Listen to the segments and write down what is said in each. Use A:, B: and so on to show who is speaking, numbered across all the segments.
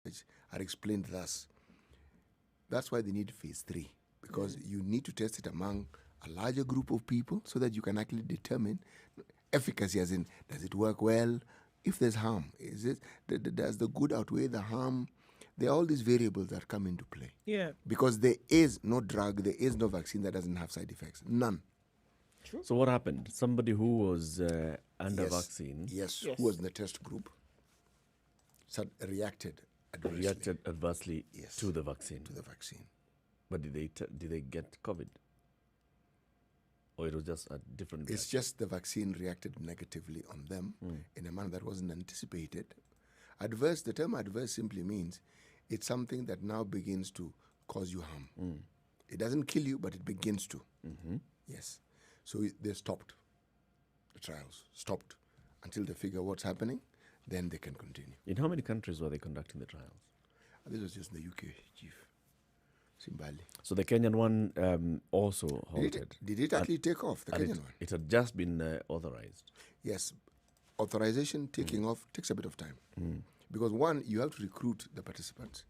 A: which are explained thus. That's why they need phase 3, because you need to test it among a larger group of people so that you can actually determine efficacy, as in, does it work well? If there's harm, does the good outweigh the harm? There are all these variables that come into play.
B: Yeah.
A: Because there is no drug, there is no vaccine that doesn't have side effects. None.
B: True.
C: So what happened? Somebody who was under vaccine
A: Yes, who was in the test group reacted
C: adversely to the vaccine. But did they get COVID? Or it was just a different
A: It's just the vaccine reacted negatively on them in a manner that wasn't anticipated. Adverse, the term adverse simply means it's something that now begins to cause you harm. It doesn't kill you, but it begins to. Yes. So they stopped. The trials stopped until they figure what's happening. Then they can continue.
C: In how many countries were they conducting the trials?
A: This was just in the UK, Chief. Simbali.
C: So the Kenyan one also halted.
A: Did it actually take off, the Kenyan one?
C: It had just been authorized.
A: Yes. Authorization taking off takes a bit of time. Because one, you have to recruit the participants.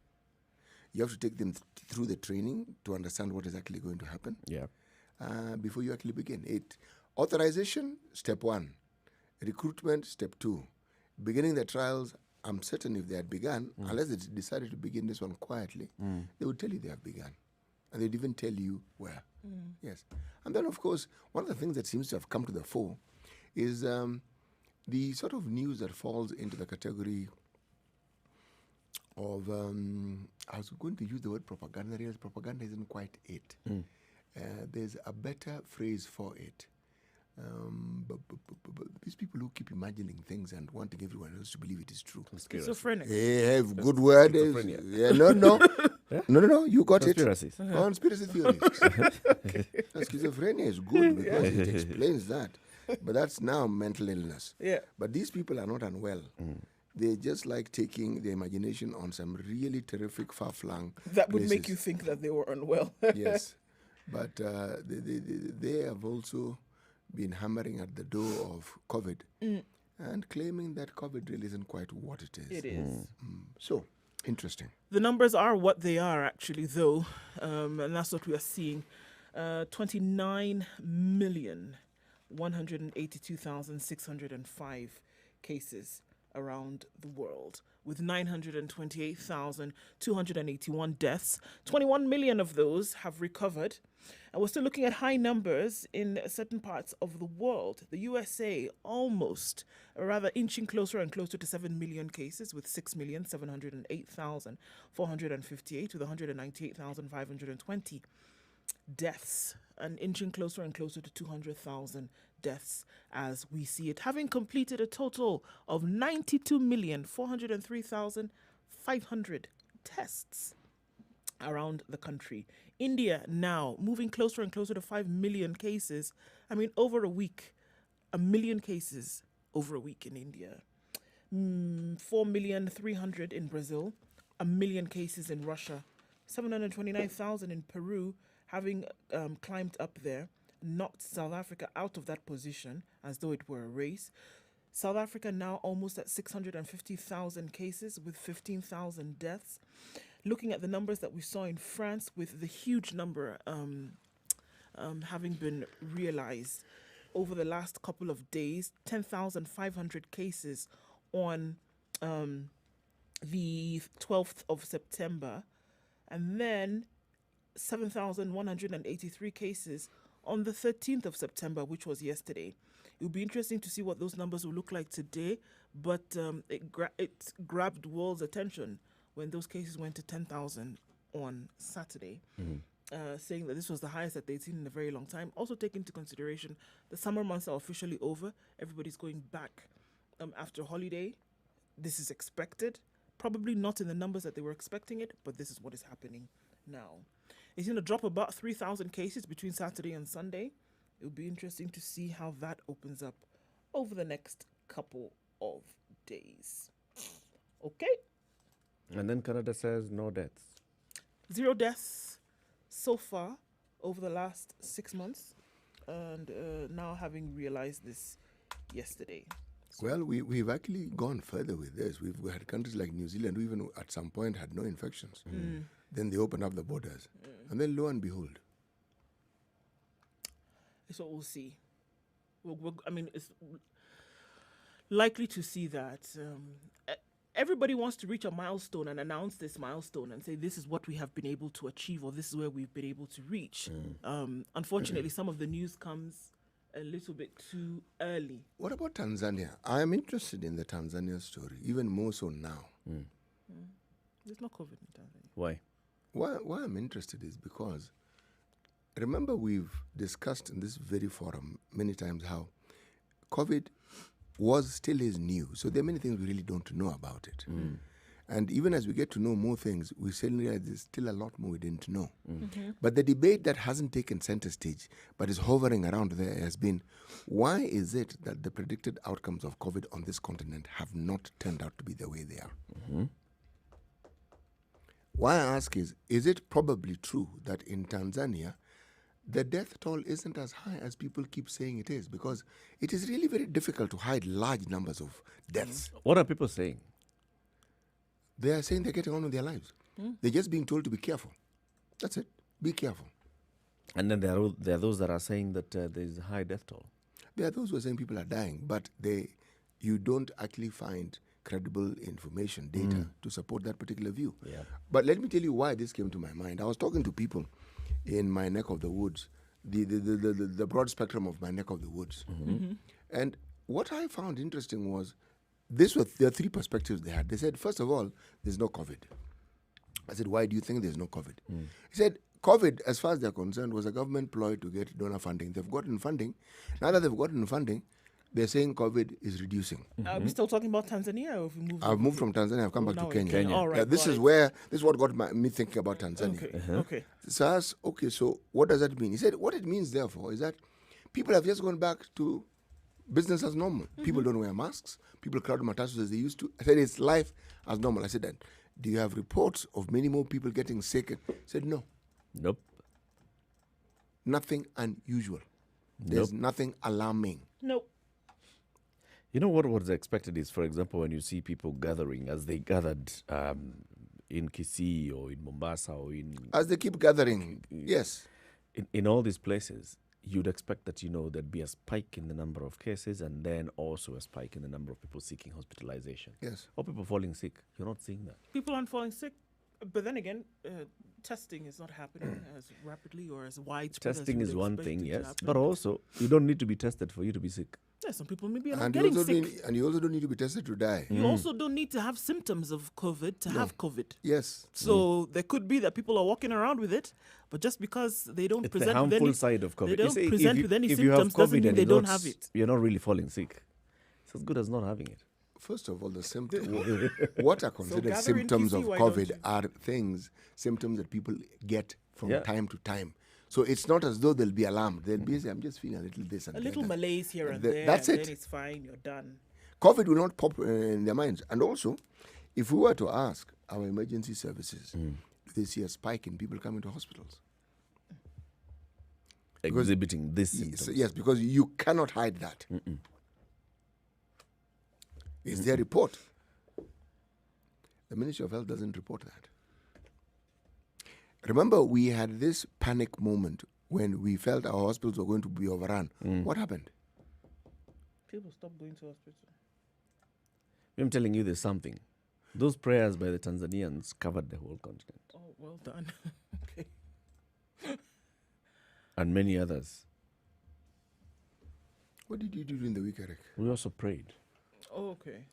A: You have to take them through the training to understand what is actually going to happen.
C: Yeah.
A: Before you actually begin. Authorization, step 1. Recruitment, step 2. Beginning the trials, I'm certain if they had begun, unless they decided to begin this one quietly, they would tell you they have begun. And they'd even tell you where. Yes. And then, of course, one of the things that seems to have come to the fore is the sort of news that falls into the category of, I was going to use the word propaganda. Realize propaganda isn't quite it. There's a better phrase for it. But these people who keep imagining things and wanting everyone else to believe it is true.
B: Schizophrenic.
A: Hey, good word. Yeah, no, you got
C: Conspiracies.
A: it. Conspiracy theories. Schizophrenia is good because it explains that. But that's now mental illness.
B: Yeah.
A: But these people are not unwell. They just like taking their imagination on some really terrific, far-flung
B: That would
A: places.
B: make you think that they were unwell.
A: Yes. But they have also been hammering at the door of COVID and claiming that COVID really isn't quite what it is.
B: It is.
A: So, interesting.
B: The numbers are what they are, actually, though, and that's what we are seeing. 29,182,605 cases around the world, with 928,281 deaths. 21 million of those have recovered. And we're still looking at high numbers in certain parts of the world. The USA almost, or rather inching closer and closer to 7 million cases, with 6,708,458, with 198,520 deaths, and inching closer and closer to 200,000 deaths as we see it, having completed a total of 92,403,500 tests around the country. India now moving closer and closer to 5 million cases. I mean, over a week, 1 million cases over a week in India. 4,300,000 in Brazil, 1 million cases in Russia, 729,000 in Peru, having climbed up there, knocked South Africa out of that position as though it were a race. South Africa now almost at 650,000 cases with 15,000 deaths. Looking at the numbers that we saw in France, with the huge number having been realized over the last couple of days, 10,500 cases on the 12th of September, and then 7,183 cases on the 13th of September, which was yesterday. It will be interesting to see what those numbers will look like today, but it grabbed world's attention when those cases went to 10,000 on Saturday, saying that this was the highest that they'd seen in a very long time. Also take into consideration the summer months are officially over. Everybody's going back after holiday. This is expected. Probably not in the numbers that they were expecting it, but this is what is happening now. It's going to drop about 3,000 cases between Saturday and Sunday. It will be interesting to see how that opens up over the next couple of days. Okay.
C: And then Canada says no deaths.
B: 0 deaths so far over the last 6 months, and now having realized this yesterday.
A: Well, we've actually gone further with this. We've had countries like New Zealand who even at some point had no infections. Then they opened up the borders. And then lo and behold.
B: It's what we'll see. I mean, it's likely to see that. Everybody wants to reach a milestone and announce this milestone and say this is what we have been able to achieve or this is where we've been able to reach. Unfortunately, some of the news comes a little bit too early.
A: What about Tanzania? I am interested in the Tanzania story, even more so now.
B: There's no COVID in Tanzania.
C: Why?
A: Why I'm interested is because, remember we've discussed in this very forum many times how COVID still is new. So there are many things we really don't know about it. And even as we get to know more things, we suddenly realize there's still a lot more we didn't know. But the debate that hasn't taken center stage, but is hovering around there has been, why is it that the predicted outcomes of COVID on this continent have not turned out to be the way they are? Why I ask is it probably true that in Tanzania, the death toll isn't as high as people keep saying it is? Because it is really very difficult to hide large numbers of deaths.
C: What are people saying?
A: They are saying they're getting on with their lives. They're just being told to be careful. That's it. Be careful.
C: And then there are those that are saying that there's a high death toll.
A: There are those who are saying people are dying, but you don't actually find credible information, data, to support that particular view.
C: Yeah.
A: But let me tell you why this came to my mind. I was talking to people in my neck of the woods, the broad spectrum of my neck of the woods. And what I found interesting was, there are three perspectives they had. They said, first of all, there's no COVID. I said, why do you think there's no COVID? He said, COVID, as far as they're concerned, was a government ploy to get donor funding. They've gotten funding. Now that they've gotten funding, they're saying COVID is reducing.
B: Are we still talking about Tanzania, or have we moved?
A: I've moved from Tanzania. I've come back to
B: now
A: Kenya.
B: All right,
A: This is what got me thinking about Tanzania.
B: Okay. Okay.
A: So I asked, okay, so what does that mean? He said, what it means, therefore, is that people have just gone back to business as normal. People don't wear masks. People crowd matatus as they used to. I said, it's life as normal. I said, then, do you have reports of many more people getting sick? He said, no.
C: Nope.
A: Nothing unusual. There's nothing alarming.
B: Nope.
C: You know what was expected is, for example, when you see people gathering as they gathered in Kisumu or in Mombasa or in...
A: As they keep gathering, yes.
C: In all these places, you'd expect that, there'd be a spike in the number of cases and then also a spike in the number of people seeking hospitalization.
A: Yes.
C: Or people falling sick. You're not seeing that.
B: People aren't falling sick. But then again, testing is not happening as rapidly or as widespread.
C: Testing
B: as
C: is
B: you would
C: one
B: expect
C: thing,
B: it to
C: yes.
B: happen.
C: But also, you don't need to be tested for you to be sick.
B: Yeah, some people maybe are not
A: And
B: getting sick.
A: you also don't need to be tested to die.
B: You also don't need to have symptoms of COVID to have COVID.
A: Yes.
B: So there could be that people are walking around with it, but just because they don't
C: It's the
B: present with
C: harmful
B: any,
C: side of COVID.
B: they don't present with any
C: if you have
B: symptoms, doesn't
C: COVID
B: mean
C: and
B: they
C: you're
B: don't
C: not
B: have it.
C: You're not really falling sick. It's as good as not having it.
A: First of all, the symptoms, what are considered
B: gather in
A: symptoms of
B: PC, why don't
A: COVID
B: you?
A: are symptoms that people get from
C: Yeah.
A: time to time. So it's not as though they'll be alarmed. They'll be saying, I'm just feeling a little this and
B: A little
A: that.
B: malaise here and
A: Th-
B: there,
A: that's
B: and
A: it.
B: then it's fine, you're done.
A: COVID will not pop in their minds. And also, if we were to ask our emergency services, do they see a spike in people coming to hospitals?
C: Exhibiting this symptoms.
A: Yes, because you cannot hide that. It's their report. The Ministry of Health doesn't report that. Remember, we had this panic moment when we felt our hospitals were going to be overrun. What happened?
B: People stop going to hospital.
C: I'm telling you, there's something. Those prayers by the Tanzanians covered the whole continent.
B: Oh, well done. Okay.
C: And many others.
A: What did you do during the week, Eric?
C: We also prayed.
B: Oh, okay.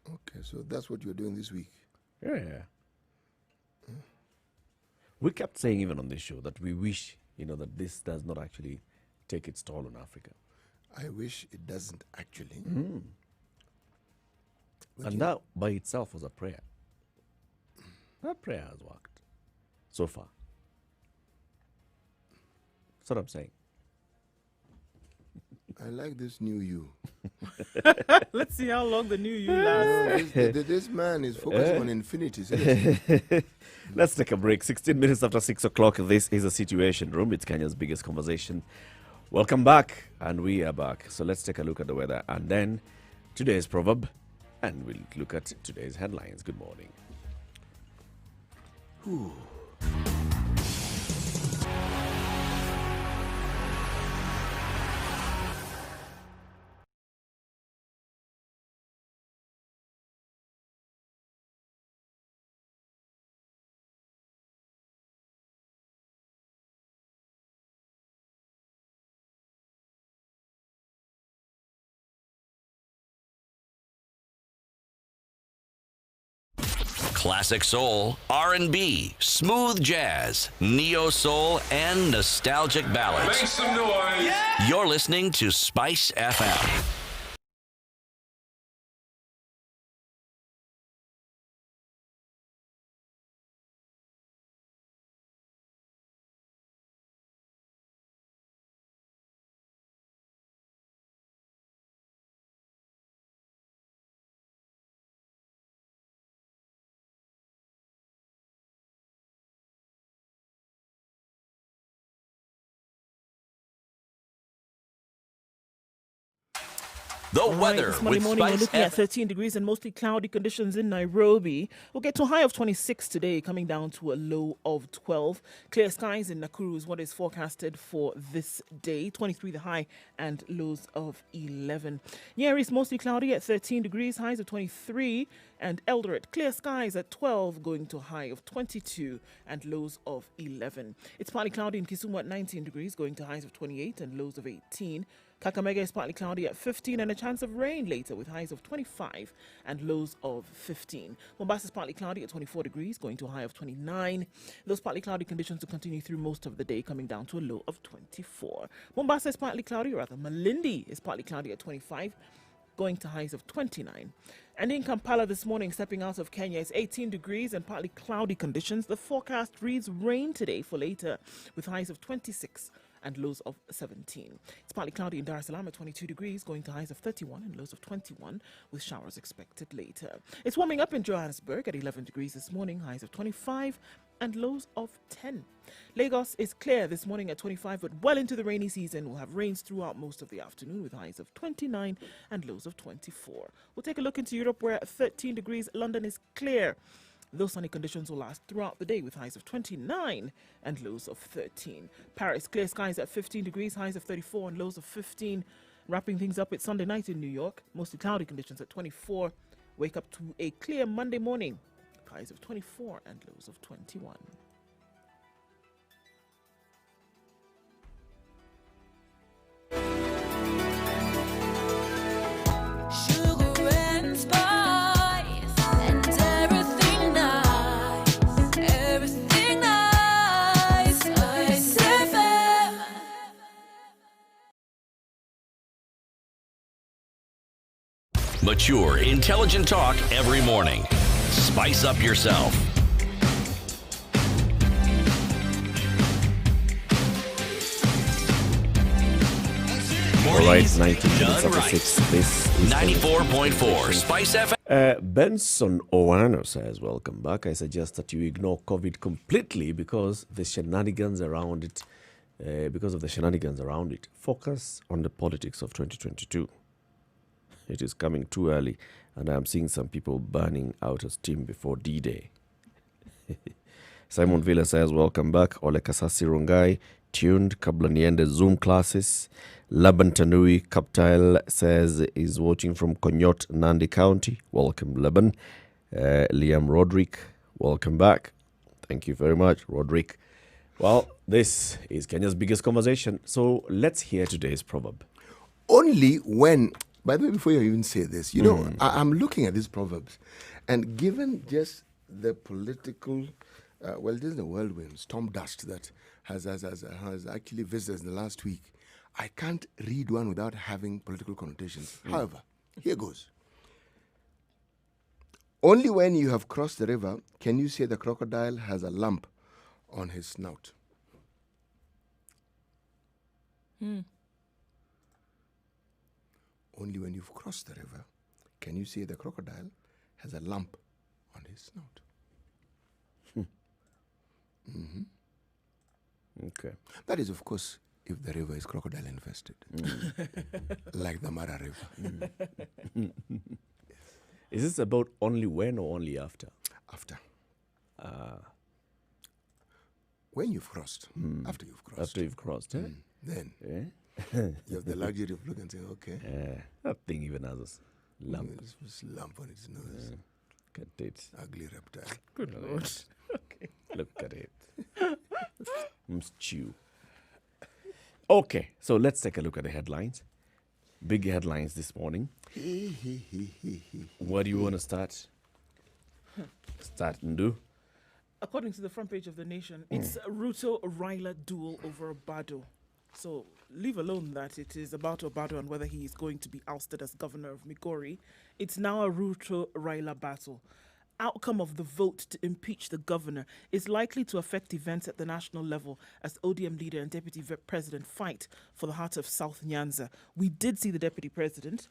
A: Okay, so that's what you're doing this week.
C: Yeah. We kept saying even on this show that we wish, that this does not actually take its toll on Africa.
A: I wish it doesn't actually. But
C: And that by itself was a prayer. That prayer has worked so far. That's what I'm saying.
A: I like this new you.
B: Let's see how long the new you lasts.
A: This man is focusing on infinity. Seriously.
C: Let's take a break. 16 minutes after 6 o'clock. This is a Situation Room. It's Kenya's biggest conversation Welcome back, and we are back. So let's take a look at the weather, and then today's proverb, and we'll look at today's headlines. Good morning.
D: Classic soul, R&B, smooth jazz, neo soul, and nostalgic ballads.
E: Make some noise. Yeah.
D: You're listening to Spice FM. The weather
B: this Monday
D: with
B: morning, we're
D: Spice
B: looking at
D: FM.
B: 13 degrees and mostly cloudy conditions in Nairobi. We'll get to a high of 26 today, coming down to a low of 12. Clear skies in Nakuru is what is forecasted for this day. 23 the high and lows of 11. Nyeri is mostly cloudy at 13 degrees, highs of 23. And Eldoret, clear skies at 12, going to a high of 22 and lows of 11. It's partly cloudy in Kisumu at 19 degrees, going to highs of 28 and lows of 18. Kakamega is partly cloudy at 15 and a chance of rain later with highs of 25 and lows of 15. Mombasa is partly cloudy at 24 degrees, going to a high of 29. Those partly cloudy conditions will continue through most of the day, coming down to a low of 24. Mombasa is partly cloudy, rather. Malindi is partly cloudy at 25, going to highs of 29. And in Kampala this morning, stepping out of Kenya, it's 18 degrees and partly cloudy conditions. The forecast reads rain today for later with highs of 26 and lows of 17. It's partly cloudy in Dar es Salaam at 22 degrees, going to highs of 31 and lows of 21, with showers expected later. It's warming up in Johannesburg at 11 degrees this morning, highs of 25 and lows of 10. Lagos is clear this morning at 25, but well into the rainy season. We'll have rains throughout most of the afternoon with highs of 29 and lows of 24. We'll take a look into Europe, where at 13 degrees, London is clear. Those sunny conditions will last throughout the day with highs of 29 and lows of 13. Paris, clear skies at 15 degrees, highs of 34 and lows of 15. Wrapping things up, it's Sunday night in New York, mostly cloudy conditions at 24. Wake up to a clear Monday morning, highs of 24 and lows of 21.
F: Sugar and spice and everything nice, everything nice. Spice FM.
D: Mature, intelligent talk every morning. Spice up yourself.
C: All right, 19 minutes
D: Done
C: after
D: right.
C: 6. This is
D: 94.4 Spice FM.
C: Benson Owano says, welcome back. I suggest that you ignore COVID completely because the shenanigans around it, Focus on the politics of 2022. It is coming too early, and I'm seeing some people burning out of steam before D-Day. Simon Villa says, welcome back. Ole Kasasi Rongai, tuned. Kabla niende Zoom classes. Laban Tanui Kaptile says is watching from Konyot, Nandi County. Welcome, Laban. Liam Roderick, welcome back. Thank you very much, Roderick. Well, this is Kenya's biggest conversation. So let's hear today's proverb.
A: Only when, by the way, before you even say this, you know, I'm looking at these proverbs, and given just the political, this is the whirlwind, storm dust that has actually visited us in the last week, I can't read one without having political connotations. However, here goes. Only when you have crossed the river can you say the crocodile has a lump on his snout. Only when you've crossed the river can you say the crocodile has a lump on his snout.
C: Okay.
A: That is, of course, if the river is crocodile infested, like the Mara River.
C: Is this about only when or only after?
A: After. When you've crossed, after you've crossed,
C: After you've crossed, eh?
A: then
C: Eh?
A: you have the luxury of looking and saying, okay,
C: That thing even has a lump.
A: this lump on its nose,
C: Look at it.
A: ugly reptile.
B: Good Lord. Okay.
C: Look at it. Stew. Okay, so let's take a look at the headlines. Big headlines this morning. Where do you want to start? Start and do.
B: According to the front page of The Nation, it's a Ruto-Raila duel over Obado. So leave alone that it is about Obado and whether he is going to be ousted as governor of Migori. It's now a Ruto-Raila battle. Outcome of the vote to impeach the governor is likely to affect events at the national level as ODM leader and deputy president fight for the heart of South Nyanza. We did see the deputy president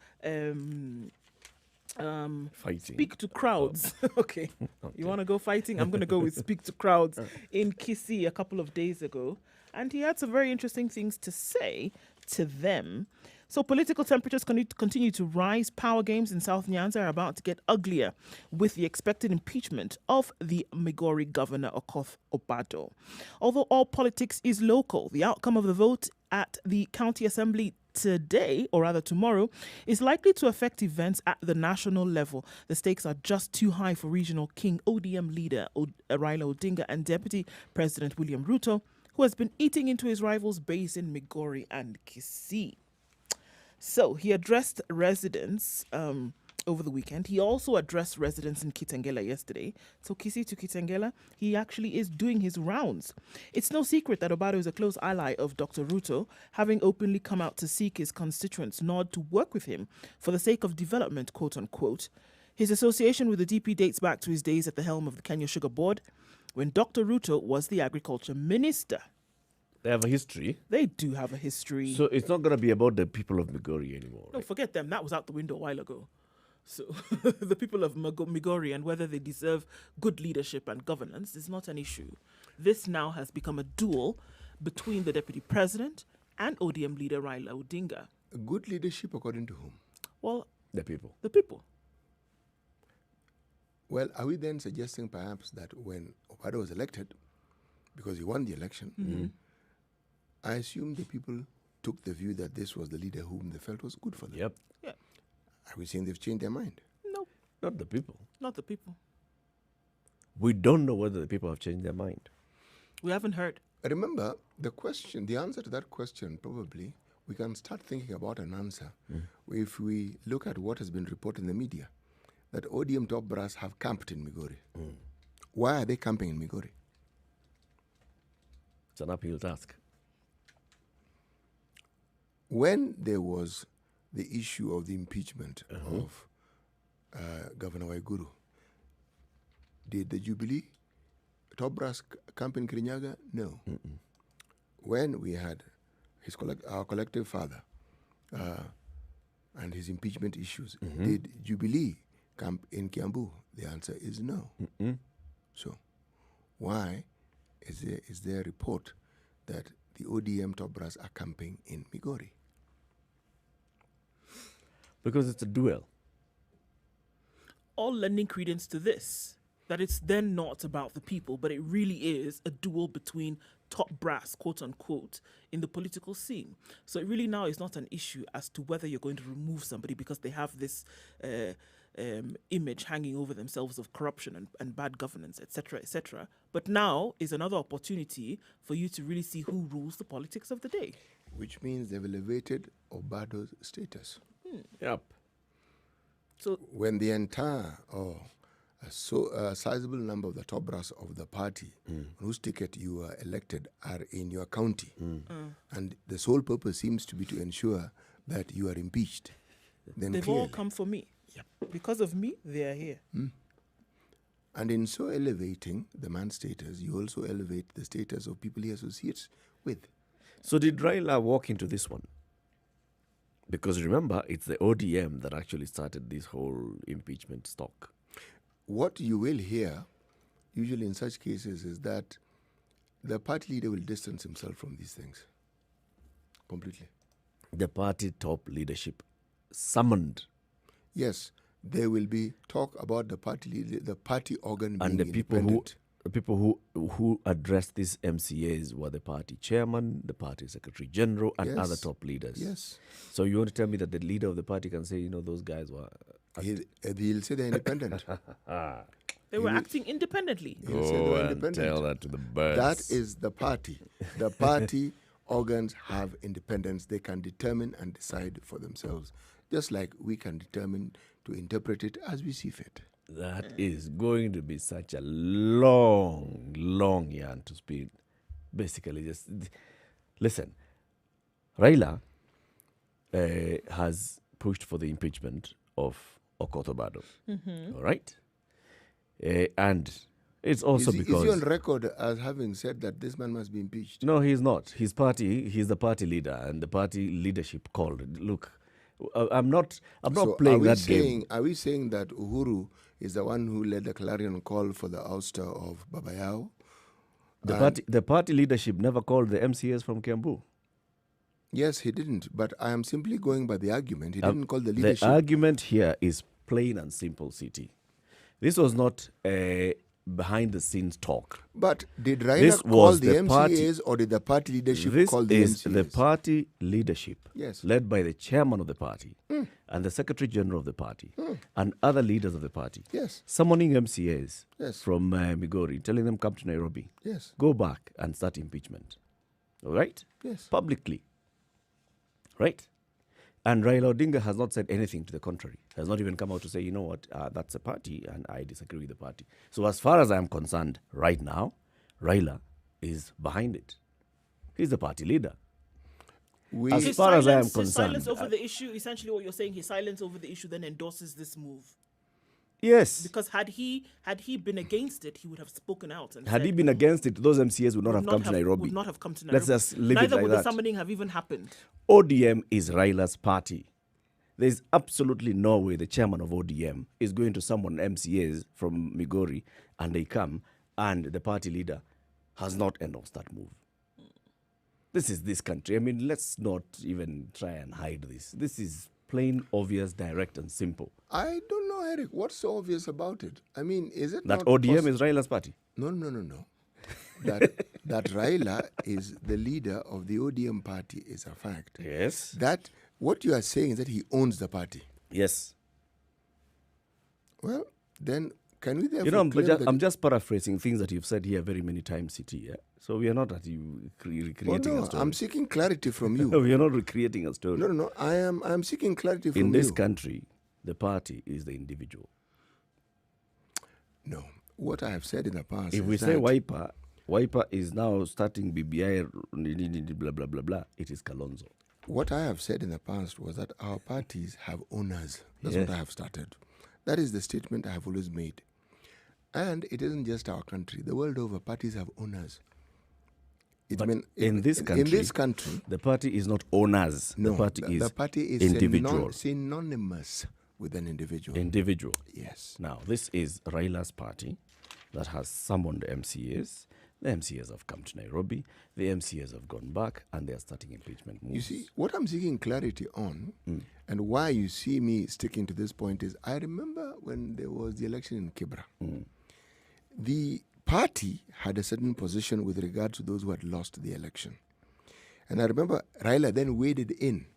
C: Fighting.
B: speak to crowds. Okay. You want to go fighting? I'm going to go with speak to crowds in Kisii a couple of days ago. And he had some very interesting things to say to them. So political temperatures continue to rise. Power games in South Nyanza are about to get uglier with the expected impeachment of the Migori governor, Okoth Obado. Although all politics is local, the outcome of the vote at the county assembly today, or rather tomorrow, is likely to affect events at the national level. The stakes are just too high for regional king ODM leader Raila Odinga and Deputy President William Ruto, who has been eating into his rivals' base in Migori and Kisii. So he addressed residents over the weekend. He also addressed residents in Kitengela yesterday. So Kisii to Kitengela, he actually is doing his rounds. It's no secret that Obado is a close ally of Dr. Ruto, having openly come out to seek his constituents' nod to work with him for the sake of development, quote unquote. His association with the DP dates back to his days at the helm of the Kenya Sugar Board, when Dr. Ruto was the agriculture minister.
C: They have a history.
B: They do have a history.
C: So it's not going to be about the people of Migori anymore.
B: No,
C: Right?
B: forget them. That was out the window a while ago. So the people of Migori and whether they deserve good leadership and governance is not an issue. This now has become a duel between the deputy president and ODM leader Raila Odinga.
A: Good leadership according to whom?
B: Well,
C: The people.
B: the people.
A: Well, are we then suggesting perhaps that when Obado was elected, because he won the election, I assume the people took the view that this was the leader whom they felt was good for them?
C: Yep.
B: Yeah.
A: Are we saying they've changed their mind?
B: No,
C: Not the people.
B: not the people.
C: We don't know whether the people have changed their mind.
B: We haven't heard.
A: Remember, the answer to that question, probably, we can start thinking about an answer if we look at what has been reported in the media, that ODM top brass have camped in Migori. Why are they camping in Migori?
C: It's an uphill task.
A: When there was the issue of the impeachment of Governor Waiguru, did the Jubilee top brass camp in Kirinyaga? No. When we had our collective father and his impeachment issues, did Jubilee camp in Kiambu? The answer is no. So why is there a report that the ODM top brass are camping in Migori?
C: Because it's a duel.
B: All lending credence to this, that it's then not about the people, but it really is a duel between top brass, quote unquote, in the political scene. So it really now is not an issue as to whether you're going to remove somebody because they have this image hanging over themselves of corruption and bad governance, etc., etc. But now is another opportunity for you to really see who rules the politics of the day.
A: Which means they've elevated Obado's status.
C: Yep.
B: So
A: When the entire a sizable number of the top brass of the party on whose ticket you are elected are in your county, and the sole purpose seems to be to ensure that you are impeached, then
B: they've
A: clearly,
B: all come for me. Because of me, they are here.
A: and in so elevating the man's status, you also elevate the status of people he associates with.
C: So did Raila walk into this one? Because remember, it's the ODM that actually started this whole impeachment stock.
A: What you will hear, usually in such cases, is that the party leader will distance himself from these things. Completely.
C: The party top leadership summoned,
A: Yes, there will be talk about the party organ
C: and
A: being
C: the people
A: independent.
C: who addressed these MCAs were the party chairman, the party secretary general, and
A: Yes.
C: other top leaders.
A: Yes.
C: So you want to tell me that the leader of the party can say, those guys were...
A: He'll say they're independent.
B: They were acting independently.
A: He'll say they were independent.
C: tell that to the birds.
A: That is the party. The party organs have independence. They can determine and decide for themselves, just like we can determine to interpret it as we see fit.
C: That is going to be such a long, long yarn to spin. Basically, just listen. Raila has pushed for the impeachment of Okotobado. All right? And it's also
A: Is
C: because...
A: he on record as having said that this man must be impeached?
C: No, he's not. He's the party leader, and the party leadership called. Look, I'm not playing that game.
A: Are we saying that Uhuru is the one who led the clarion call for the ouster of Babayao?
C: The party leadership never called the MCAs from Kiambu.
A: Yes, he didn't. But I am simply going by the argument. He didn't call the leadership.
C: The argument here is plain and simple, CT. This was not a behind-the-scenes talk.
A: But did
C: This
A: Raila call
C: was
A: the
C: the
A: MCAs
C: party-
A: or did the party leadership
C: This
A: call the
C: is
A: MCAs?
C: the party leadership,
A: Yes.
C: led by the chairman of the party and the secretary general of the party and other leaders of the party,
A: Yes.
C: summoning MCAs
A: Yes.
C: from Migori, telling them come to Nairobi,
A: Yes.
C: go back and start impeachment. All right?
A: Yes.
C: Publicly. Right? And Raila Odinga has not said anything to the contrary. Has not even come out to say, you know what, that's a party and I disagree with the party. So as far as I'm concerned right now, Raila is behind it. He's the party leader. As
B: His
C: far as I am
B: silence- his
C: concerned,
B: silence over the issue, essentially what you're saying, his silence over the issue then endorses this move.
C: yes.
B: Because had he been against it, he would have spoken out and
C: Had
B: said,
C: he been against it, those MCAs would not have come to Nairobi.
B: Would not have come to Nairobi.
C: Let's just leave
B: Neither
C: it like
B: would
C: that.
B: the summoning have even happened.
C: ODM is Raila's party. There's absolutely no way the chairman of ODM is going to summon MCAs from Migori and they come and the party leader has not endorsed that move. This is this country. I mean, let's not even try and hide this. This is plain, obvious, direct and simple.
A: I don't know, Eric. What's so obvious about it? I mean, is it
C: That
A: not
C: ODM is Raila's party.
A: No. that Raila is the leader of the ODM party is a fact.
C: Yes.
A: That what you are saying is that he owns the party.
C: Yes.
A: Well, then can we therefore
C: You know,
A: claim that
C: I'm just paraphrasing things that you've said here very many times, City. Yeah? So we are not at you recreating a story.
A: I'm seeking clarity from you.
C: No, we are not recreating a story.
A: No. I am seeking clarity from
C: In this
A: you.
C: country, the party is the individual.
A: No. What I have said in the past
C: If
A: is
C: we say
A: that
C: Wiper is now starting BBI, blah, blah, blah, blah, it is Kalonzo.
A: what I have said in the past was that our parties have owners. That's
C: Yes.
A: what I have started. That is the statement I have always made. And it isn't just our country. The world over, parties have owners.
C: But in this country, the party is not owners.
A: no,
C: the party is
A: the party is
C: individual.
A: synonymous with an individual.
C: Individual.
A: Yes.
C: Now, this is Raila's party that has summoned MCAs. The MCAs have come to Nairobi. The MCAs have gone back, and they are starting impeachment moves.
A: You see, what I'm seeking clarity on, and why you see me sticking to this point is, I remember when there was the election in Kibra, the party had a certain position with regard to those who had lost the election. And I remember Raila then waded in.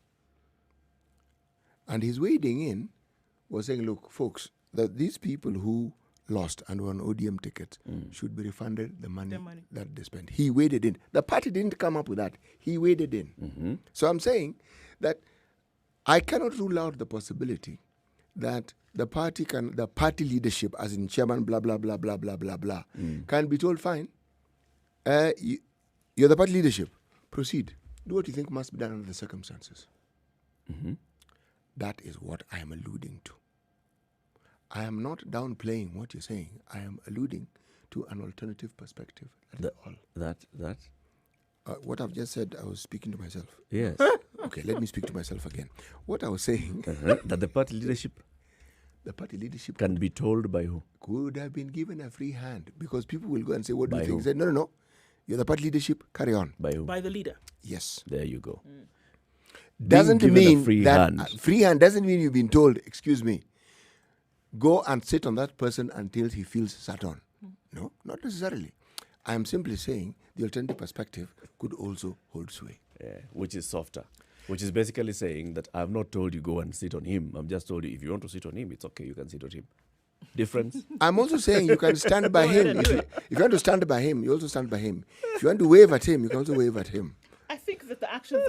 A: And his wading in was saying, look, folks, that these people who lost and were on ODM tickets should be refunded the money that they spent. He waded in. The party didn't come up with that. He waded in. So I'm saying that I cannot rule out the possibility that the party leadership, as in chairman, blah, blah, blah, blah, blah, blah, blah, can be told, fine, you're the party leadership, proceed. Do what you think must be done under the circumstances. That is what I am alluding to. I am not downplaying what you're saying. I am alluding to an alternative perspective. That is all. What I've just said, I was speaking to myself.
C: Yes.
A: Okay, let me speak to myself again. What I was saying,
C: That the party leadership
A: can
C: can be told by who?
A: could have been given a free hand, because people will go and say, what do
C: By
A: you think?
C: who?
A: Say, no. You're the party leadership, carry on.
C: By who?
B: By the leader.
A: Yes.
C: There you go.
A: doesn't
C: given a
A: mean
C: free
A: that
C: hand.
A: free hand doesn't mean you've been told, excuse me, go and sit on that person until he feels sat on. No, not necessarily. I am simply saying the alternative perspective could also hold sway.
C: Yeah, which is softer. Which is basically saying that I've not told you go and sit on him. I've just told you if you want to sit on him, it's okay, you can sit on him. Difference?
A: I'm also saying you can stand by him. If you want to stand by him, you also stand by him. If you want to wave at him, you can also wave at him.
B: I think that the actions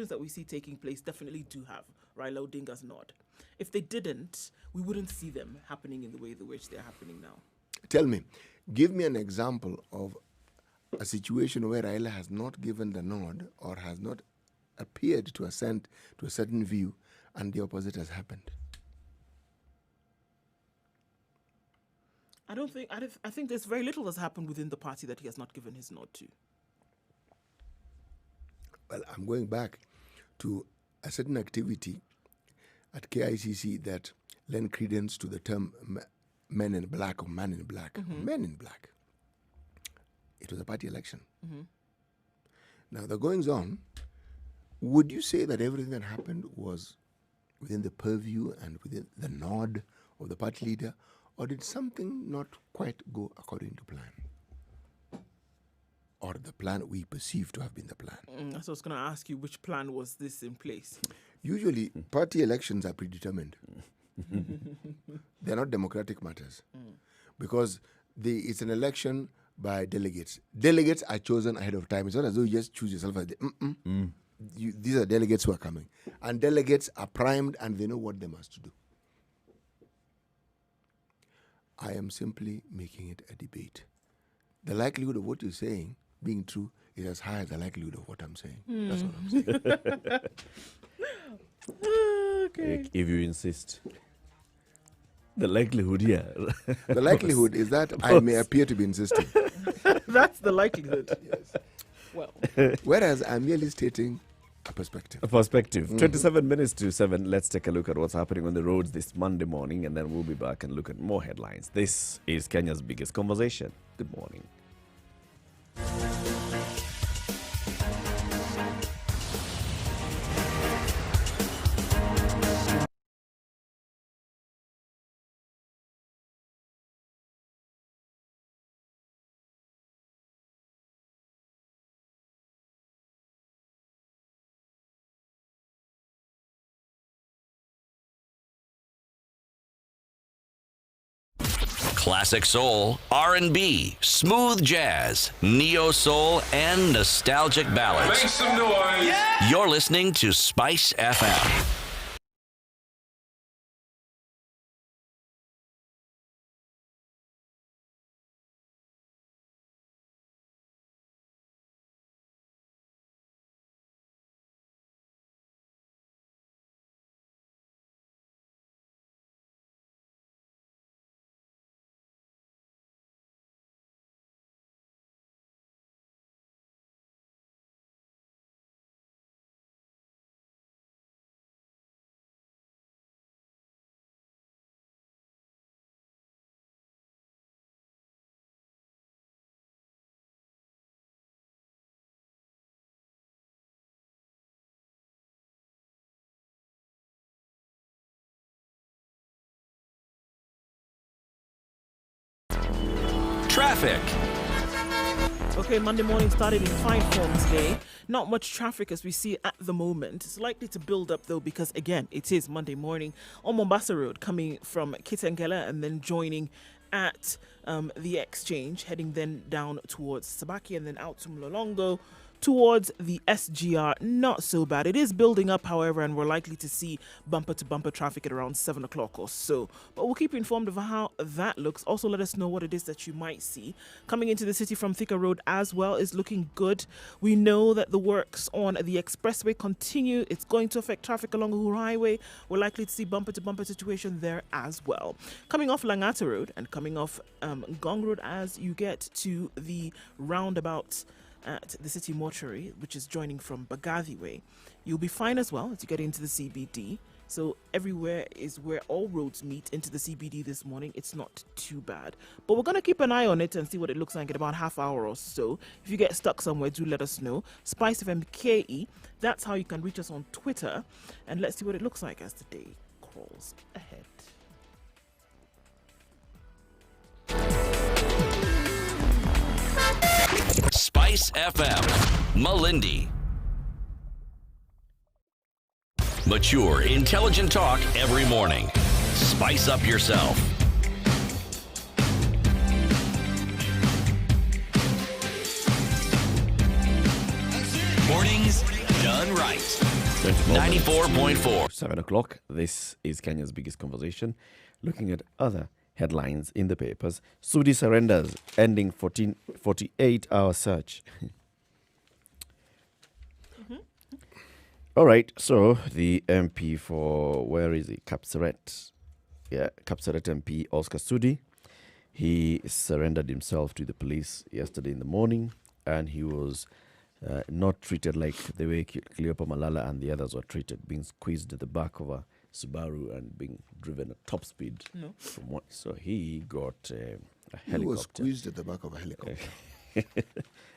B: that we see taking place definitely do have Raila Odinga's nod. If they didn't, we wouldn't see them happening in the way in which they're happening now.
A: Tell me, give me an example of a situation where Raila has not given the nod or has not appeared to assent to a certain view and the opposite has happened.
B: I think there's very little that's happened within the party that he has not given his nod to.
A: Well, I'm going back to a certain activity at KICC that lent credence to the term men in black or man in black. Men in black. It was a party election. Now, the goings on, would you say that everything that happened was within the purview and within the nod of the party leader, or did something not quite go according to plan? Or the plan we perceive to have been the plan?
B: So I was going to ask you, which plan was this in place?
A: Usually, party elections are predetermined. They're not democratic matters. Because it's an election by delegates. Delegates are chosen ahead of time. It's not as though you just choose yourself. These are delegates who are coming. And delegates are primed and they know what they must do. I am simply making it a debate. The likelihood of what you're saying being true is as high as the likelihood of what I'm saying. That's what I'm saying.
B: Okay.
C: If you insist. The likelihood here.
A: The likelihood is that I may appear to be insisting.
B: That's the likelihood.
A: Yes.
B: Well,
A: Whereas I'm merely stating a perspective.
C: A perspective. 27 minutes to 7. Let's take a look at what's happening on the roads this Monday morning, and then we'll be back and look at more headlines. This is Kenya's biggest conversation. Good morning.
D: Classic soul, R&B, smooth jazz, neo soul, and nostalgic ballads.
E: Make some noise.
D: You're listening to Spice FM. Traffic.
B: okay, Monday morning started in fine form today. Not much traffic as we see at the moment. It's likely to build up though because again, it is Monday morning on Mombasa Road coming from Kitengela and then joining at the Exchange, heading then down towards Sabaki and then out to Mlolongo towards the SGR. Not so bad. It is building up, however, and we're likely to see bumper-to-bumper traffic at around 7 o'clock or so. But we'll keep you informed of how that looks. Also, let us know what it is that you might see. Coming into the city from Thika Road as well is looking good. We know that the works on the expressway continue. It's going to affect traffic along Uhuru Highway. We're likely to see bumper-to-bumper situation there as well. Coming off Langata Road and coming off Ngong Road as you get to the roundabout at the City Mortuary, which is joining from Bagathi Way. You'll be fine as well as you get into the CBD. So everywhere is where all roads meet into the CBD this morning. It's not too bad. But we're going to keep an eye on it and see what it looks like in about half hour or so. If you get stuck somewhere, do let us know. Spice FM KE. That's how you can reach us on Twitter. And let's see what it looks like as the day crawls ahead.
D: Spice FM, Malindi. Mature, intelligent talk every morning. Spice up yourself. Mornings done right. 94.4.
C: 7 o'clock. This is Kenya's biggest conversation. Looking at other headlines in the papers. Sudi surrenders, ending 48-hour search. All right, so the MP for, where is he? Kapseret. Yeah, Kapseret MP Oscar Sudi. He surrendered himself to the police yesterday in the morning, and he was not treated like the way Cleopa Malala and the others were treated, being squeezed at the back of a Subaru and being driven at top speed.
B: No.
C: So he got a
A: He
C: helicopter.
A: was squeezed at the back of a helicopter.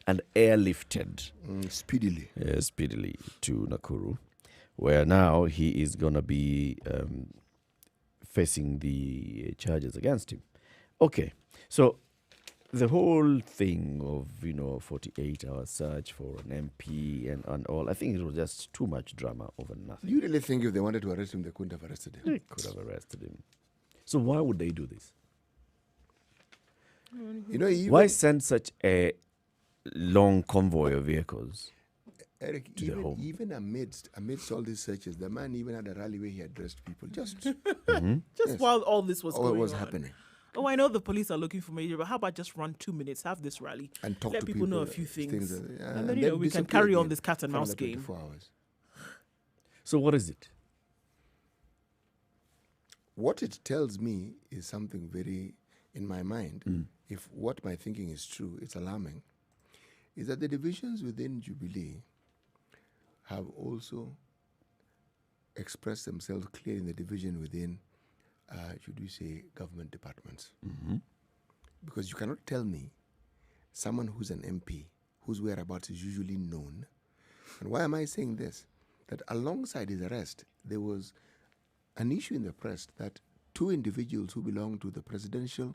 C: And airlifted
A: Speedily.
C: speedily to Nakuru, where now he is going to be facing the charges against him. Okay, so the whole thing of, 48-hour search for an MP and all, I think it was just too much drama over nothing.
A: Do you really think if they wanted to arrest him, they couldn't have arrested him?
C: They could have arrested him. So why would they do this?
A: Even,
C: Why send such a long convoy of vehicles?
A: Eric,
C: to the home?
A: even amidst all these searches, the man even had a rally where he addressed people just
B: Just
A: Yes.
B: while all this was
A: what
B: going
A: was
B: on.
A: happening.
B: Oh, I know the police are looking for major, but how about just run 2 minutes, have this rally,
A: And talk
B: let
A: to
B: people know a
A: people,
B: few things,
A: yeah,
B: and then,
A: then
B: we can
A: disappear
B: carry on
A: again
B: this cat and
A: for
B: mouse
A: another
B: game.
A: 24 hours.
C: So what is it?
A: What it tells me is something very, in my mind, if what my thinking is true, it's alarming, is that the divisions within Jubilee have also expressed themselves clearly in the division within, should we say, government departments. Because you cannot tell me someone who's an MP, whose whereabouts is usually known. And why am I saying this? That alongside his arrest, there was an issue in the press that two individuals who belong to the presidential,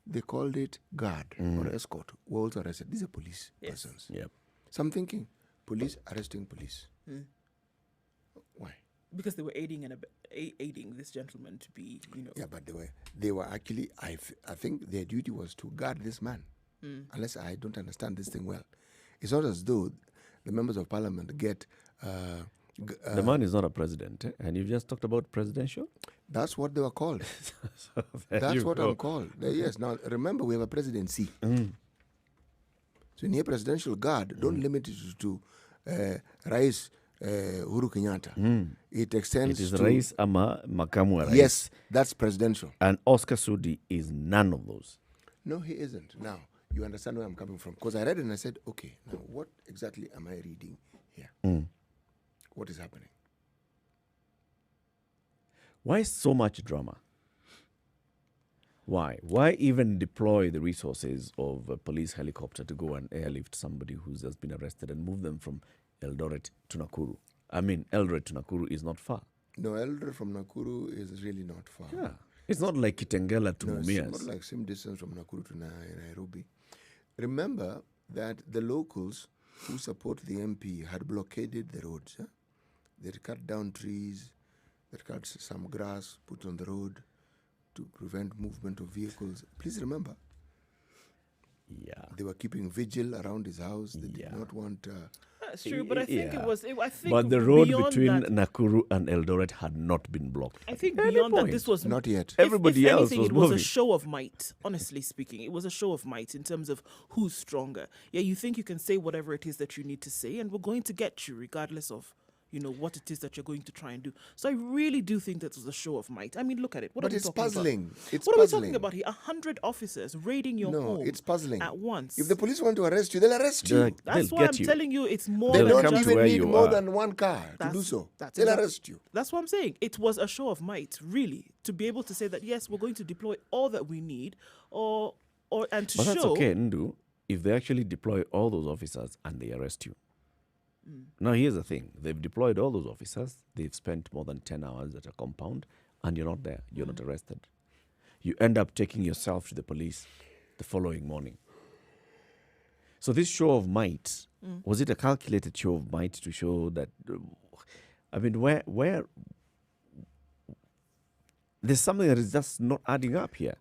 A: they called it guard or escort, were also arrested. These are police persons.
C: Yep.
A: So I'm thinking, police arresting police. Why?
B: Because they were aiding this gentleman to be,
A: Yeah, but they were actually, I think their duty was to guard this man. Unless I don't understand this thing well. It's not as though the members of parliament get...
C: The man is not a president, and you've just talked about presidential?
A: That's what they were called.
C: So there
A: That's
C: you
A: what
C: go.
A: I'm called. Yes, now remember we have a presidency. So in a presidential guard, don't limit it to Rais Uhuru Kenyatta. It extends
C: It is
A: to...
C: Rais ama Makamu wa Rais.
A: Yes, that's presidential.
C: And Oscar Sudi is none of those.
A: No, he isn't. Now, you understand where I'm coming from. Because I read it and I said, okay, now what exactly am I reading here? What is happening?
C: Why so much drama? Why? Why even deploy the resources of a police helicopter to go and airlift somebody who's just been arrested and move them from Eldoret to Nakuru? I mean, Eldoret to Nakuru is not far.
A: No, Eldoret from Nakuru is really not far.
C: Yeah. It's not like Kitengela to
A: No, it's
C: Mumias.
A: not like same distance from Nakuru to Nairobi. Remember that the locals who support the MP had blockaded the roads. Huh? They had cut down trees, they had cut some grass, put on the road to prevent movement of vehicles. Please remember,
C: Yeah.
A: they were keeping vigil around his house. They did not want...
B: That's true, but I think
C: Yeah.
B: it was. I think
C: But the road
B: beyond
C: between
B: that,
C: Nakuru and Eldoret had not been blocked.
B: I think
C: Any
B: beyond that,
C: point.
B: this was
A: not yet.
C: Everybody
B: if
C: else
B: anything,
C: was
B: it was
C: moving.
B: a show of might. Honestly speaking, it was a show of might in terms of who's stronger. Yeah, you think you can say whatever it is that you need to say, and we're going to get you regardless of what it is that you're going to try and do. So I really do think that was a show of might. I mean, look at it. What
A: But
B: are we
A: it's
B: talking
A: puzzling.
B: About?
A: It's
B: What
A: puzzling.
B: are we talking about here? 100 officers raiding your
A: No,
B: home
A: it's puzzling.
B: at once.
A: If the police want to arrest you, they'll arrest you.
B: That's
C: They'll
B: why
C: get
B: I'm
C: you.
B: telling you it's more
A: They
C: They'll
B: than
A: don't
C: come to
B: just...
C: where
A: even need
C: you
A: more
C: are.
A: than one car to
B: That's-
A: do so.
B: that's
A: They'll
B: exact-
A: arrest you.
B: That's what I'm saying. It was a show of might, really, to be able to say that, yes, we're going to deploy all that we need, and to
C: But
B: show...
C: that's okay, Ndu, if they actually deploy all those officers and they arrest you. Now, here's the thing. They've deployed all those officers. They've spent more than 10 hours at a compound, and you're not there. You're not arrested. You end up taking yourself to the police the following morning. So this show of might, was it a calculated show of might to show that... I mean, where... There's something that is just not adding up here.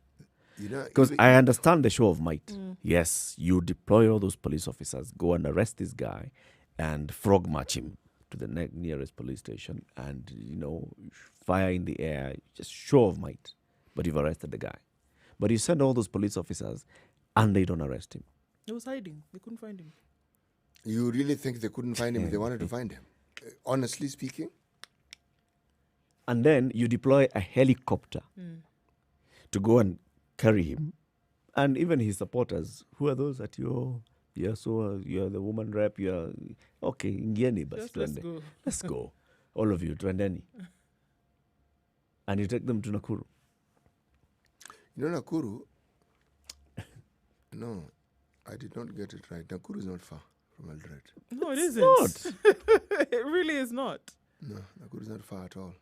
C: Because I understand the show of might. Yes, you deploy all those police officers, go and arrest this guy, and frog march him to the nearest police station, and fire in the air, just show of might. But you've arrested the guy. But you send all those police officers, and they don't arrest him.
B: He was hiding. They couldn't find him.
A: You really think they couldn't find him if they wanted to find him? Honestly speaking?
C: And then you deploy a helicopter to go and carry him, and even his supporters. Who are those at your... you're the woman rep, you're... Okay, ingieni basi
B: Just let's
C: tuende.
B: go.
C: Let's go. All of you, tuendeni. And you take them to Nakuru.
A: Nakuru... No, I did not get it right. Nakuru is not far from Eldoret.
B: No, it isn't.
C: Not.
B: It really is not.
A: No, Nakuru is not far at all.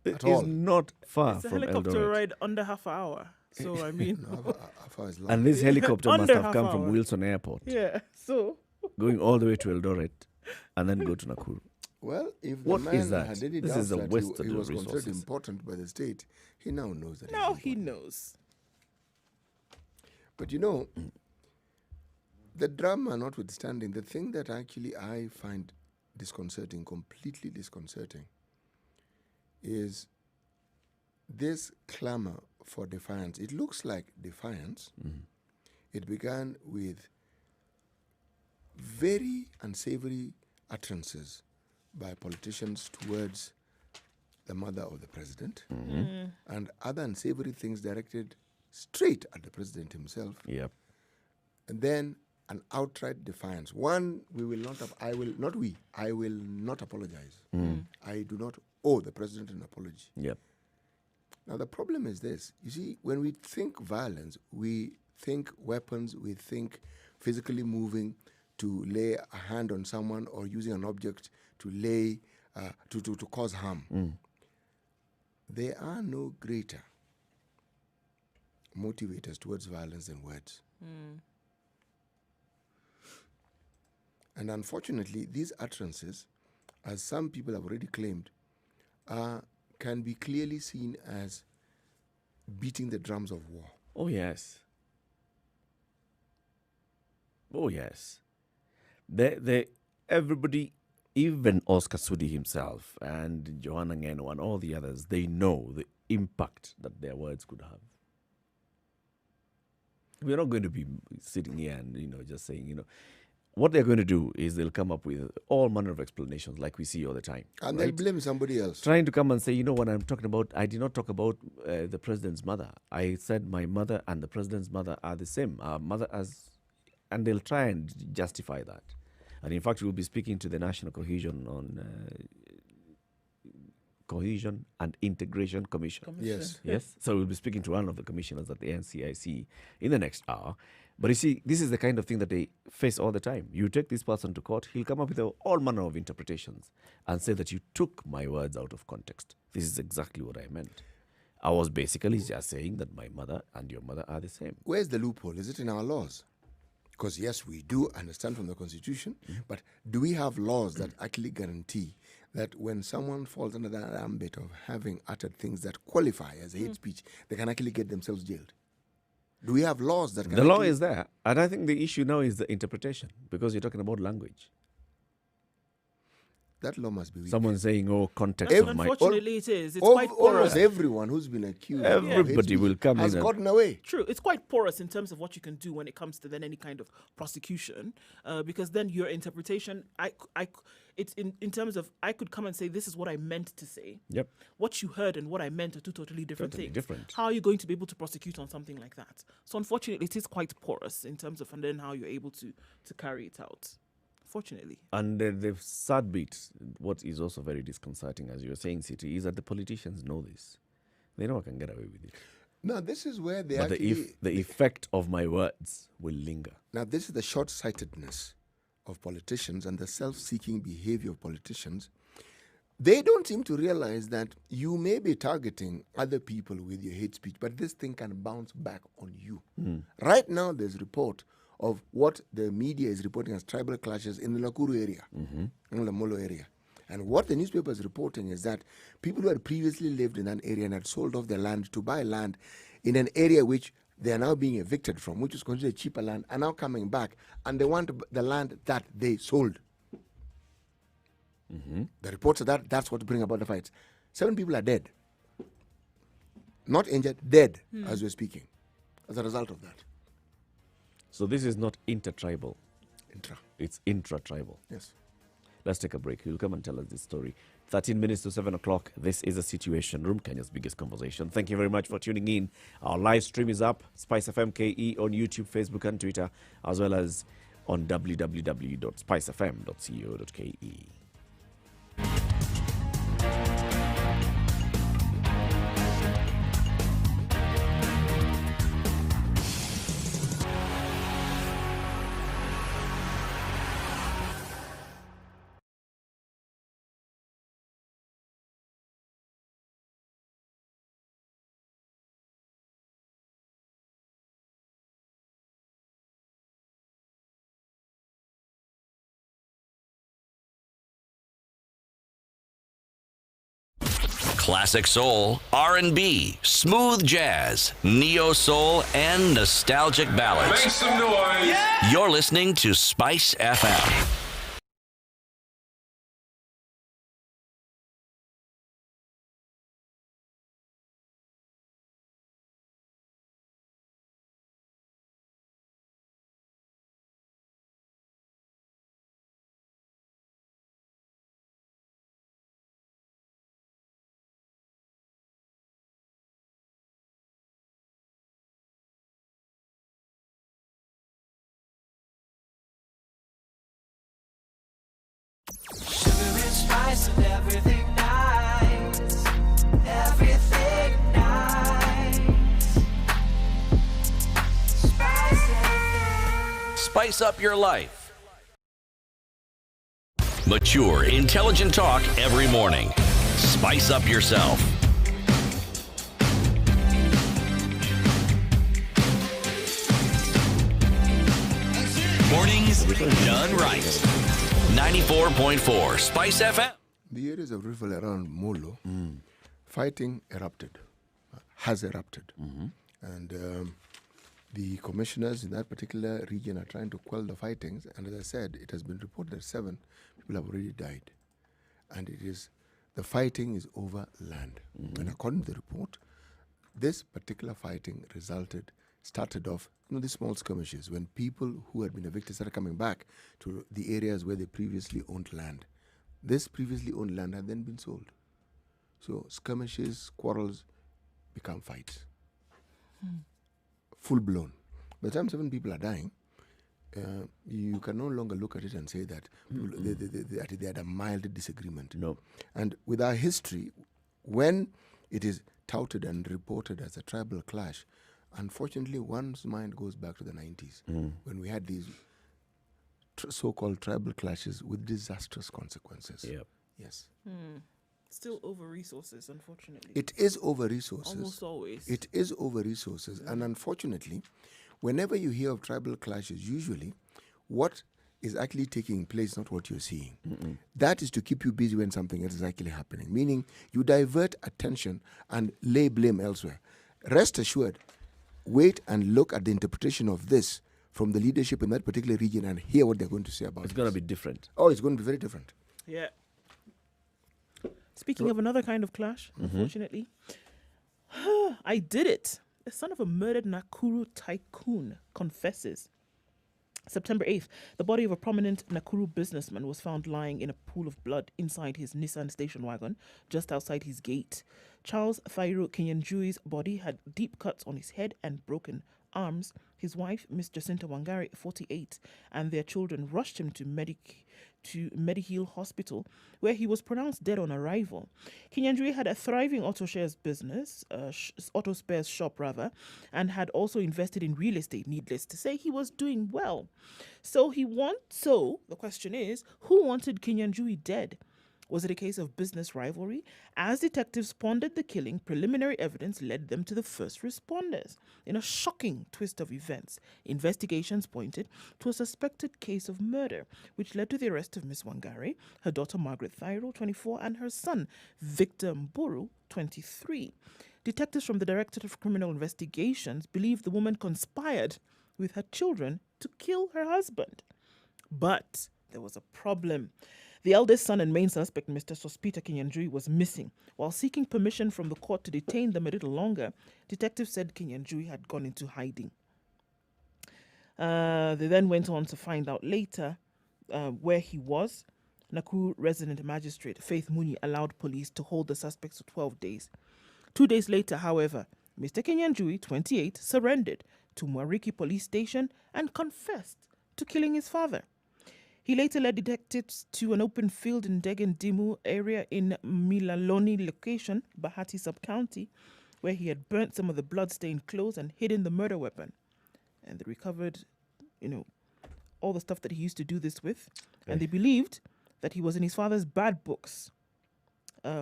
C: It
A: At
C: is
A: all.
C: not far
B: It's a
C: from
B: helicopter
C: Eldoret.
B: ride under half an hour. So, I mean...
A: No, how far is
C: And this helicopter must
B: Under
C: have
B: half
C: come
B: hour.
C: from Wilson Airport,
B: yeah, so...
C: going all the way to Eldoret, and then go to Nakuru.
A: Well, if the
C: What
A: man
C: is that?
A: had any
C: This
A: doubts
C: is a
A: that
C: waste of
A: he
C: the
A: was considered
C: resources.
A: important by the state, he now knows that
B: Now
A: he's
B: he
A: important.
B: knows.
A: But the drama notwithstanding, the thing that actually I find disconcerting, completely disconcerting, is this clamor for defiance. It looks like defiance. It began with very unsavory utterances by politicians towards the mother of the president, and other unsavory things directed straight at the president himself.
C: Yep.
A: And then an outright defiance. One, we will not have, I will not apologize. I do not owe the president an apology.
C: Yep.
A: Now, the problem is this. You see, when we think violence, we think weapons, we think physically moving to lay a hand on someone or using an object to lay, to cause harm. There are no greater motivators towards violence than words. And unfortunately, these utterances, as some people have already claimed, can be clearly seen as beating the drums of war.
C: Oh, yes. Oh, yes. Everybody, even Oscar Sudi himself and Johanna Ngeno and all the others, they know the impact that their words could have. We're not going to be sitting here and, just saying, what they're going to do is they'll come up with all manner of explanations like we see all the time.
A: And
C: right?
A: they'll blame somebody else.
C: Trying to come and say, when I'm talking about, I did not talk about the president's mother. I said my mother and the president's mother are the same. Our mother and they'll try and justify that. And in fact, we'll be speaking to the National Cohesion and Integration Commission.
A: Yes.
C: Yes. So we'll be speaking to one of the commissioners at the NCIC in the next hour. But you see, this is the kind of thing that they face all the time. You take this person to court, he'll come up with all manner of interpretations and say that you took my words out of context. This is exactly what I meant. I was basically just saying that my mother and your mother are the same.
A: Where's the loophole? Is it in our laws? Because yes, we do understand from the Constitution, but do we have laws that actually guarantee that when someone falls under that ambit of having uttered things that qualify as hate speech, they can actually get themselves jailed? Do we have laws that can
C: The law
A: actually-
C: is there. And I think the issue now is the interpretation because you're talking about language.
A: that law must be weak.
C: Someone saying, "Oh, context of my."
B: Unfortunately, it is. It's quite porous.
A: Almost everyone who's been accused of hate
C: Everybody
A: speech
C: will come
A: has
C: in and-
A: gotten away.
B: True, it's quite porous in terms of what you can do when it comes to then any kind of prosecution, because then your interpretation, it's in terms of I could come and say this is what I meant to say.
C: Yep.
B: What you heard and what I meant are two totally different
C: Totally
B: things.
C: different.
B: How are you going to be able to prosecute on something like that? So unfortunately, it is quite porous in terms of and then how you're able to carry it out. Fortunately.
C: And the sad bit, what is also very disconcerting, as you were saying, City, is that the politicians know this. They know I can get away with it.
A: Now, this is where they
C: But
A: actually...
C: the effect of my words will linger.
A: Now, this is the short-sightedness of politicians and the self-seeking behavior of politicians. They don't seem to realize that you may be targeting other people with your hate speech, but this thing can bounce back on you. Right now, there's a report of what the media is reporting as tribal clashes in the Nakuru area, in the Molo area. And what the newspaper is reporting is that people who had previously lived in that area and had sold off their land to buy land in an area which they are now being evicted from, which is considered cheaper land, are now coming back and they want the land that they sold. The reports are that's what bring about the fights. 7 people are dead. Not injured, dead as we're speaking, as a result of that.
C: So this is not intertribal.
A: Intra.
C: It's intra-tribal.
A: Yes.
C: Let's take a break. You'll come and tell us this story. 13 minutes to 7 o'clock. This is a Situation Room, Kenya's biggest conversation. Thank you very much for tuning in. Our live stream is up, Spice FM KE on YouTube, Facebook and Twitter, as well as on www.spicefm.co.ke.
D: Classic soul, R&B, smooth jazz, neo soul, and nostalgic ballads.
E: Make some noise.
D: You're listening to Spice FM.
F: Sugar and spice and everything nice. Everything nice. Spice and
D: Spice up your life. Mature, intelligent talk every morning. Spice up yourself. Mornings done right. 94.4 Spice FM.
A: The areas of river around Molo, fighting erupted, has erupted. And the commissioners in that particular region are trying to quell the fightings. And as I said, it has been reported that 7 people have already died. And the fighting is over land. And according to the report, this particular fighting started off, these small skirmishes when people who had been evicted started coming back to the areas where they previously owned land. This previously owned land had then been sold. So skirmishes, quarrels become fights. Full blown. By the time 7 people are dying, you can no longer look at it and say that they had a mild disagreement.
C: No.
A: And with our history, when it is touted and reported as a tribal clash, unfortunately, one's mind goes back to the 90s when we had these so-called tribal clashes with disastrous consequences.
C: Yep.
A: Yes.
B: Still over resources, unfortunately.
A: It is over resources.
B: Almost always.
A: It is over resources. And unfortunately, whenever you hear of tribal clashes, usually what is actually taking place, not what you're seeing. That is to keep you busy when something else is actually happening, meaning you divert attention and lay blame elsewhere. Rest assured, wait and look at the interpretation of this from the leadership in that particular region and hear what they're going to say about it.
C: It's going to be different.
A: Oh, it's going to be very different.
B: Yeah. Speaking of another kind of clash, unfortunately, I did it. The son of a murdered Nakuru tycoon confesses. September 8th, the body of a prominent Nakuru businessman was found lying in a pool of blood inside his Nissan station wagon just outside his gate. Charles Thairo Kinyanjui's body had deep cuts on his head and broken arms. His wife, Miss Jacinta Wangari, 48, and their children rushed him to Mediheal Hospital, where he was pronounced dead on arrival. Kinyanjui had a thriving auto spares shop, and had also invested in real estate. Needless to say, he was doing well. So the question is, who wanted Kinyanjui dead? Was it a case of business rivalry? As detectives pondered the killing, preliminary evidence led them to the first responders. In a shocking twist of events, investigations pointed to a suspected case of murder, which led to the arrest of Miss Wangari, her daughter Margaret Thairo, 24, and her son Victor Mburu, 23. Detectives from the Directorate of Criminal Investigations believe the woman conspired with her children to kill her husband. But there was a problem. The eldest son and main suspect, Mr. Sospita Kinyanjui, was missing. While seeking permission from the court to detain them a little longer, detectives said Kinyanjui had gone into hiding. They then went on to find out later where he was. Nakuru resident magistrate Faith Muni allowed police to hold the suspects for 12 days. 2 days later, however, Mr. Kinyanjui, 28, surrendered to Mwariki police station and confessed to killing his father. He later led detectives to an open field in Degen Dimu area in Milaloni location, Bahati sub-county, where he had burnt some of the blood-stained clothes and hidden the murder weapon. And they recovered, all the stuff that he used to do this with. And they believed that he was in his father's bad books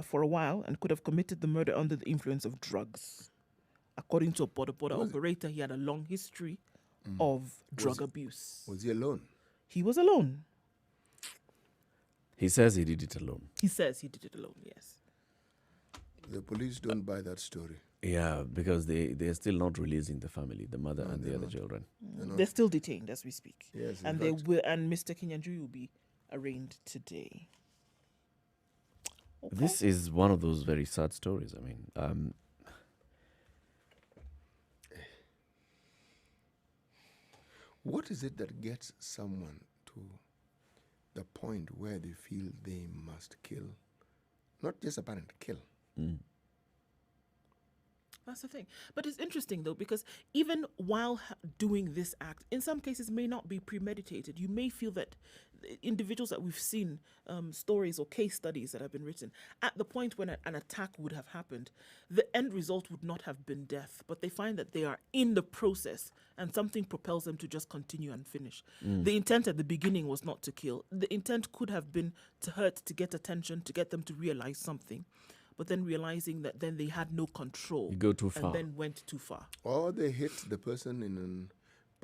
B: for a while and could have committed the murder under the influence of drugs. According to a border operator, he had a long history of drug abuse.
A: Was he alone?
B: He was alone.
C: He says he did it alone.
B: He says he did it alone, yes.
A: The police don't buy that story.
C: Yeah, because they're still not releasing the family, the mother and the other
A: not.
C: children.
B: They're still detained as we speak.
A: Yes,
B: and Mr. Kinyanjui will be arraigned today. Okay.
C: This is one of those very sad stories. I mean,
A: what is it that gets someone to the point where they feel they must kill? Not just a parent, kill.
B: That's the thing. But it's interesting, though, because even while doing this act, in some cases may not be premeditated. You may feel that individuals that we've seen, stories or case studies that have been written, at the point when an attack would have happened, the end result would not have been death. But they find that they are in the process and something propels them to just continue and finish. The intent at the beginning was not to kill. The intent could have been to hurt, to get attention, to get them to realize something. But then realizing that then they had no control.
C: You go too far.
B: And then went too far.
A: Or they hit the person in a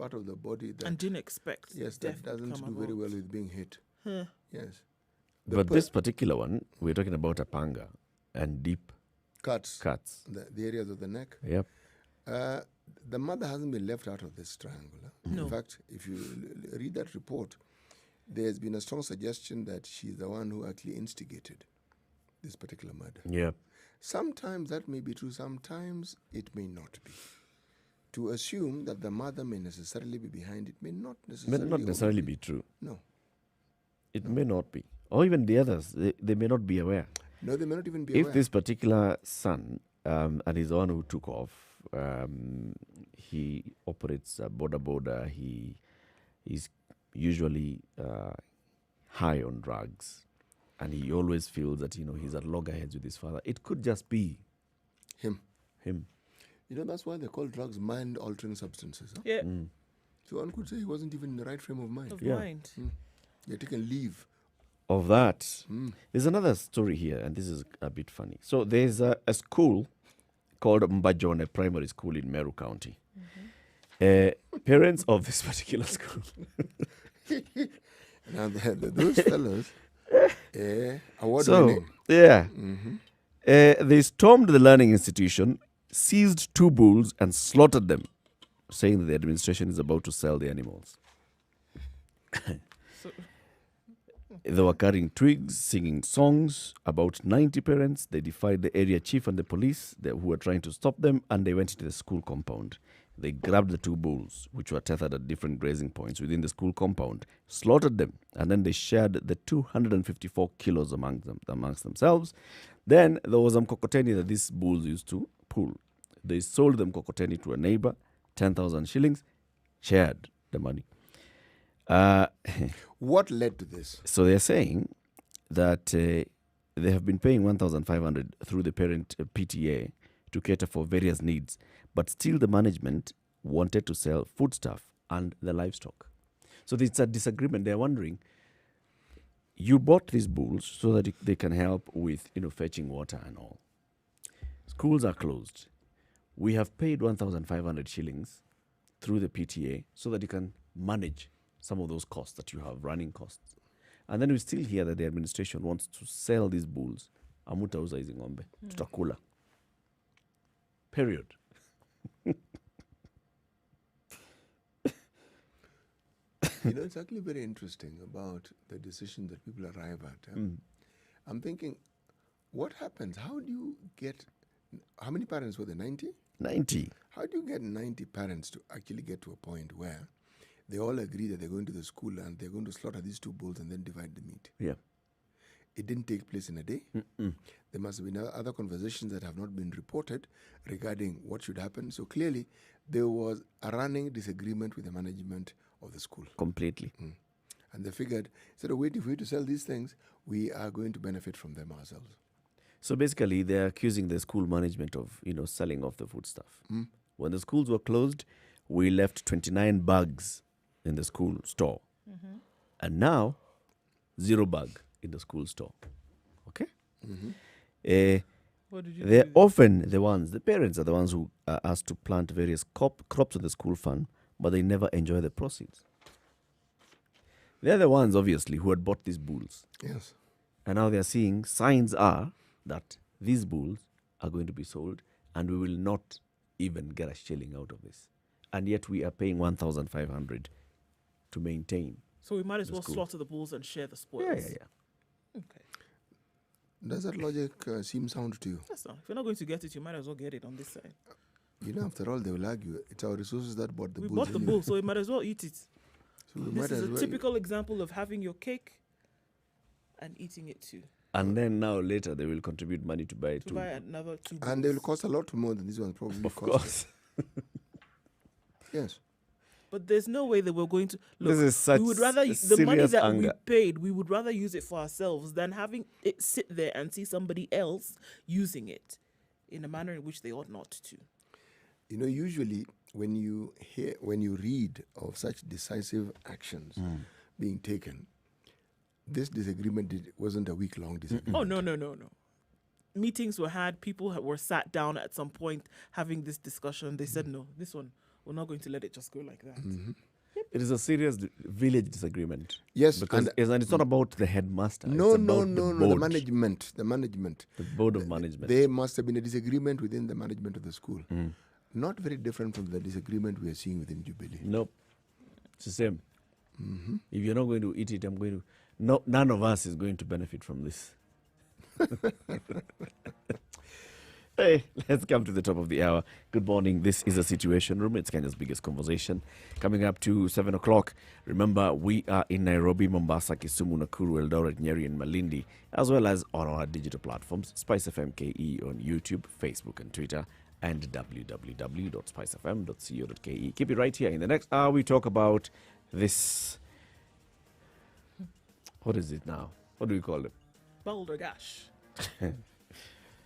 A: part of the body that...
B: And didn't expect.
A: Yes,
B: death
A: that doesn't
B: to come
A: do very
B: about.
A: well with being hit. Yes.
C: but this particular one, we're talking about a panga and deep
A: Cuts. The areas of the neck.
C: Yep.
A: The mother hasn't been left out of this triangle.
B: No.
A: In fact, if you read that report, there's been a strong suggestion that she's the one who actually instigated this particular murder.
C: Yep.
A: Sometimes that may be true, sometimes it may not be. To assume that the mother may necessarily be behind it may not necessarily
C: be true.
A: No.
C: It may not be. Or even the others, they may not be aware.
A: No, they may not even be
C: If
A: aware.
C: this particular son, and he's the one who took off, he operates border, he is usually high on drugs, and he always feels that, he's at loggerheads with his father. It could just be
A: Him.
C: him.
A: That's why they call drugs mind-altering substances. Huh?
B: Yeah.
A: So one could say he wasn't even in the right frame of mind.
B: Of
C: Yeah.
B: mind.
A: He had taken leave.
C: Of that, there's another story here, and this is a bit funny. So there's a school called Mbajone Primary School in Meru County. Parents of this particular school.
A: Now, those fellows, award-winning.
C: Yeah. They stormed the learning institution, seized 2 bulls, and slaughtered them, saying that the administration is about to sell the animals. They were carrying twigs, singing songs. About 90 parents, they defied the area chief and the police who were trying to stop them, and they went into the school compound. They grabbed the two bulls, which were tethered at different grazing points within the school compound, slaughtered them, and then they shared the 254 kilos amongst themselves. Then there was a mkokoteni that these bulls used to pull. They sold the mkokoteni to a neighbor, 10,000 shillings, shared the money.
A: What led to this?
C: So they're saying that they have been paying 1,500 through the parent PTA to cater for various needs, but still the management wanted to sell foodstuff and the livestock. So it's a disagreement. They're wondering, you bought these bulls so that they can help with fetching water and all. Schools are closed. We have paid 1,500 shillings through the PTA so that you can manage some of those costs that you have, running costs. And then we still hear that the administration wants to sell these bulls. Amutauza hizi ng'ombe. Tutakula. Period.
A: It's actually very interesting about the decision that people arrive at. I'm thinking, what happens? How do you get, how many parents were there, 90?
C: 90.
A: How do you get 90 parents to actually get to a point where they all agree that they're going to the school and they're going to slaughter these two bulls and then divide the meat?
C: Yeah.
A: It didn't take place in a day. There must have been other conversations that have not been reported regarding what should happen. So clearly, there was a running disagreement with the management of the school.
C: Completely.
A: And they figured, instead of waiting for you to sell these things, we are going to benefit from them ourselves.
C: So basically, they're accusing the school management of, selling off the food stuff. When the schools were closed, we left 29 bags in the school store. And now, 0 bag in the school store. Okay?
B: What did you
C: They're
B: do?
C: often the parents are the ones who are asked to plant various crops with the school fund, but they never enjoy the proceeds. They're the ones, obviously, who had bought these bulls.
A: Yes.
C: And now they're seeing signs are that these bulls are going to be sold and we will not even get a shilling out of this. And yet we are paying 1,500 to maintain.
B: So we might as well
C: school.
B: slaughter the bulls and share the spoils.
C: Yeah.
B: Okay.
A: Does that logic seem sound to you?
B: That's not. If you're not going to get it, you might as well get it on this side.
A: After all, they will argue, it's our resources that bought the
B: We
A: bulls.
B: bought the
A: anyway.
B: bull, so we might as well eat it.
A: So we
B: This
A: might
B: is
A: as
B: a
A: well.
B: typical example of having your cake and eating it too.
C: And then now later they will contribute money to buy it
B: To
C: too.
B: buy another 2 bulls.
A: And they will cost a lot more than this one probably
C: Of
A: cost.
C: course.
A: Yes.
B: But there's no way that we're going to look.
C: This is such
B: we would rather
C: a
B: the money
C: serious
B: that we
C: anger.
B: paid, we would rather use it for ourselves than having it sit there and see somebody else using it in a manner in which they ought not to.
A: Usually when you read of such decisive actions being taken, this disagreement wasn't a week-long disagreement.
B: Oh, no. Meetings were had. People were sat down at some point having this discussion. They said, no, this one, we're not going to let it just go like that.
C: It is a serious village disagreement.
A: Yes,
C: Because and it's not about the headmaster.
A: No,
C: it's about
A: no.
C: the
A: The
C: board.
A: management.
C: The board of management.
A: There must have been a disagreement within the management of the school. Not very different from the disagreement we are seeing within Jubilee.
C: Nope. It's the same. If you're not going to eat it, I'm going to... No, none of us is going to benefit from this. Hey, let's come to the top of the hour. Good morning. This is a Situation Room. It's Kenya's biggest conversation. Coming up to 7 o'clock. Remember, we are in Nairobi, Mombasa, Kisumu, Nakuru, Eldoret, Nyeri, and Malindi, as well as on our digital platforms, Spice FM KE on YouTube, Facebook, and Twitter, and www.spicefm.co.ke. Keep it right here. In the next hour, we talk about this. What is it now? What do we call it?
B: Boulder Dash.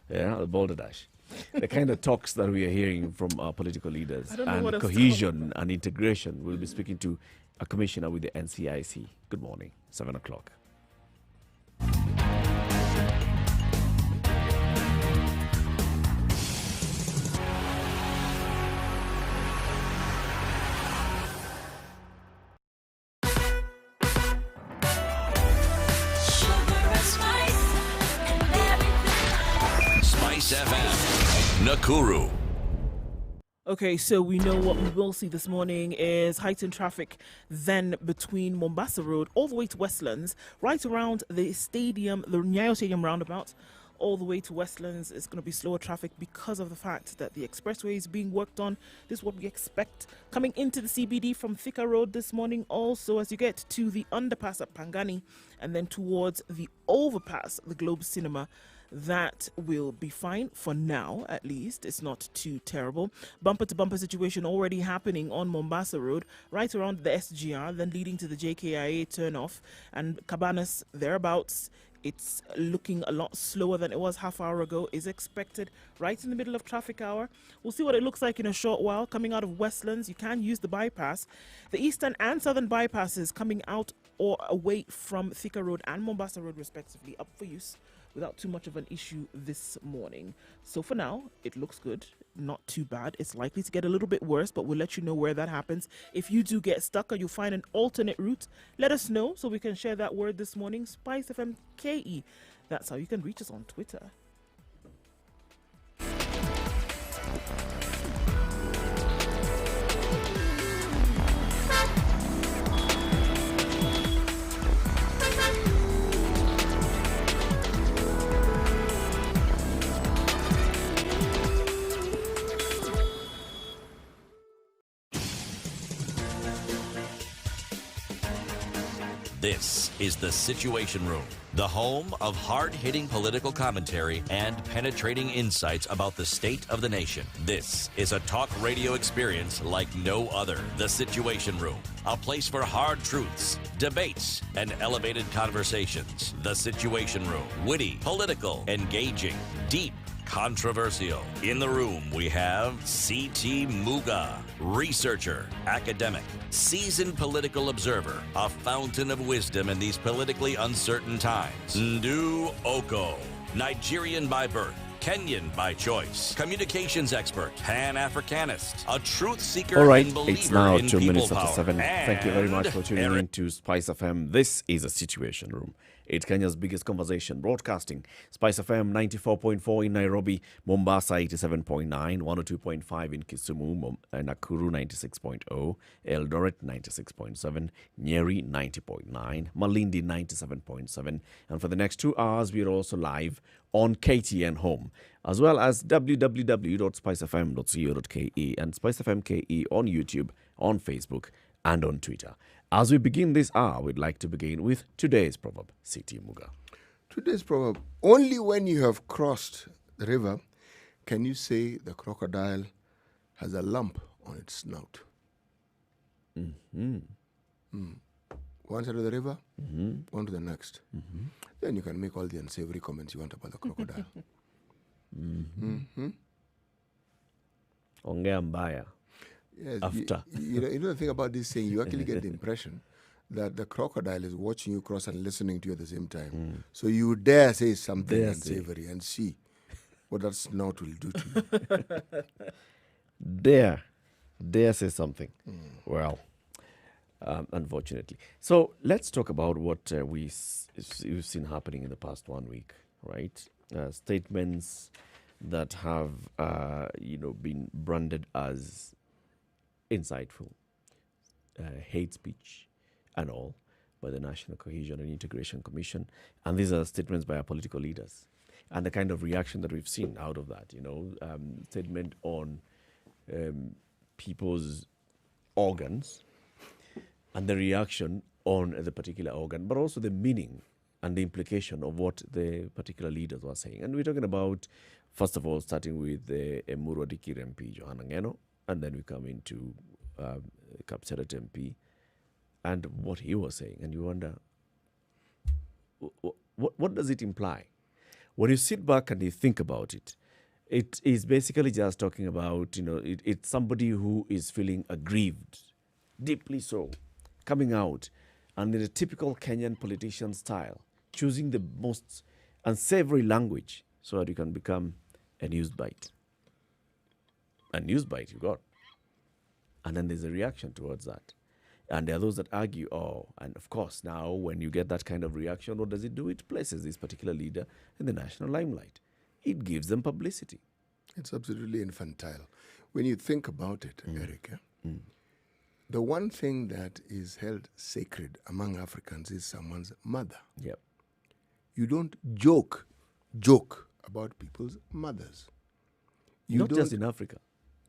C: Yeah, the Boulder Dash. The kind of talks that we are hearing from our political leaders
B: I don't know what
C: and
B: else to
C: cohesion and integration. We'll be speaking to a commissioner with the NCIC. Good morning, 7 o'clock.
F: Sugar and spice and everything.
D: Spice FM, Nakuru.
B: Okay, so we know what we will see this morning is heightened traffic then between Mombasa Road all the way to Westlands, right around the stadium, the Nyayo Stadium roundabout, all the way to Westlands. It's going to be slower traffic because of the fact that the expressway is being worked on. This is what we expect coming into the CBD from Thika Road this morning. Also, as you get to the underpass at Pangani and then towards the overpass, the Globe Cinema, that will be fine for now, at least. It's not too terrible. Bumper to bumper situation already happening on Mombasa Road, right around the SGR, then leading to the JKIA turnoff and Cabanas thereabouts. It's looking a lot slower than it was half hour ago, is expected right in the middle of traffic hour. We'll see what it looks like in a short while. Coming out of Westlands, you can use the bypass. The eastern and southern bypasses coming out or away from Thika Road and Mombasa Road respectively, up for use without too much of an issue this morning. So for now, it looks good. Not too bad. It's likely to get a little bit worse, but we'll let you know where that happens. If you do get stuck or you find an alternate route, let us know so we can share that word this morning. Spice FM KE. That's how you can reach us on Twitter.
D: This is the Situation Room, the home of hard-hitting political commentary and penetrating insights about the state of the nation. This is a talk radio experience like no other. The Situation Room, a place for hard truths, debates, and elevated conversations. The Situation Room, witty, political, engaging, deep, controversial. In the room, we have C.T. Muga, researcher, academic, seasoned political observer, a fountain of wisdom in these politically uncertain times. Ndu Oko, Nigerian by birth, Kenyan by choice, communications expert, Pan-Africanist, a truth seeker
C: All right,
D: and believer
C: it's now
D: in
C: 2
D: people
C: minutes after
D: power.
C: 7. Thank you very much for tuning
D: Eric
C: in to Spice FM. This is a Situation Room. It's Kenya's biggest conversation broadcasting. Spice FM 94.4 in Nairobi, Mombasa 87.9, 102.5 in Kisumu, Nakuru 96.0, Eldoret 96.7, Nyeri 90.9, Malindi 97.7. And for the next 2 hours, we are also live on KTN Home, as well as www.spicefm.co.ke and Spice FM KE on YouTube, on Facebook, and on Twitter. As we begin this hour, we'd like to begin with today's proverb. C.T. Muga.
A: Today's proverb: only when you have crossed the river can you say the crocodile has a lump on its snout. One side of the river, one to the next. Then you can make all the unsavory comments you want about the crocodile.
C: Ongea mbaya.
A: Yes,
C: After.
A: You know the thing about this saying, you actually get the impression that the crocodile is watching you cross and listening to you at the same time. So you dare say something
C: Dare say.
A: unsavory and see what that snout will do to you.
C: Dare say something. Well, unfortunately. So let's talk about what we've seen happening in the past 1 week, right? Statements that have, been branded as insightful, hate speech and all by the National Cohesion and Integration Commission. And these are statements by our political leaders. And the kind of reaction that we've seen out of that, statement on people's organs and the reaction on the particular organ, but also the meaning and the implication of what the particular leaders were saying. And we're talking about, first of all, starting with the Emuru Dikir MP, Johanna Ngeno, and then we come into Kapseret MP and what he was saying. And you wonder, what does it imply? When you sit back and you think about it, it is basically just talking about, it's somebody who is feeling aggrieved, deeply so, coming out and in a typical Kenyan politician style, choosing the most unsavory language so that you can become a news bite. A news bite you got. And then there's a reaction towards that. And there are those that argue, and of course, now when you get that kind of reaction, what does it do? It places this particular leader in the national limelight. It gives them publicity.
A: It's absolutely infantile. when you think about it, Eric, the one thing that is held sacred among Africans is someone's mother.
C: Yep.
A: You don't joke about people's mothers. You
C: Not
A: don't,
C: just in Africa.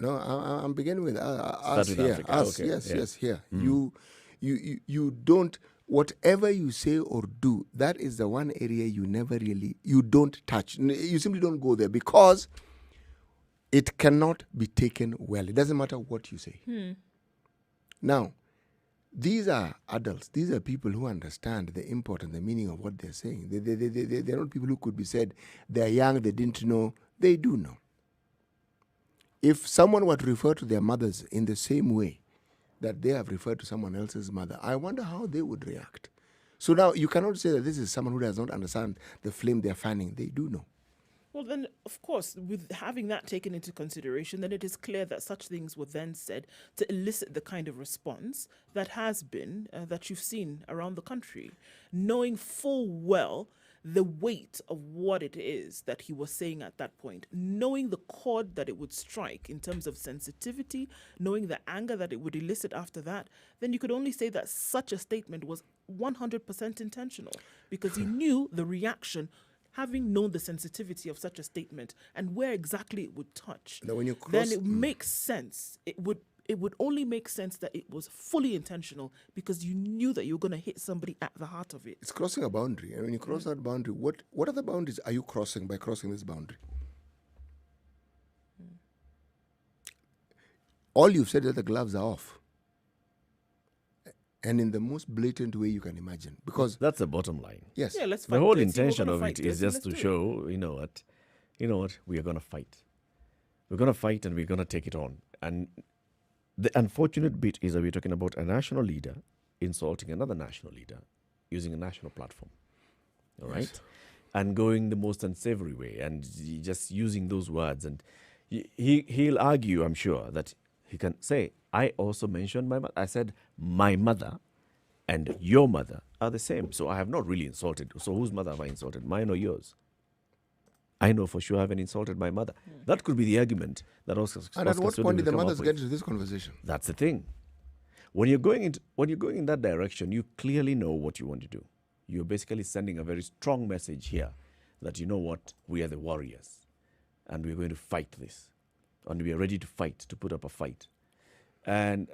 A: No, I'm beginning with us
C: Start with
A: here.
C: Africa.
A: Us,
C: Okay,
A: yes,
C: yeah.
A: yes, here. You don't, whatever you say or do, that is the one area you don't touch. You simply don't go there because it cannot be taken well. It doesn't matter what you say. Now, these are adults. These are people who understand the import and the meaning of what they're saying. They're not people who could be said, they're young, they didn't know. They do know. If someone were to refer to their mothers in the same way that they have referred to someone else's mother, I wonder how they would react. So now you cannot say that this is someone who does not understand the flame they're fanning. They do know.
B: Well, then, of course, with having that taken into consideration, then it is clear that such things were then said to elicit the kind of response that has been, that you've seen around the country, knowing full well the weight of what it is that he was saying at that point, knowing the chord that it would strike in terms of sensitivity, knowing the anger that it would elicit after that, then you could only say that such a statement was 100% intentional because he knew the reaction, having known the sensitivity of such a statement and where exactly it would touch.
A: Now, when you
B: then
A: cross-
B: it makes sense. It would only make sense that it was fully intentional because you knew that you were going to hit somebody at the heart of it.
A: It's crossing a boundary. And when you cross that boundary, what other boundaries are you crossing by crossing this boundary? All you've said is that the gloves are off. And in the most blatant way you can imagine. Because,
C: That's the bottom line.
A: yes,
B: Yeah, let's
C: The
B: fight.
C: whole
B: Let's see, we're
C: intention
B: gonna
C: of
B: fight
C: it
B: this
C: is
B: and
C: just
B: let's
C: to
B: do it.
C: show, you know what, we are going to fight. We're going to fight and we're going to take it on. And the unfortunate bit is that we're talking about a national leader insulting another national leader using a national platform. All right? And going the most unsavory way and just using those words. And he'll argue, I'm sure, that he can say, I also mentioned my mother. I said, my mother and your mother are the same. So I have not really insulted. So whose mother have I insulted? Mine or yours? I know for sure I haven't insulted my mother. That could be the argument that Oscar
A: and at what
C: Sudi
A: point
C: will
A: did the
C: come up
A: mothers
C: with.
A: get into this conversation?
C: That's the thing. When you're going in that direction, you clearly know what you want to do. You're basically sending a very strong message here that, you know what, we are the warriors and we're going to fight this. And we are ready to fight, to put up a fight. And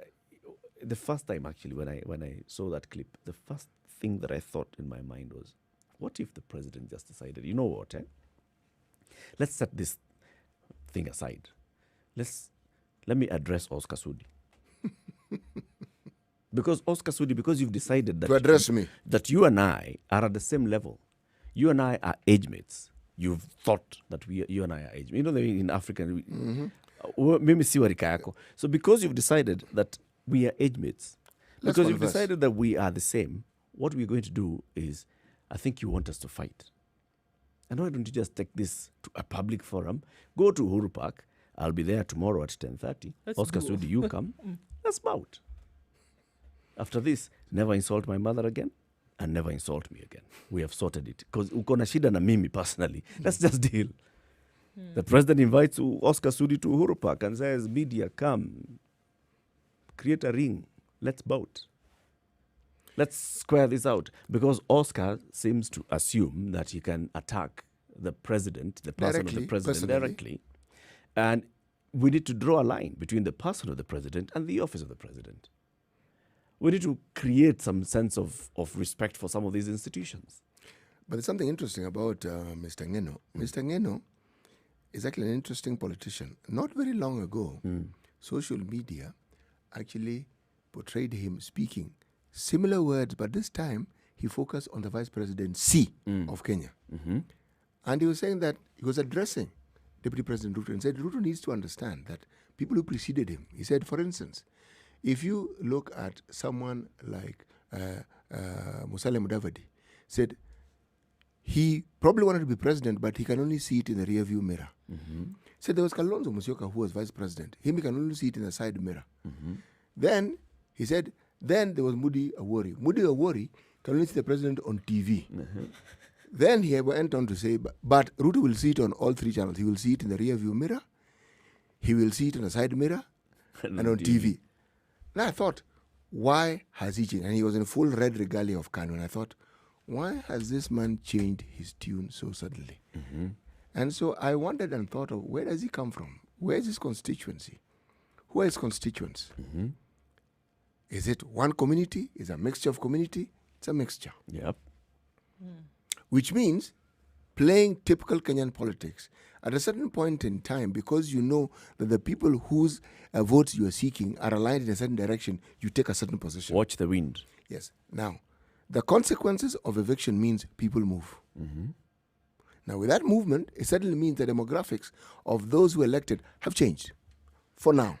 C: the first time actually when I saw that clip, the first thing that I thought in my mind was, what if the president just decided, you know what, let's set this thing aside. Let me address Oscar Sudi. Because Oscar Sudi, because you've decided that
A: To address me.
C: that you and I are at the same level. You and I are age mates. You've thought that you and I are age mates. You know, in African, mimi si wa rika yako. So because you've decided that we are age mates,
A: Let's
C: because you've
A: converse.
C: decided that we are the same, what we're going to do is, I think you want us to fight. And why don't you just take this to a public forum? Go to Uhuru Park. I'll be there tomorrow at 10:30.
B: Let's
C: Oscar
B: do it.
C: Sudi, you come. Let's bout. After this, never insult my mother again and never insult me again. We have sorted it. Because uko na shida na mimi personally. Let's just deal. The president invites Oscar Sudi to Uhuru Park and says, media, come. Create a ring. Let's bout. Let's square this out. Because Oscar seems to assume that he can attack the president, the person of the
A: Directly,
C: president
A: personally.
C: directly. And we need to draw a line between the person of the president and the office of the president. We need to create some sense of respect for some of these institutions.
A: But there's something interesting about Mr. Ngeno. Mr. Ngeno is actually an interesting politician. Not very long ago, social media actually portrayed him speaking similar words, but this time he focused on the vice presidency of Kenya. And he was saying that he was addressing Deputy President Ruto and said Ruto needs to understand that people who preceded him, he said, for instance, if you look at someone like Musalia Mudavadi, said he probably wanted to be president, but he can only see it in the rear view mirror. Said there was Kalonzo Musyoka who was vice president. He can only see it in the side mirror. Then he said, then there was Moody Awori. Moody Awori can only see the president on TV. Then he went on to say, but Ruto will see it on all three channels. He will see it in the rear view mirror. he will see it on a side mirror and on TV. And I thought, why has he changed? And he was in full red regalia of Kanu. And I thought, why has this man changed his tune so suddenly? And so I wondered and thought of, where does he come from? Where is his constituency? Who are his constituents? Is it one community? Is it a mixture of community? It's a mixture.
C: Yep.
A: Which means playing typical Kenyan politics. At a certain point in time, because you know that the people whose votes you are seeking are aligned in a certain direction, you take a certain position.
C: Watch the wind.
A: Yes. Now, the consequences of eviction means people move. Now, with that movement, it certainly means the demographics of those who elected have changed for now.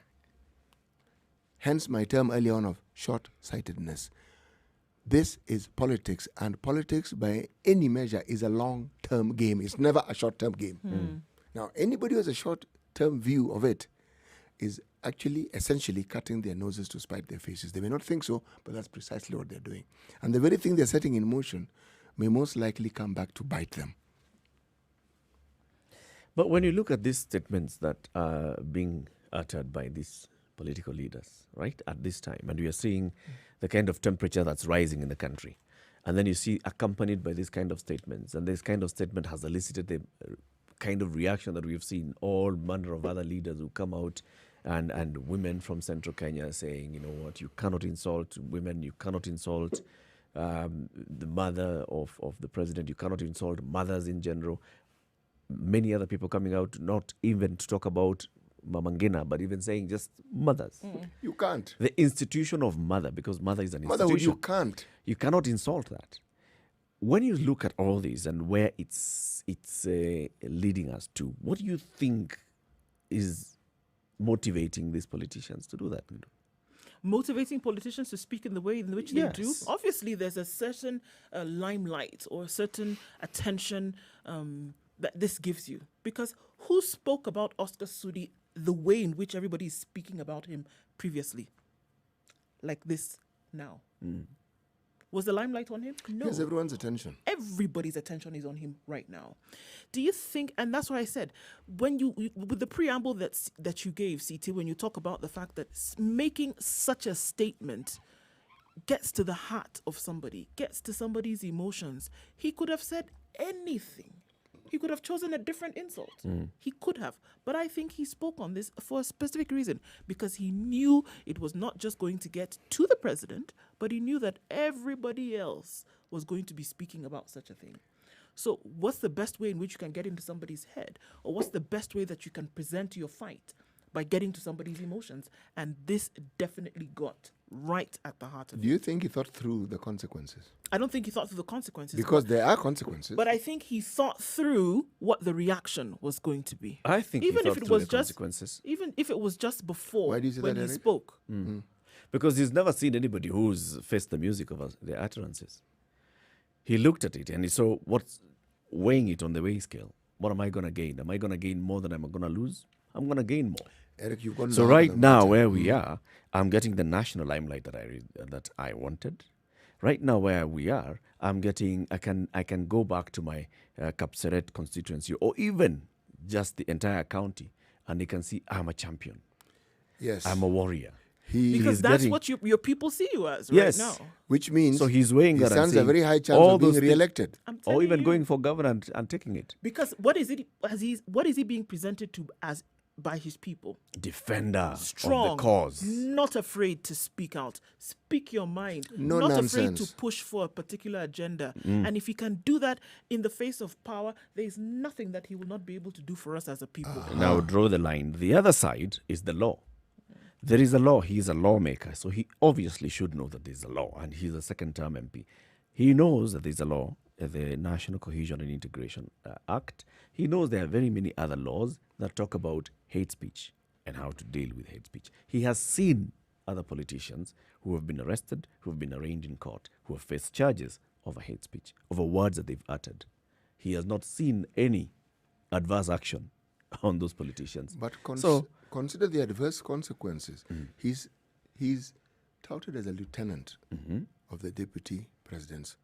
A: Hence my term earlier on of short-sightedness. This is politics, and politics by any measure is a long-term game. It's never a short-term game. Now, anybody who has a short-term view of it is actually essentially cutting their noses to spite their faces. They may not think so, but that's precisely what they're doing. And the very thing they're setting in motion may most likely come back to bite them.
C: But when you look at these statements that are being uttered by these political leaders, right, at this time, and we are seeing the kind of temperature that's rising in the country, and then you see accompanied by this kind of statements, and this kind of statement has elicited the kind of reaction that we've seen, all manner of other leaders who come out, and women from central Kenya saying, you know what, you cannot insult women, you cannot insult the mother of the president, you cannot insult mothers in general. Many other people coming out, not even to talk about Mama Ngina, but even saying just mothers.
A: You can't.
C: The institution of mother, because mother is an
A: Motherhood,
C: institution.
A: you can't.
C: You cannot insult that. When you look at all this and where it's leading us to, what do you think is motivating these politicians to do that?
B: Motivating politicians to speak in the way in which they do.
C: Yes.
B: Obviously, there's a certain limelight or a certain attention that this gives you. Because who spoke about Oscar Sudi the way in which everybody is speaking about him previously? Like this now. Was the limelight on him? No.
A: Yes, everyone's attention.
B: Everybody's attention is on him right now. Do you think, and that's why I said, when you with the preamble that you gave, CT, when you talk about the fact that making such a statement gets to the heart of somebody, gets to somebody's emotions, he could have said anything. He could have chosen a different insult. He could have. But I think he spoke on this for a specific reason, because he knew it was not just going to get to the president, but he knew that everybody else was going to be speaking about such a thing. So what's the best way in which you can get into somebody's head? Or what's the best way that you can present your fight? By getting to somebody's emotions. And this definitely got right at the heart of it.
A: Do you think he thought through the consequences?
B: I don't think he thought through the consequences.
A: Because there are consequences.
B: But I think he thought through what the reaction was going to be.
C: I think
B: Even
C: he
B: if
C: thought
B: it
C: through
B: was
C: the
B: just
C: consequences.
B: even if it was just before
A: Why do you say
B: when
A: that,
B: he
A: Eric?
B: spoke.
C: Because he's never seen anybody who's faced the music of their utterances. He looked at it and he saw what's weighing it on the weigh scale. What am I going to gain? Am I going to gain more than I'm going to lose? I'm going to gain more.
A: Eric, you've gone
C: So
A: louder
C: right
A: than
C: now,
A: water.
C: where we are, I'm getting the national limelight that I wanted. Right now, where we are, I'm getting. I can go back to my Kapseret constituency, or even just the entire county, and they can see I'm a champion.
A: Yes.
C: I'm a warrior.
B: Because
C: He's
B: that's
C: getting-
B: what your people see you as
C: Yes.
B: right now.
A: Which means
C: So he's weighing
A: he
C: that and
A: stands a
C: saying
A: very high chance
C: all
A: of being
C: those thi-
A: re-elected.
B: I'm
C: or
B: telling
C: even
B: you.
C: going for governor and taking it.
B: Because what is he being presented to as by his people?
C: Defender
B: Strong,
C: of the cause.
B: not afraid to speak out, speak your mind,
A: No
B: not
A: nonsense.
B: afraid to push for a particular agenda. And if he can do that in the face of power, there is nothing that he will not be able to do for us as a people.
C: Now draw the line. The other side is the law. There is a law. He's a lawmaker, so he obviously should know that there's a law, and he's a second-term MP. He knows that there's a law, the National Cohesion and Integration Act. He knows there are very many other laws that talk about hate speech and how to deal with hate speech. He has seen other politicians who have been arrested, who have been arraigned in court, who have faced charges over hate speech, over words that they've uttered. He has not seen any adverse action on those politicians.
A: But
C: So-
A: consider the adverse consequences. He's touted as a lieutenant of the deputy presidents,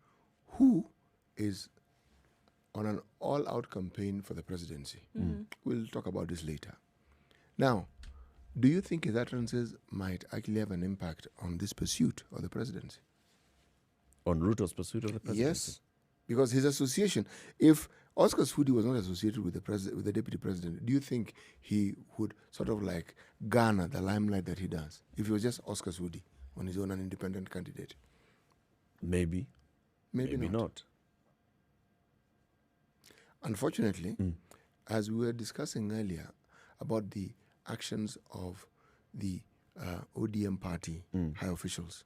A: who is on an all-out campaign for the presidency. We'll talk about this later. Now, do you think his utterances might actually have an impact on this pursuit of the presidency?
C: On Ruto's pursuit of the presidency?
A: Yes, because his association, if Oscar Sudi was not associated with the deputy president, do you think he would sort of like garner the limelight that he does if he was just Oscar Sudi on his own, an independent candidate?
C: Maybe.
A: Maybe not. Unfortunately, as we were discussing earlier about the actions of the ODM party high officials,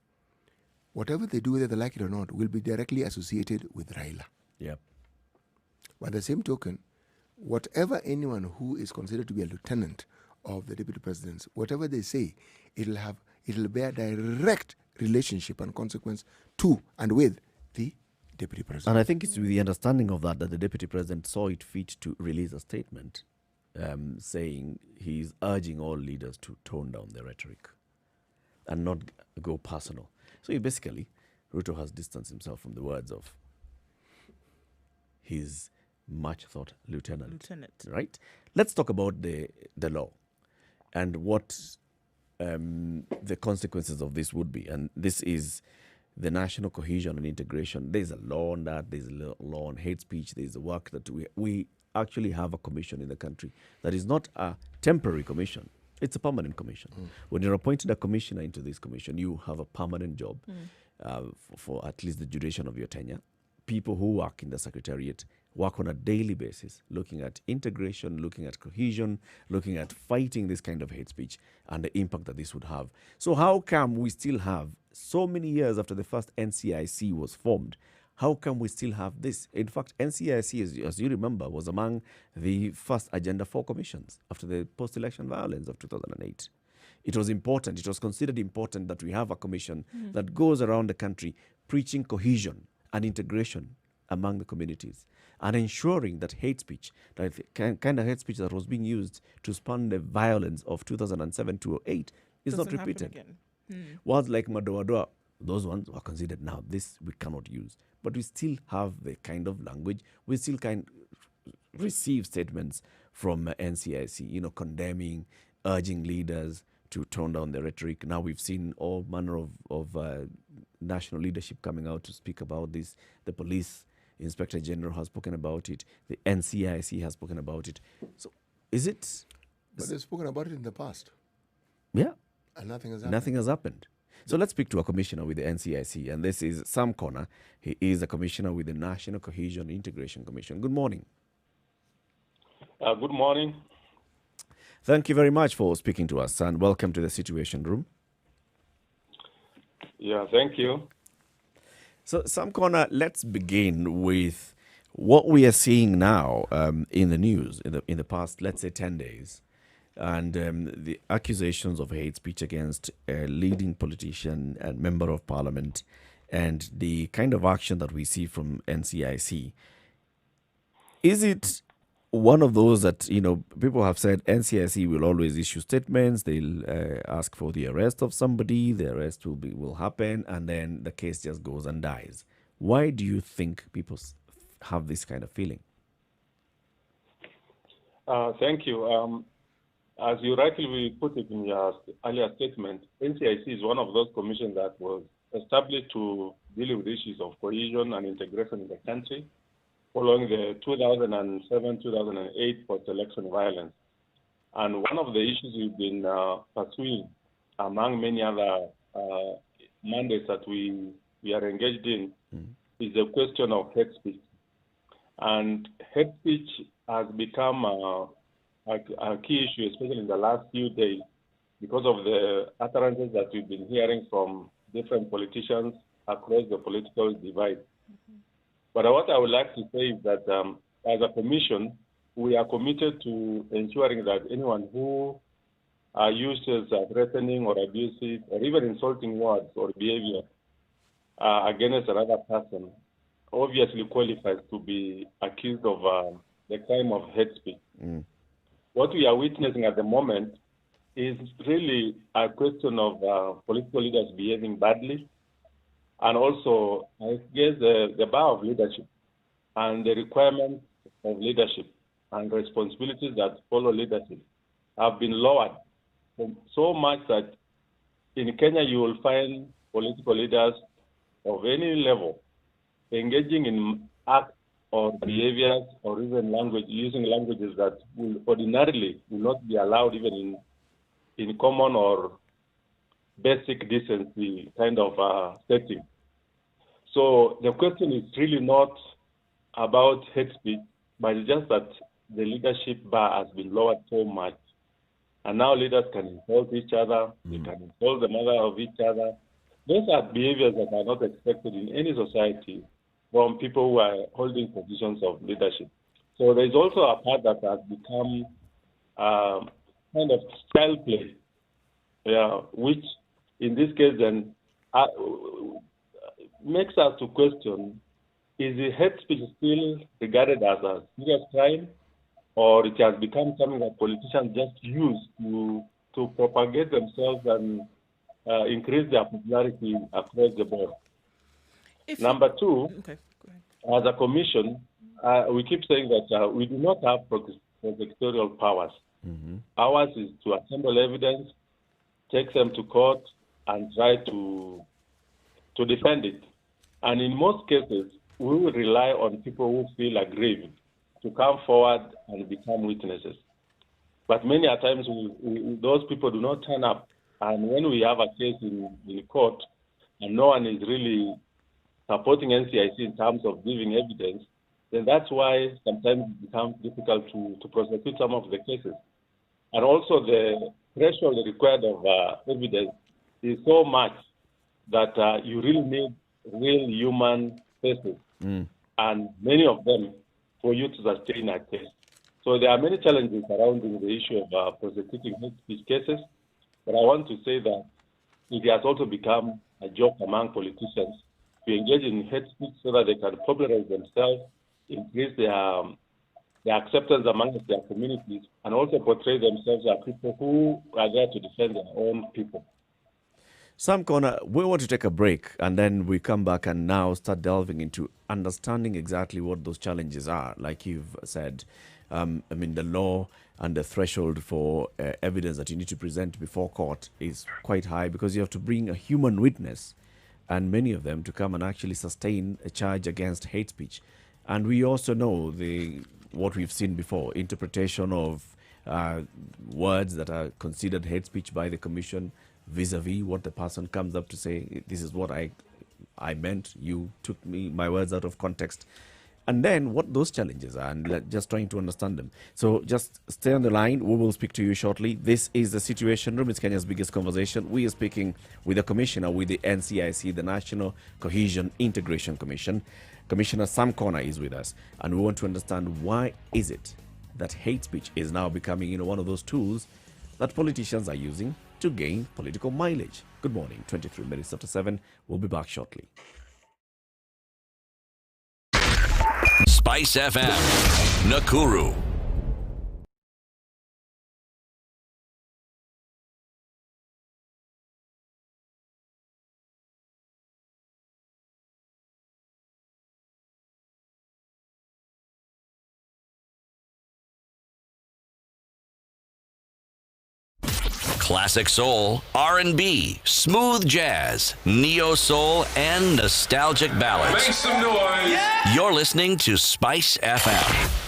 A: whatever they do, whether they like it or not, will be directly associated with Raila.
C: Yep.
A: By the same token, whatever anyone who is considered to be a lieutenant of the deputy presidents, whatever they say, it'll bear direct relationship and consequence to and with the deputy president.
C: And I think it's with the understanding of that the deputy president saw it fit to release a statement saying he's urging all leaders to tone down their rhetoric and not go personal. So basically, Ruto has distanced himself from the words of his much-thought lieutenant. Right? Let's talk about the law and what the consequences of this would be. And this is the national cohesion and integration. There's a law on that. There's a law on hate speech. There's a work that we actually have a commission in the country that is not a temporary commission. It's a permanent commission. When you're appointed a commissioner into this commission, you have a permanent job for at least the duration of your tenure. People who work in the secretariat work on a daily basis, looking at integration, looking at cohesion, looking at fighting this kind of hate speech and the impact that this would have. So how come we still have, so many years after the first NCIC was formed, how come we still have this? In fact, NCIC, as you remember, was among the first Agenda 4 commissions after the post-election violence of 2008. It was important, it was considered important that we have a commission that goes around the country preaching cohesion and integration among the communities and ensuring that hate speech, that kind of hate speech that was being used to spurn the violence of 2007 to 2008 is not repeated. Words like Madoadoa, those ones were considered now, this we cannot use. But we still have the kind of language, we still receive statements from NCIC, condemning, urging leaders to tone down their rhetoric. Now we've seen all manner of national leadership coming out to speak about this. The police inspector general has spoken about it. The NCIC has spoken about it. So is it?
A: But they've spoken about it in the past.
C: Yeah.
A: And nothing has happened.
C: Nothing has happened. So let's speak to a commissioner with the NCIC, and this is Sam Connor. He is a commissioner with the National Cohesion Integration Commission. Good morning.
E: Good morning.
C: Thank you very much for speaking to us, and welcome to the Situation Room.
E: Yeah, thank you.
C: So, Sam Connor, let's begin with what we are seeing now in the news in the past, let's say, 10 days. And the accusations of hate speech against a leading politician and member of parliament, and the kind of action that we see from NCIC. Is it one of those that, people have said NCIC will always issue statements, they'll ask for the arrest of somebody, the arrest will happen, and then the case just goes and dies? Why do you think people have this kind of feeling?
E: Thank you. As you rightly put it in your earlier statement, NCIC is one of those commissions that was established to deal with issues of cohesion and integration in the country following the 2007-2008 post-election violence. And one of the issues we've been pursuing, among many other mandates that we are engaged in, is the question of hate speech. And hate speech has become a key issue, especially in the last few days, because of the utterances that we've been hearing from different politicians across the political divide. But what I would like to say is that as a commission, we are committed to ensuring that anyone who uses threatening or abusive or even insulting words or behavior against another person obviously qualifies to be accused of the crime of hate speech. What we are witnessing at the moment is really a question of political leaders behaving badly, and also, I guess, the bar of leadership and the requirements of leadership and responsibilities that follow leadership have been lowered so much that in Kenya you will find political leaders of any level engaging in acts or behaviors or even language, using languages that will ordinarily will not be allowed even in common or basic decency kind of setting. So the question is really not about hate speech, but it's just that the leadership bar has been lowered so much. And now leaders can insult each other, they can insult the mother of each other. Those are behaviors that are not expected in any society from people who are holding positions of leadership. So there's also a part that has become kind of style play, which in this case then makes us to question, is the hate speech still regarded as a serious crime, or it has become something that politicians just use to propagate themselves and increase their popularity across the board? Number two,
B: Okay, go ahead.
E: as a commission, we keep saying that we do not have prosecutorial powers. Ours is to assemble evidence, take them to court, and try to defend it. And in most cases, we will rely on people who feel aggrieved to come forward and become witnesses. But many a times, those people do not turn up. And when we have a case in court and no one is really supporting NCIC in terms of giving evidence, then that's why sometimes it becomes difficult to prosecute some of the cases. And also the threshold required of evidence is so much that you really need real human faces, and many of them for you to sustain a case. So there are many challenges surrounding the issue of prosecuting hate speech cases, but I want to say that it has also become a joke among politicians to engage in hate speech so that they can popularize themselves, increase their acceptance amongst their communities, and also portray themselves as people who are there to defend their own people.
C: Sam Corner, we want to take a break and then we come back and now start delving into understanding exactly what those challenges are. Like you've said, the law and the threshold for evidence that you need to present before court is quite high because you have to bring a human witness and many of them to come and actually sustain a charge against hate speech. And we also know what we've seen before, interpretation of words that are considered hate speech by the commission vis-a-vis what the person comes up to say, this is what I meant, you took my words out of context. And then what those challenges are, and just trying to understand them. So just stay on the line. We will speak to you shortly. This is the Situation Room. It's Kenya's biggest conversation. We are speaking with the commissioner with the NCIC, the National Cohesion Integration Commission. Commissioner Sam Corner is with us. And we want to understand why is it that hate speech is now becoming one of those tools that politicians are using to gain political mileage. Good morning, 23 minutes after 7. We'll be back shortly.
D: Spice FM, Nakuru. Classic soul, R&B, smooth jazz, neo soul, and nostalgic ballads.
G: Make some noise. Yeah.
D: You're listening to Spice FM.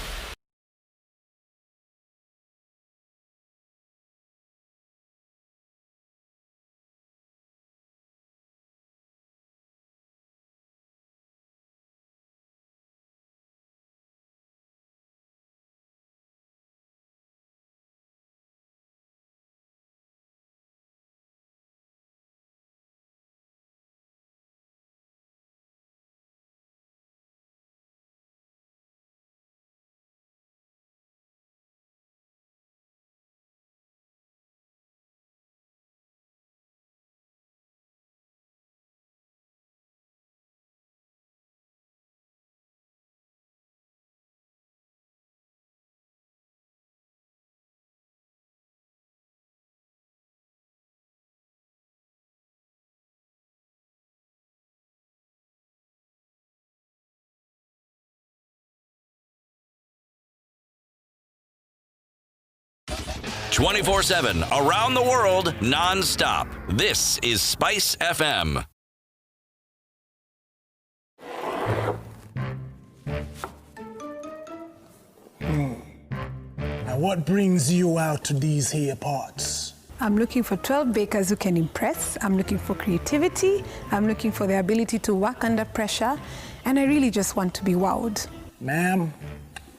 D: 24/7, around the world, non-stop. This is Spice FM.
G: Now, what brings you out to these here parts?
H: I'm looking for 12 bakers who can impress. I'm looking for creativity. I'm looking for the ability to work under pressure. And I really just want to be wowed.
G: Ma'am,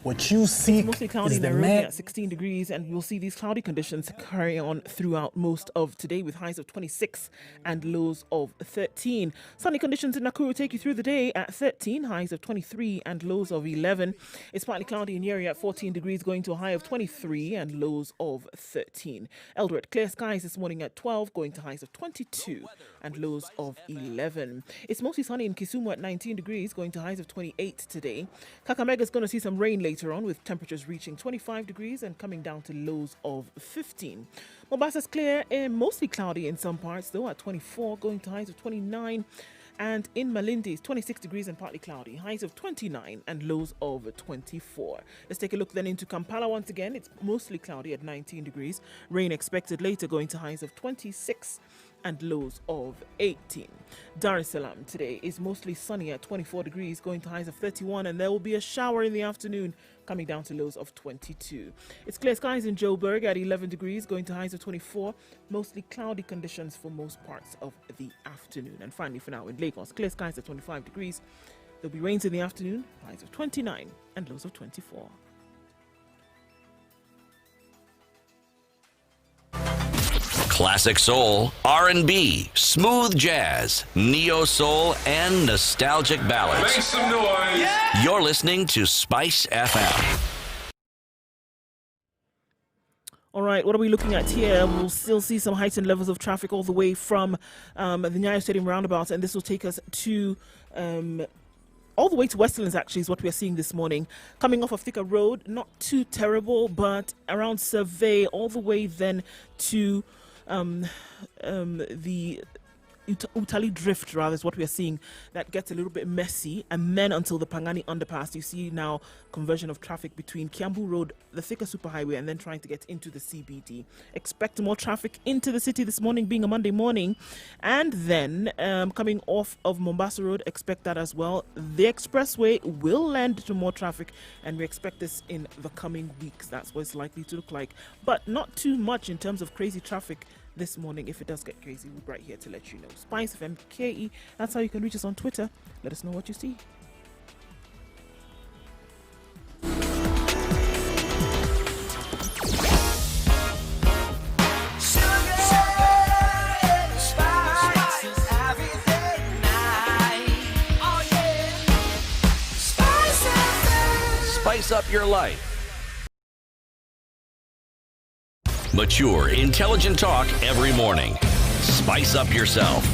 G: what you seek
B: Mostly cloudy
G: is
B: in
G: the
B: Nairobi
G: man.
B: at 16 degrees, and we'll see these cloudy conditions carry on throughout most of today with highs of 26 and lows of 13. Sunny conditions in Nakuru take you through the day at 13, highs of 23 and lows of 11. It's partly cloudy in Nyeri at 14 degrees, going to a high of 23 and lows of 13. Eldoret, clear skies this morning at 12, going to highs of 22 and lows of 11. It's mostly sunny in Kisumu at 19 degrees, going to highs of 28 today. Kakamega is going to see some rain later on, with temperatures reaching 25 degrees and coming down to lows of 15. Mombasa's clear and mostly cloudy in some parts, though, at 24, going to highs of 29. And in Malindi, it's 26 degrees and partly cloudy, highs of 29 and lows of 24. Let's take a look then into Kampala once again. It's mostly cloudy at 19 degrees. Rain expected later, going to highs of 26 and lows of 18. Dar es Salaam today is mostly sunny at 24 degrees, going to highs of 31, and there will be a shower in the afternoon, coming down to lows of 22. It's clear skies in Joburg at 11 degrees, going to highs of 24. Mostly cloudy conditions for most parts of the afternoon. And finally, for now, in Lagos, clear skies at 25 degrees. There'll be rains in the afternoon, highs of 29 and lows of 24.
D: Classic soul, R&B, smooth jazz, neo soul, and nostalgic ballads.
I: Make some noise. Yeah.
D: You're listening to Spice FM.
B: All right, what are we looking at here? We'll still see some heightened levels of traffic all the way from the Nyeri Stadium roundabout, and this will take us to all the way to Westlands, actually, is what we're seeing this morning. Coming off of Thika Road, not too terrible, but around Survey, all the way then to the Utali Drift, rather, is what we are seeing. That gets a little bit messy. And then until the Pangani Underpass, you see now conversion of traffic between Kiambu Road, the Thika Superhighway, and then trying to get into the CBD. Expect more traffic into the city this morning, being a Monday morning. And then coming off of Mombasa Road, expect that as well. The expressway will lend to more traffic, and we expect this in the coming weeks. That's what it's likely to look like. But not too much in terms of crazy traffic this morning. If it does get crazy, we're right here to let you know. Spice FM KE, that's how you can reach us on Twitter. Let us know what you see.
D: Spice up your life. Mature, intelligent talk every morning. Spice up yourself.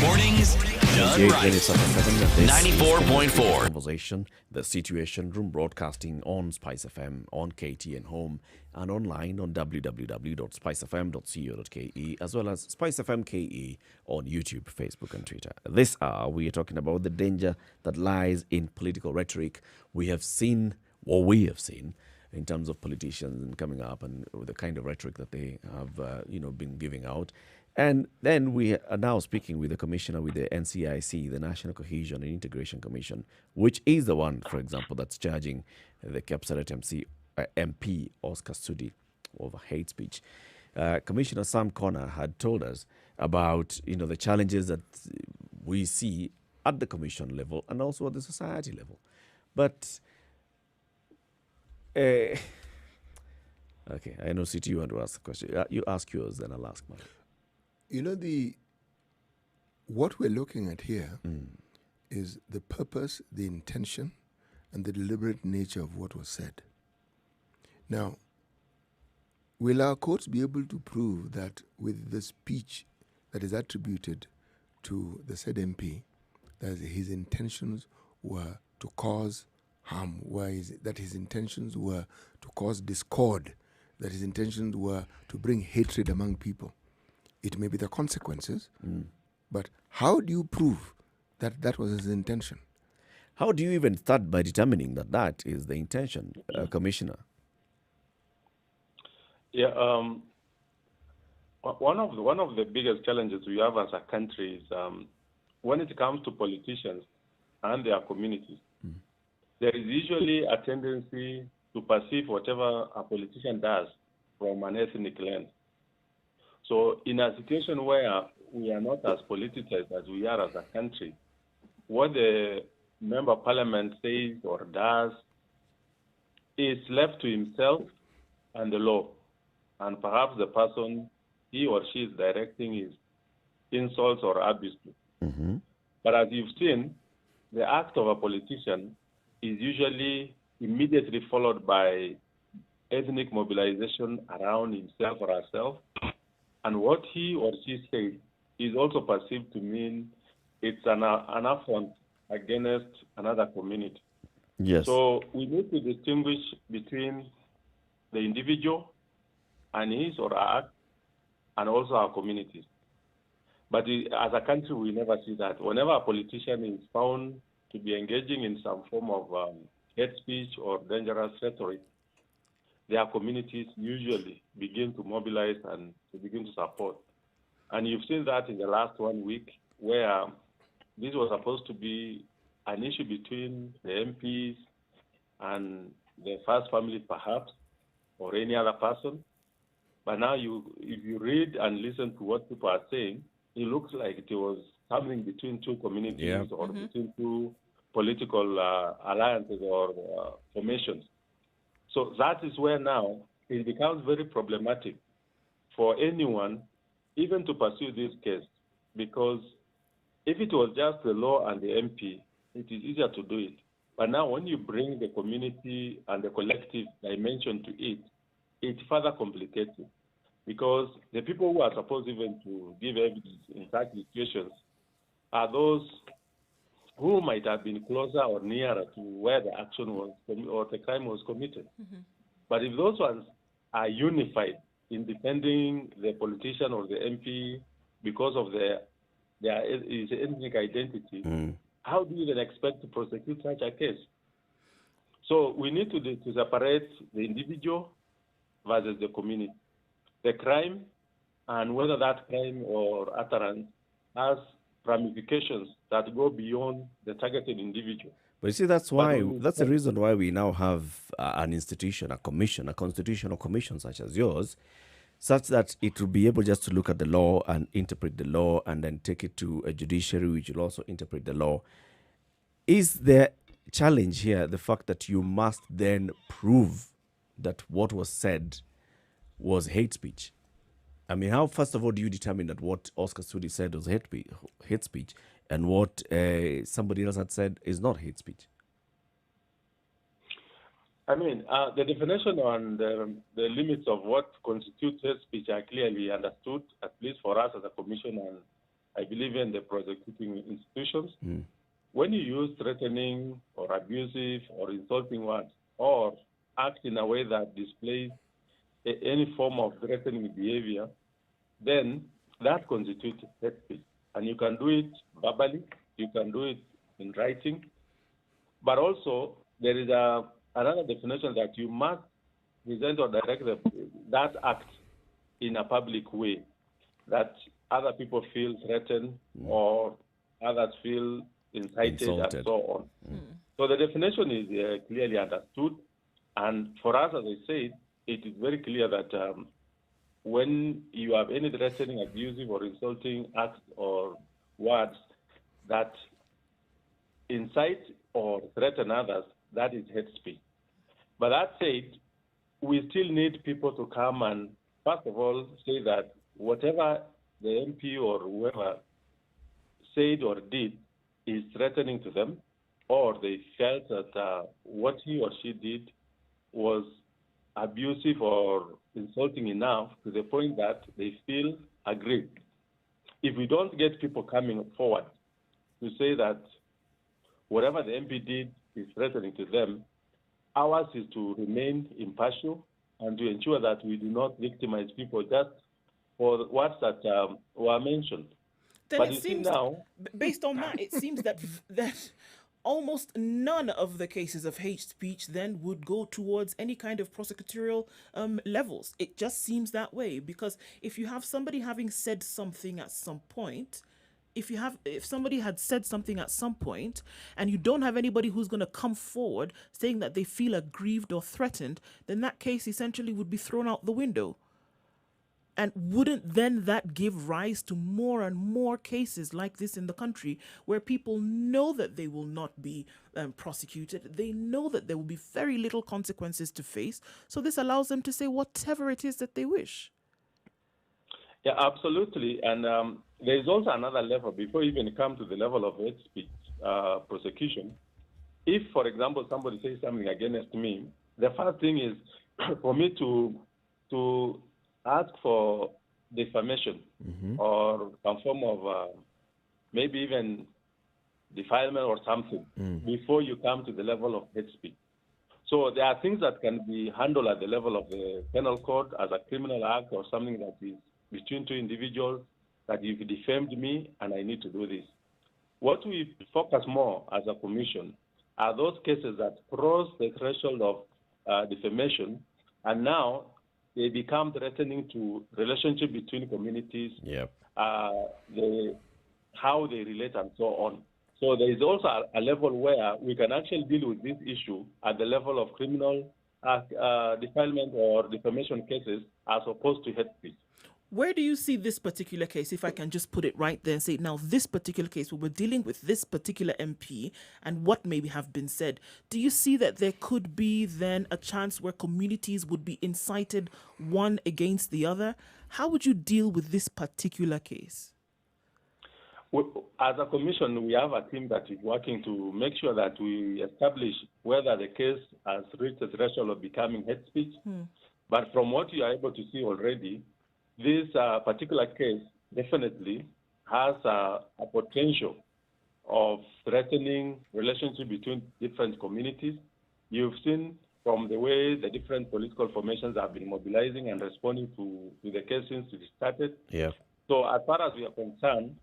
D: Mornings done right. 94.4.
C: Conversation, the Situation Room, broadcasting on Spice FM, on KTN Home, and online on www.spicefm.co.ke, as well as Spice FM KE on YouTube, Facebook, and Twitter. This hour, we are talking about the danger that lies in political rhetoric. We have seen in terms of politicians coming up and the kind of rhetoric that they have, been giving out. And then we are now speaking with the commissioner with the NCIC, the National Cohesion and Integration Commission, which is the one, for example, that's charging the Kapsaret MP Oscar Sudi over hate speech. Commissioner Sam Connor had told us about the challenges that we see at the commission level and also at the society level. But okay, I know City, you want to ask a question. You ask yours, then I'll ask mine.
A: What we're looking at here is the purpose, the intention, and the deliberate nature of what was said. Now, will our courts be able to prove that with the speech that is attributed to the said MP, that his intentions were to cause harm, that his intentions were to cause discord, that his intentions were to bring hatred among people? It may be the consequences, but how do you prove that that was his intention?
C: How do you even start by determining that that is the intention, Commissioner?
E: Yeah, one of the biggest challenges we have as a country is when it comes to politicians and their communities. There is usually a tendency to perceive whatever a politician does from an ethnic lens. So in a situation where we are not as politicized as we are as a country, what the member of parliament says or does is left to himself and the law. And perhaps the person he or she is directing is insults or abuse. But as you've seen, the act of a politician is usually immediately followed by ethnic mobilization around himself or herself. And what he or she says is also perceived to mean it's an affront against another community.
C: Yes.
E: So we need to distinguish between the individual and his or her act and also our communities. But as a country, we never see that. Whenever a politician is found to be engaging in some form of hate speech or dangerous rhetoric, their communities usually begin to mobilize and to begin to support. And you've seen that in the last 1 week, where this was supposed to be an issue between the MPs and the first family, perhaps, or any other person. But now, if you read and listen to what people are saying, it looks like it was something between two communities or between two political alliances or formations. So that is where now it becomes very problematic for anyone even to pursue this case, because if it was just the law and the MP, it is easier to do it. But now when you bring the community and the collective dimension to it, it further complicates it. Because the people who are supposed even to give evidence in such situations are those who might have been closer or nearer to where the action was or the crime was committed. But if those ones are unified in defending the politician or the MP because of their ethnic identity, how do you then expect to prosecute such a case? So we need to separate the individual versus the community, the crime, and whether that crime or utterance has ramifications that go beyond the targeted individual.
C: But you see, that's the reason why we now have an institution, a commission, a constitutional commission such as yours, such that it will be able just to look at the law and interpret the law and then take it to a judiciary which will also interpret the law. Is the challenge here the fact that you must then prove that what was said was hate speech? I mean, how, first of all, do you determine that what Oscar Sudi said was hate speech and what somebody else had said is not hate speech?
E: I mean, the definition on the limits of what constitutes hate speech are clearly understood, at least for us as a commission and I believe in the prosecuting institutions. When you use threatening or abusive or insulting words or act in a way that displays any form of threatening behavior, then that constitutes hate speech. And you can do it verbally, you can do it in writing, but also there is another definition that you must present or direct that act in a public way that other people feel threatened or others feel incited and so on. So the definition is clearly understood. And for us, as I said, it is very clear that when you have any threatening, abusive, or insulting acts or words that incite or threaten others, that is hate speech. But that said, we still need people to come and, first of all, say that whatever the MP or whoever said or did is threatening to them, or they felt that what he or she did was abusive or insulting enough to the point that they feel aggrieved. If we don't get people coming forward to say that whatever the MP did is threatening to them, ours is to remain impartial and to ensure that we do not victimize people just for words that were mentioned.
B: Then
E: but
B: it
E: you see
B: seems
E: now,
B: based on that, it seems that almost none of the cases of hate speech then would go towards any kind of prosecutorial levels. It just seems that way, because if you have somebody having said something at some point, if somebody had said something at some point and you don't have anybody who's going to come forward saying that they feel aggrieved or threatened, then that case essentially would be thrown out the window. And wouldn't then that give rise to more and more cases like this in the country, where people know that they will not be prosecuted, they know that there will be very little consequences to face, so this allows them to say whatever it is that they wish?
E: Yeah, absolutely. And there is also another level before you even come to the level of hate speech prosecution. If, for example, somebody says something against me, the first thing is for me to ask for defamation or some form of maybe even defilement or something before you come to the level of hate speech. So there are things that can be handled at the level of the penal code as a criminal act or something that is between two individuals, that you've defamed me and I need to do this. What we focus more as a commission are those cases that cross the threshold of defamation, and now they become threatening to relationship between communities, how they relate and so on. So there is also a level where we can actually deal with this issue at the level of criminal defilement or defamation cases as opposed to hate speech.
B: Where do you see this particular case, if I can just put it right there and say, now this particular case, where we're dealing with this particular MP and what maybe have been said, do you see that there could be then a chance where communities would be incited one against the other? How would you deal with this particular case?
E: As a commission, we have a team that is working to make sure that we establish whether the case has reached the threshold of becoming hate speech. But from what you are able to see already, this particular case definitely has a potential of threatening relationship between different communities. You've seen from the way the different political formations have been mobilizing and responding to the case since it started. So as far as we are concerned,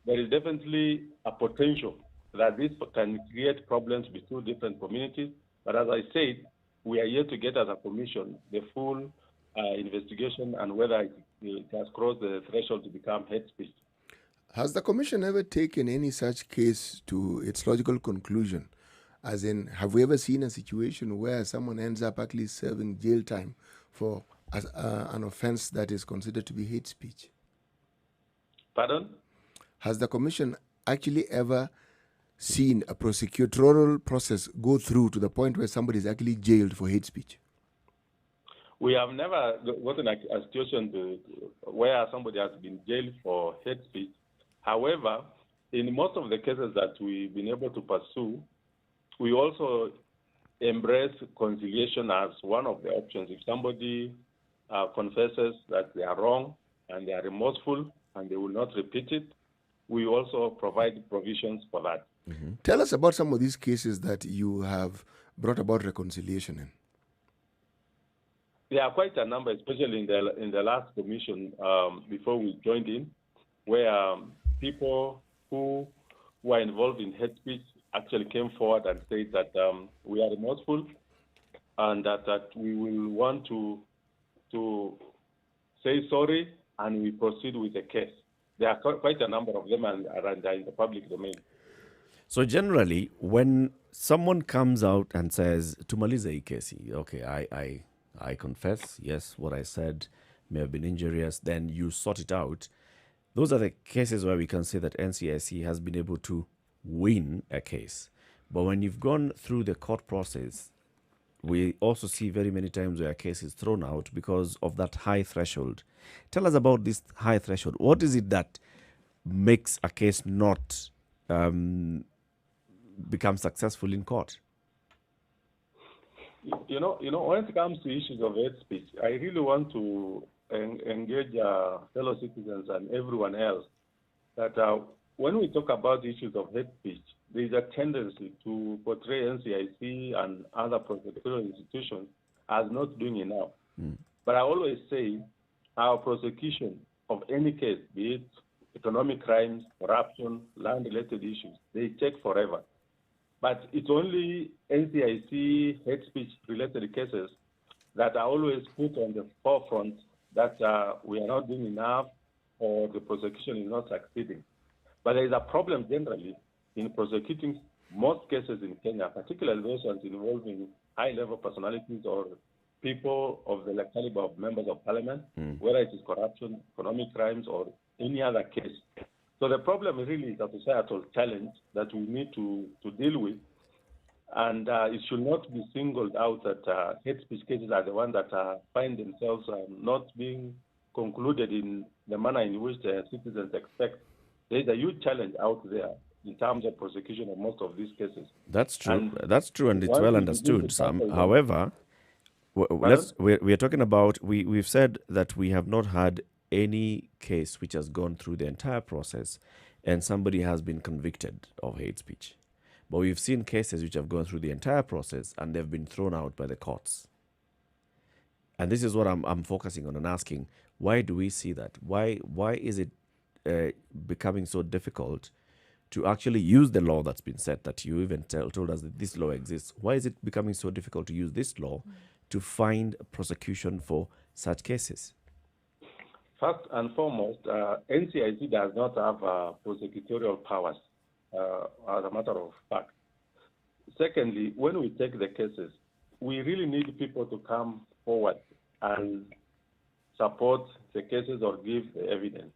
E: there is definitely a potential that this can create problems between different communities. But as I said, we are yet to get as a commission the full investigation and whether it has crossed the threshold to become hate speech.
A: Has the commission ever taken any such case to its logical conclusion? As in, have we ever seen a situation where someone ends up actually serving jail time for an offense that is considered to be hate speech?
E: Pardon?
A: Has the commission actually ever seen a prosecutorial process go through to the point where somebody is actually jailed for hate speech?
E: We have never gotten a situation where somebody has been jailed for hate speech. However, in most of the cases that we've been able to pursue, we also embrace conciliation as one of the options. If somebody confesses that they are wrong and they are remorseful and they will not repeat it, we also provide provisions for that.
A: Tell us about some of these cases that you have brought about reconciliation in.
E: There are quite a number, especially in the last commission before we joined in, where people who were involved in hate speech actually came forward and said that we are remorseful and that we will want to say sorry and we proceed with the case. There are quite a number of them and are in the public domain.
C: So generally, when someone comes out and says, "Tumaliza hii kesi," okay, I confess, yes, what I said may have been injurious, then you sort it out. Those are the cases where we can say that NCIC has been able to win a case. But when you've gone through the court process, we also see very many times where a case is thrown out because of that high threshold. Tell us about this high threshold. What is it that makes a case not become successful in court?
E: You know, when it comes to issues of hate speech, I really want to engage fellow citizens and everyone else that when we talk about issues of hate speech, there is a tendency to portray NCIC and other prosecutorial institutions as not doing enough. But I always say our prosecution of any case, be it economic crimes, corruption, land-related issues, they take forever. But it's only NCIC hate speech related cases that are always put on the forefront that we are not doing enough or the prosecution is not succeeding. But there is a problem generally in prosecuting most cases in Kenya, particularly those ones involving high-level personalities or people of the caliber of members of parliament, whether it is corruption, economic crimes, or any other case. So the problem really is a societal challenge that we need to deal with, and it should not be singled out that hate speech cases are the ones that find themselves not being concluded in the manner in which the citizens expect. There is a huge challenge out there in terms of prosecution of most of these cases.
C: That's true.
E: And
C: That's true, and it's
E: once
C: well
E: we begin
C: understood,
E: to
C: Sam.
E: tackle them-
C: However,
E: Pardon?
C: we are talking about, we've said that we have not had any case which has gone through the entire process and somebody has been convicted of hate speech. But we've seen cases which have gone through the entire process and they've been thrown out by the courts. And this is what I'm focusing on and asking, why do we see that? Why is it becoming so difficult to actually use the law that's been set, that you even told us that this law exists? Why is it becoming so difficult to use this law to find prosecution for such cases?
E: First and foremost, NCIC does not have prosecutorial powers, as a matter of fact. Secondly, when we take the cases, we really need people to come forward and support the cases or give the evidence.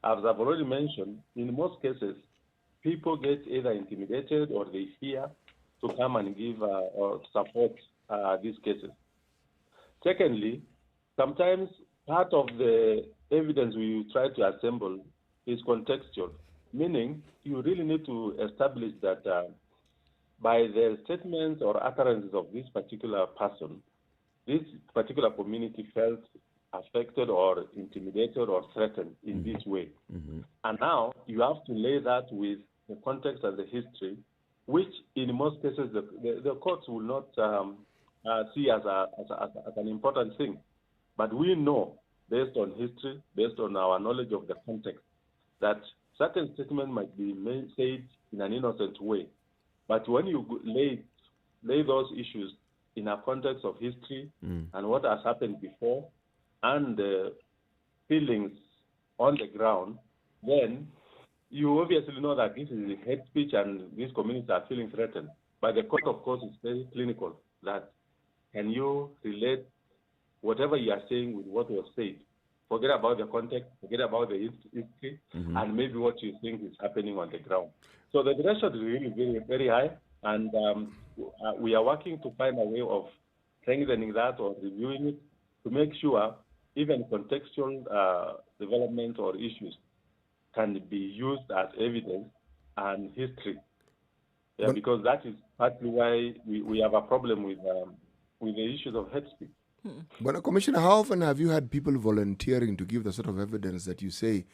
E: As I've already mentioned, in most cases, people get either intimidated or they fear to come and give or support these cases. Secondly, sometimes part of the evidence we try to assemble is contextual, meaning you really need to establish that by the statements or utterances of this particular person, this particular community felt affected or intimidated or threatened in this way. And now you have to lay that with the context and the history, which in most cases the courts will not see as an important thing. But we know, based on history, based on our knowledge of the context, that certain statements might be said in an innocent way. But when you lay those issues in a context of history and what has happened before and the feelings on the ground, then you obviously know that this is hate speech and these communities are feeling threatened. But the court, of course, is very clinical, that can you relate whatever you are saying with what was said? Forget about the context, forget about the history, and maybe what you think is happening on the ground. So the threshold is really very, very high, and we are working to find a way of strengthening that or reviewing it to make sure even contextual developments or issues can be used as evidence and history. Yeah, because that is partly why we have a problem with the issues of hate speech.
A: But Commissioner, how often have you had people volunteering to give the sort of evidence that you say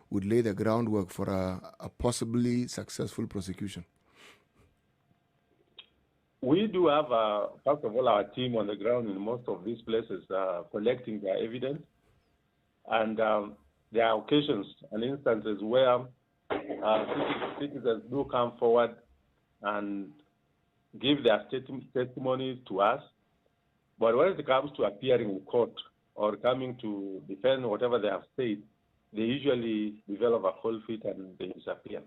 A: would lay the groundwork for a possibly successful prosecution?
E: We do have, first of all, our team on the ground in most of these places collecting their evidence. And there are occasions and instances where citizens do come forward and give their testimonies to us. But when it comes to appearing in court or coming to defend whatever they have said, they usually develop a cold feet and they disappear.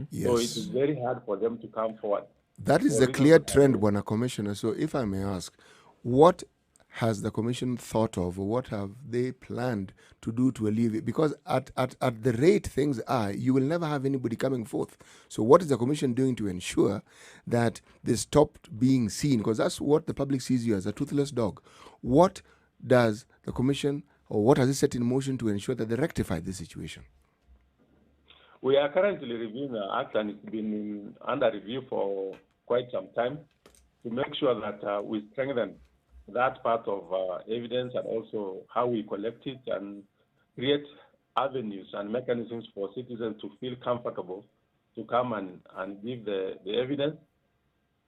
A: Yes.
E: So it is very hard for them to come forward.
A: That is the clear trend, Bwana Commissioner. So if I may ask, what has the Commission thought of, or what have they planned to do to alleviate? Because at the rate things are, you will never have anybody coming forth. So what is the Commission doing to ensure that they stopped being seen? Because that's what the public sees you as, a toothless dog. What does the Commission, or what has it set in motion to ensure that they rectify this situation?
E: We are currently reviewing the act, and it's been under review for quite some time to make sure that we strengthen that part of evidence and also how we collect it and create avenues and mechanisms for citizens to feel comfortable to come and give the evidence.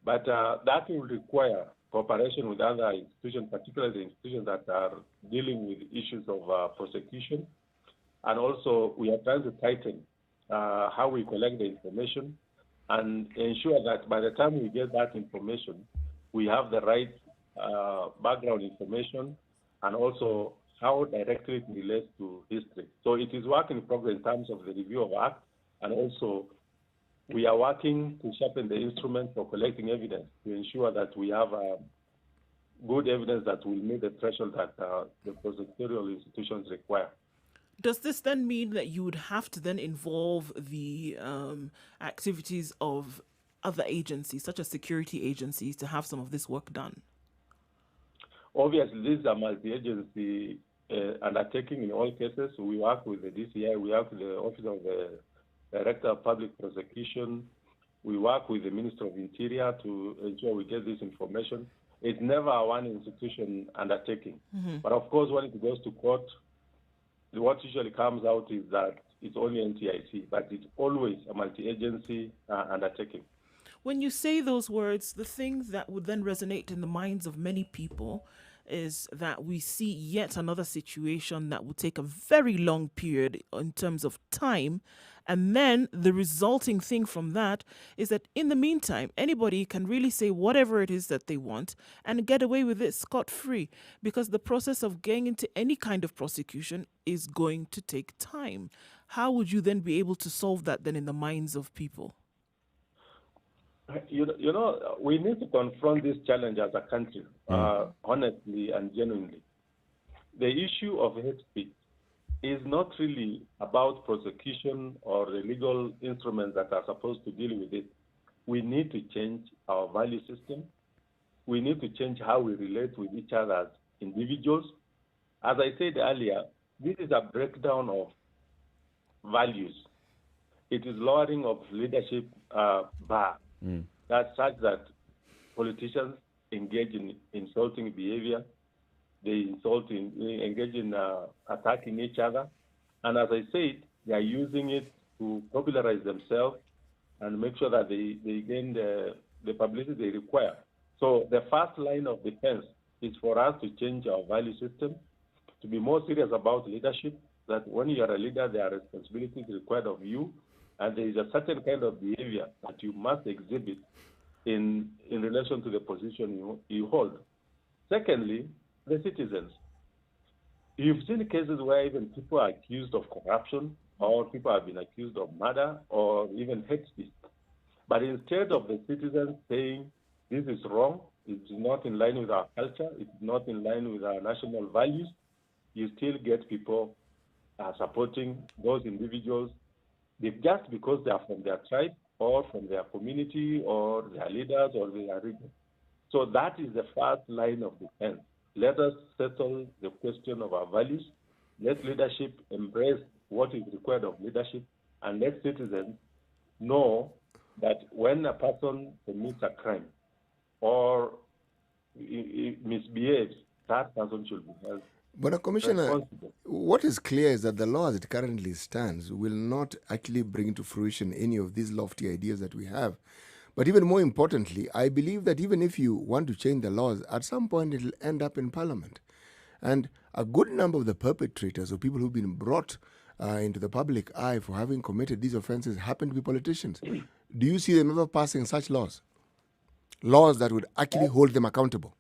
E: But that will require cooperation with other institutions, particularly the institutions that are dealing with issues of prosecution. And also we are trying to tighten how we collect the information and ensure that by the time we get that information, we have the right background information and also how directly it relates to history. So it is work in progress in terms of the review of Act, and also we are working to sharpen the instrument for collecting evidence to ensure that we have good evidence that will meet the threshold that the prosecutorial institutions require.
B: Does this then mean that you would have to then involve the activities of other agencies, such as security agencies, to have some of this work done?
E: Obviously, this is a multi-agency undertaking in all cases. We work with the DCI, we work with the Office of the Director of Public Prosecution, we work with the Minister of Interior to ensure we get this information. It's never a one institution undertaking. But of course, when it goes to court, what usually comes out is that it's only NCIC, but it's always a multi-agency undertaking.
B: When you say those words, the thing that would then resonate in the minds of many people is that we see yet another situation that will take a very long period in terms of time. And then the resulting thing from that is that in the meantime, anybody can really say whatever it is that they want and get away with it scot-free, because the process of getting into any kind of prosecution is going to take time. How would you then be able to solve that then in the minds of people?
E: You know, we need to confront this challenge as a country, honestly and genuinely. The issue of hate speech is not really about prosecution or the legal instruments that are supposed to deal with it. We need to change our value system. We need to change how we relate with each other as individuals. As I said earlier, this is a breakdown of values. It is lowering of leadership bar. That's such that politicians engage in insulting behavior, they engage in attacking each other, and as I said, they are using it to popularize themselves and make sure that they gain the publicity they require. So the first line of defense is for us to change our value system, to be more serious about leadership, that when you are a leader, there are responsibilities required of you, and there is a certain kind of behavior that you must exhibit in relation to the position you hold. Secondly, the citizens. You've seen cases where even people are accused of corruption, or people have been accused of murder, or even hate speech. But instead of the citizens saying, this is wrong, it's not in line with our culture, it's not in line with our national values, you still get people supporting those individuals just because they are from their tribe or from their community or their leaders or their region. So that is the first line of defense. Let us settle the question of our values. Let leadership embrace what is required of leadership, and let citizens know that when a person commits a crime or misbehaves, that person should be held.
A: But Commissioner, what is clear is that the law as it currently stands will not actually bring to fruition any of these lofty ideas that we have. But even more importantly, I believe that even if you want to change the laws, at some point it will end up in Parliament. And a good number of the perpetrators or people who've been brought into the public eye for having committed these offenses happen to be politicians. Do you see them ever passing such laws? Laws that would actually hold them accountable?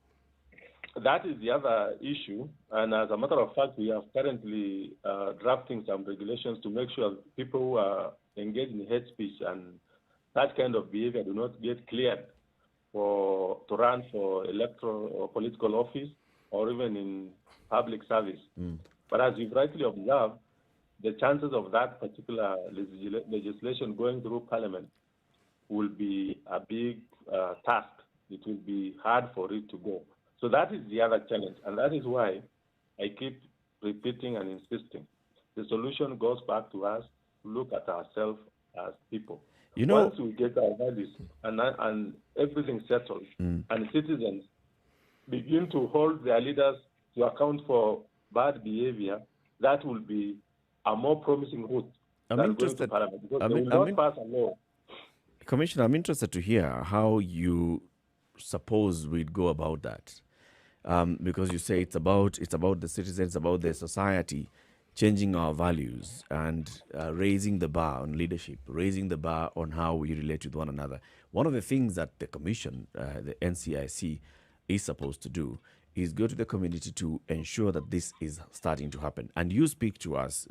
E: That is the other issue, and as a matter of fact, we are currently drafting some regulations to make sure people who are engaged in hate speech and that kind of behavior do not get cleared to run for electoral or political office or even in public service. But as you've rightly observed, the chances of that particular legislation going through Parliament will be a big task. It will be hard for it to go. So that is the other challenge, and that is why I keep repeating and insisting. The solution goes back to us to look at ourselves as people. Once we get our values and everything settled, and citizens begin to hold their leaders to account for bad behavior, that will be a more promising route than going to Parliament, because they will not pass a law.
C: Commissioner, I'm interested to hear how you suppose we'd go about that. Because you say it's about the citizens, about the society changing our values and raising the bar on leadership, raising the bar on how we relate with one another. One of the things that the commission, the NCIC, is supposed to do is go to the community to ensure that this is starting to happen. And you speak to us,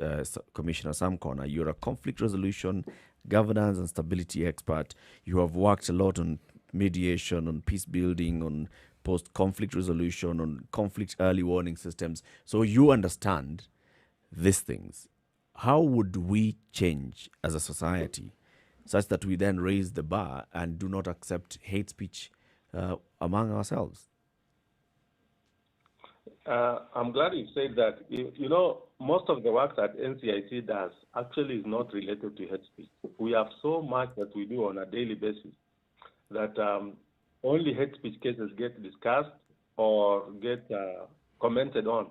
C: Commissioner Sam Corner. You're a conflict resolution, governance and stability expert. You have worked a lot on mediation, on peace building, on post-conflict resolution, on conflict early warning systems. So you understand these things. How would we change as a society such that we then raise the bar and do not accept hate speech among ourselves?
E: I'm glad you said that. You know, most of the work that NCIC does actually is not related to hate speech. We have so much that we do on a daily basis that only hate speech cases get discussed or get commented on.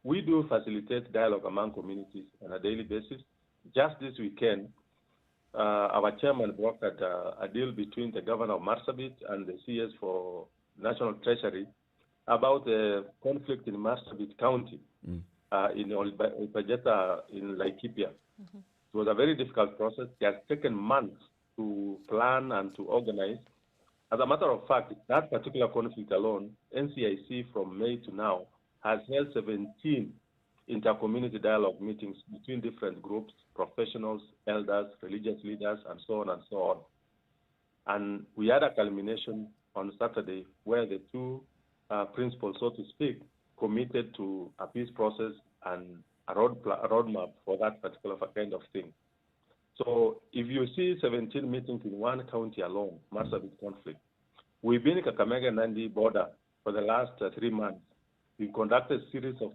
E: We do facilitate dialogue among communities on a daily basis. Just this weekend, our chairman brokered a deal between the governor of Marsabit and the CS for National Treasury about the conflict in Marsabit County, in Olpajeta in Laikipia. It was a very difficult process. It has taken months to plan and to organize. As a matter of fact, that particular conflict alone, NCIC from May to now has held 17 inter-community dialogue meetings between different groups, professionals, elders, religious leaders, and so on and so on. And we had a culmination on Saturday where the two principals, so to speak, committed to a peace process and a roadmap for that particular kind of thing. So if you see 17 meetings in one county alone, Marsabit conflict, we've been in Kakamega-Nandi border for the last 3 months. We conducted a series of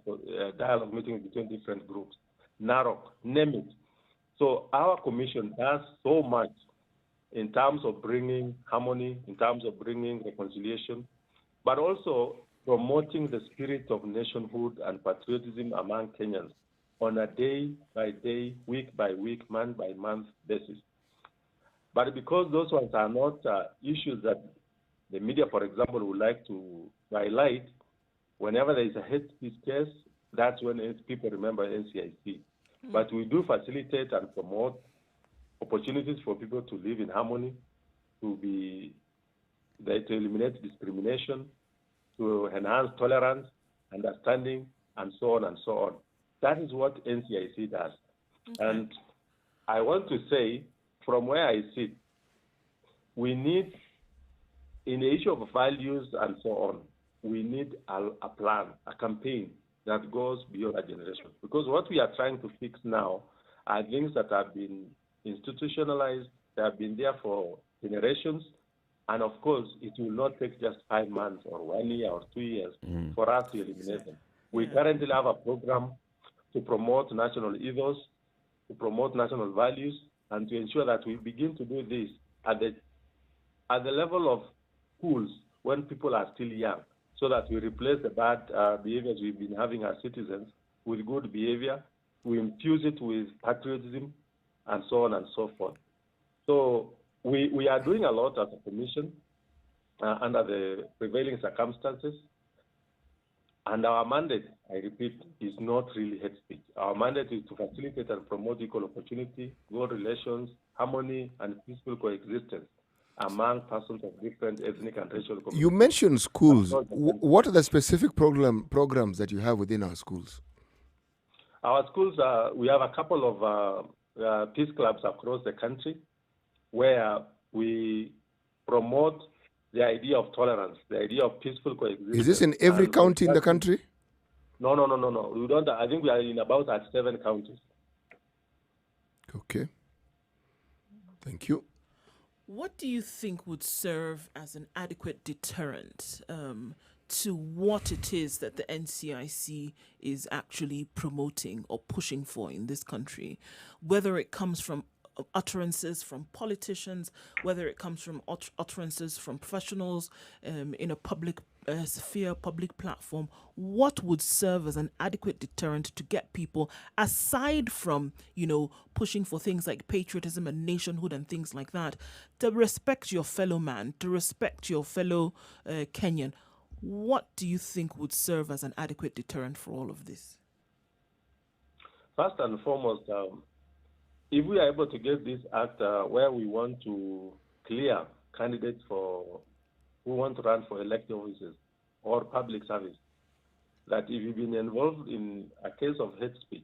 E: dialogue meetings between different groups. Narok, name it. So our commission does so much in terms of bringing harmony, in terms of bringing reconciliation, but also promoting the spirit of nationhood and patriotism among Kenyans on a day-by-day, week-by-week, month-by-month basis. But because those ones are not issues that the media, for example, would like to highlight, whenever there is a hate speech case, that's when people remember NCIC. But we do facilitate and promote opportunities for people to live in harmony, to eliminate discrimination, to enhance tolerance, understanding, and so on and so on. That is what NCIC does. And I want to say, from where I sit, we need, in the issue of values and so on, we need a plan, a campaign that goes beyond a generation. Because what we are trying to fix now are things that have been institutionalized, they have been there for generations, and of course, it will not take just 5 months or 1 year or 2 years for us to eliminate them. We currently have a program to promote national ethos, to promote national values, and to ensure that we begin to do this at the level of schools when people are still young, so that we replace the bad behaviors we've been having as citizens with good behavior, we infuse it with patriotism, and so on and so forth. So we are doing a lot as a commission under the prevailing circumstances. And our mandate, I repeat, is not really hate speech. Our mandate is to facilitate and promote equal opportunity, good relations, harmony, and peaceful coexistence among persons of different ethnic and racial communities.
A: You mentioned schools. What are the specific programs that you have within our schools?
E: Our schools, we have a couple of peace clubs across the country where we promote the idea of tolerance, the idea of peaceful coexistence.
A: Is this in every county in the country?
E: No. We don't. I think we are in about 7 counties.
A: Okay. Thank you.
B: What do you think would serve as an adequate deterrent to what it is that the NCIC is actually promoting or pushing for in this country, whether it comes from utterances from politicians, whether it comes from utterances from professionals in a public sphere, public platform? What would serve as an adequate deterrent to get people, aside from, pushing for things like patriotism and nationhood and things like that, to respect your fellow man, to respect your fellow Kenyan? What do you think would serve as an adequate deterrent for all of this?
E: first and foremost, if we are able to get this act where we want to clear candidates who want to run for elected offices or public service, that if you've been involved in a case of hate speech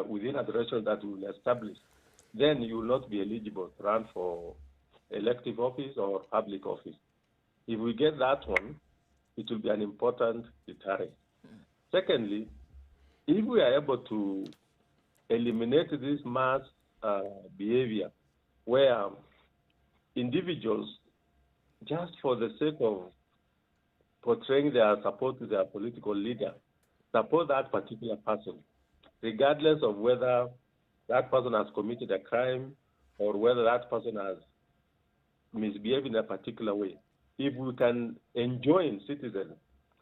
E: within a threshold that we will establish, then you will not be eligible to run for elective office or public office. If we get that one, it will be an important deterrent. Secondly, if we are able to eliminate this mass behavior where individuals, just for the sake of portraying their support to their political leader, support that particular person, regardless of whether that person has committed a crime or whether that person has misbehaved in a particular way. If we can enjoin citizens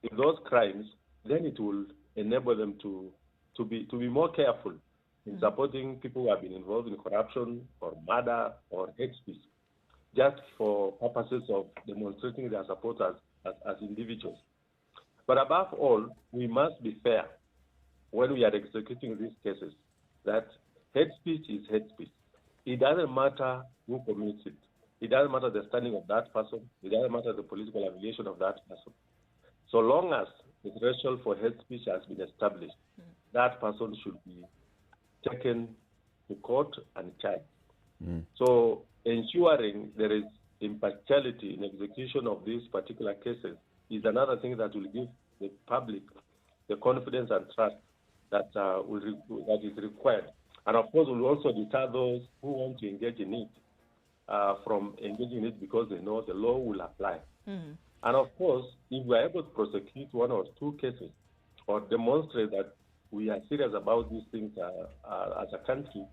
E: in those crimes, then it will enable them to be more careful in supporting people who have been involved in corruption or murder or hate speech, just for purposes of demonstrating their support as individuals. But above all, we must be fair when we are executing these cases, that hate speech is hate speech. It doesn't matter who commits it. It doesn't matter the standing of that person. It doesn't matter the political affiliation of that person. So long as the threshold for hate speech has been established, that person should be taken to court and charged. So ensuring there is impartiality in execution of these particular cases is another thing that will give the public the confidence and trust that is required. And of course, will also deter those who want to engage in it from engaging in it because they know the law will apply. And of course, if we are able to prosecute one or two cases or demonstrate that we are serious about these things as a country,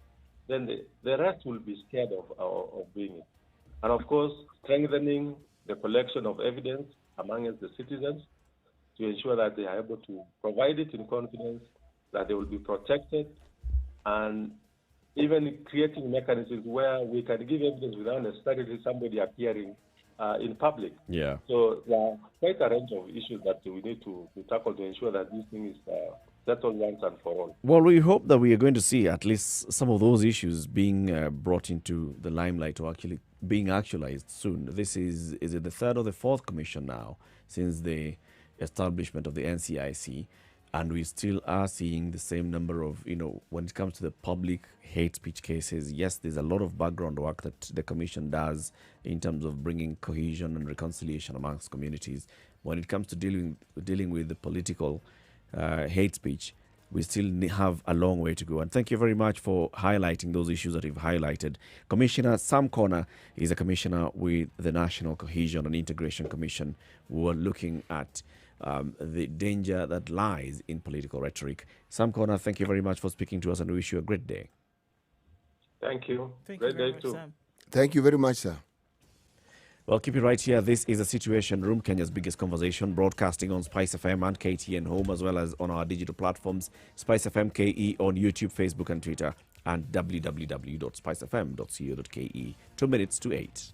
E: then the rest will be scared of doing it. And of course, strengthening the collection of evidence amongst the citizens to ensure that they are able to provide it in confidence, that they will be protected, and even creating mechanisms where we can give evidence without necessarily somebody appearing in public.
C: Yeah.
E: So there are quite a range of issues that we need to tackle to ensure that this thing is settled once and for all.
C: Well, we hope that we are going to see at least some of those issues being brought into the limelight or actually being actualized soon. This is it the third or the fourth commission now since the establishment of the NCIC, and we still are seeing the same number of, when it comes to the public hate speech cases. Yes, there's a lot of background work that the commission does in terms of bringing cohesion and reconciliation amongst communities. When it comes to dealing with the political hate speech, we still have a long way to go. And thank you very much for highlighting those issues that you've highlighted. Commissioner Sam Corner is a commissioner with the National Cohesion and Integration Commission, who are looking at the danger that lies in political rhetoric. Sam Corner, thank you very much for speaking to us, and we wish you a great day.
E: Thank you.
B: Thank you
E: Great
B: very
E: day
B: much,
E: too.
B: Sam.
A: Thank you very much, sir.
C: Well, keep it right here. This is the Situation Room, Kenya's biggest conversation, broadcasting on Spice FM and KTN Home, as well as on our digital platforms, Spice FM KE on YouTube, Facebook, and Twitter, and www.spicefm.co.ke. 2 minutes to 8.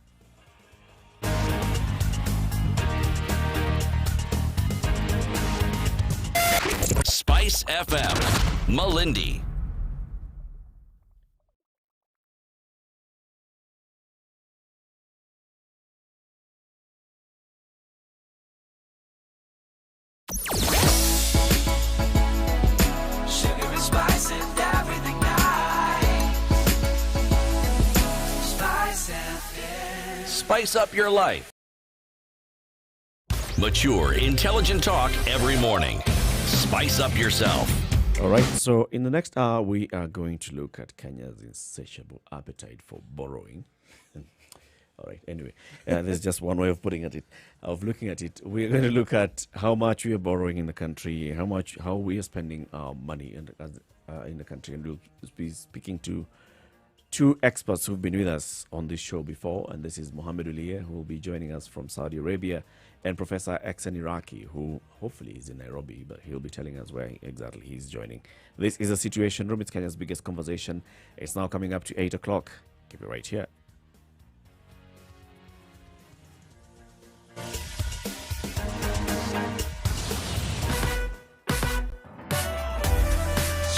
D: Spice FM, Malindi.
F: Sugar and spice and everything nice. Spice FM.
D: Spice up your life. Mature, intelligent talk every morning. Spice up yourself.
C: All right, so in the next hour, we are going to look at Kenya's insatiable appetite for borrowing. All right, anyway, there's just one way of looking at it. We're going to look at how much we are borrowing in the country, how we are spending our money in the country, and we'll be speaking to two experts who've been with us on this show before, and this is Mohammed Uliye, who will be joining us from Saudi Arabia, and Professor Eksen Iraki, who hopefully is in Nairobi, but he'll be telling us where exactly he's joining. This is a Situation Room. It's Kenya's biggest conversation. It's now coming up to 8 o'clock. Keep it right here.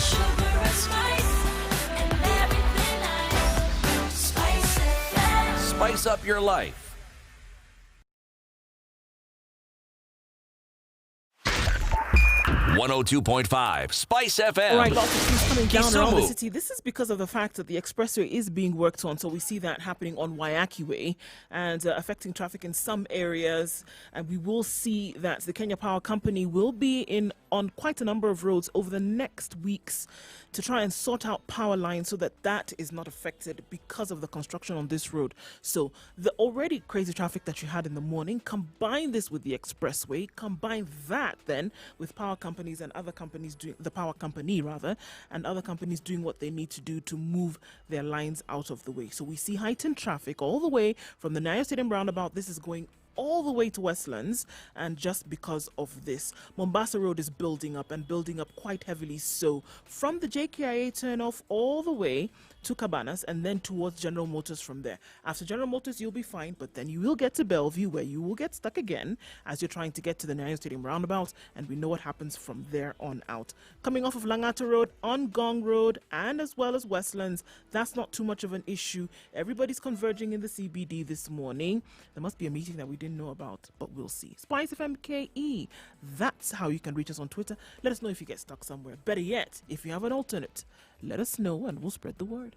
F: Sugar
D: spice up your life. .5 Spice FM.
B: All right, lots of things coming down around the
D: Kisumu.
B: city. This is because of the fact that the expressway is being worked on. So we see that happening on Waiyaki Way and affecting traffic in some areas. And we will see that the Kenya Power Company will be on quite a number of roads over the next weeks to try and sort out power lines so that that is not affected because of the construction on this road. So the already crazy traffic that you had in the morning, combine this with the expressway, combine that then with power companies and other companies doing, the power company rather, and other companies doing what they need to do to move their lines out of the way. So we see heightened traffic all the way from the Nyayo Stadium roundabout. This is going all the way to Westlands, and just because of this, Mombasa Road is building up and building up quite heavily. So from the JKIA turnoff all the way to Cabanas and then towards General Motors from there. After General Motors, you'll be fine, but then you will get to Bellevue where you will get stuck again as you're trying to get to the Nyayo Stadium roundabout, and we know what happens from there on out. Coming off of Langata Road, on Gong Road, and as well as Westlands, that's not too much of an issue. Everybody's converging in the CBD this morning. There must be a meeting that we didn't know about, but we'll see. Spice FM KE, that's how you can reach us on Twitter. Let us know if you get stuck somewhere. Better yet, if you have an alternate, let us know and we'll spread the word.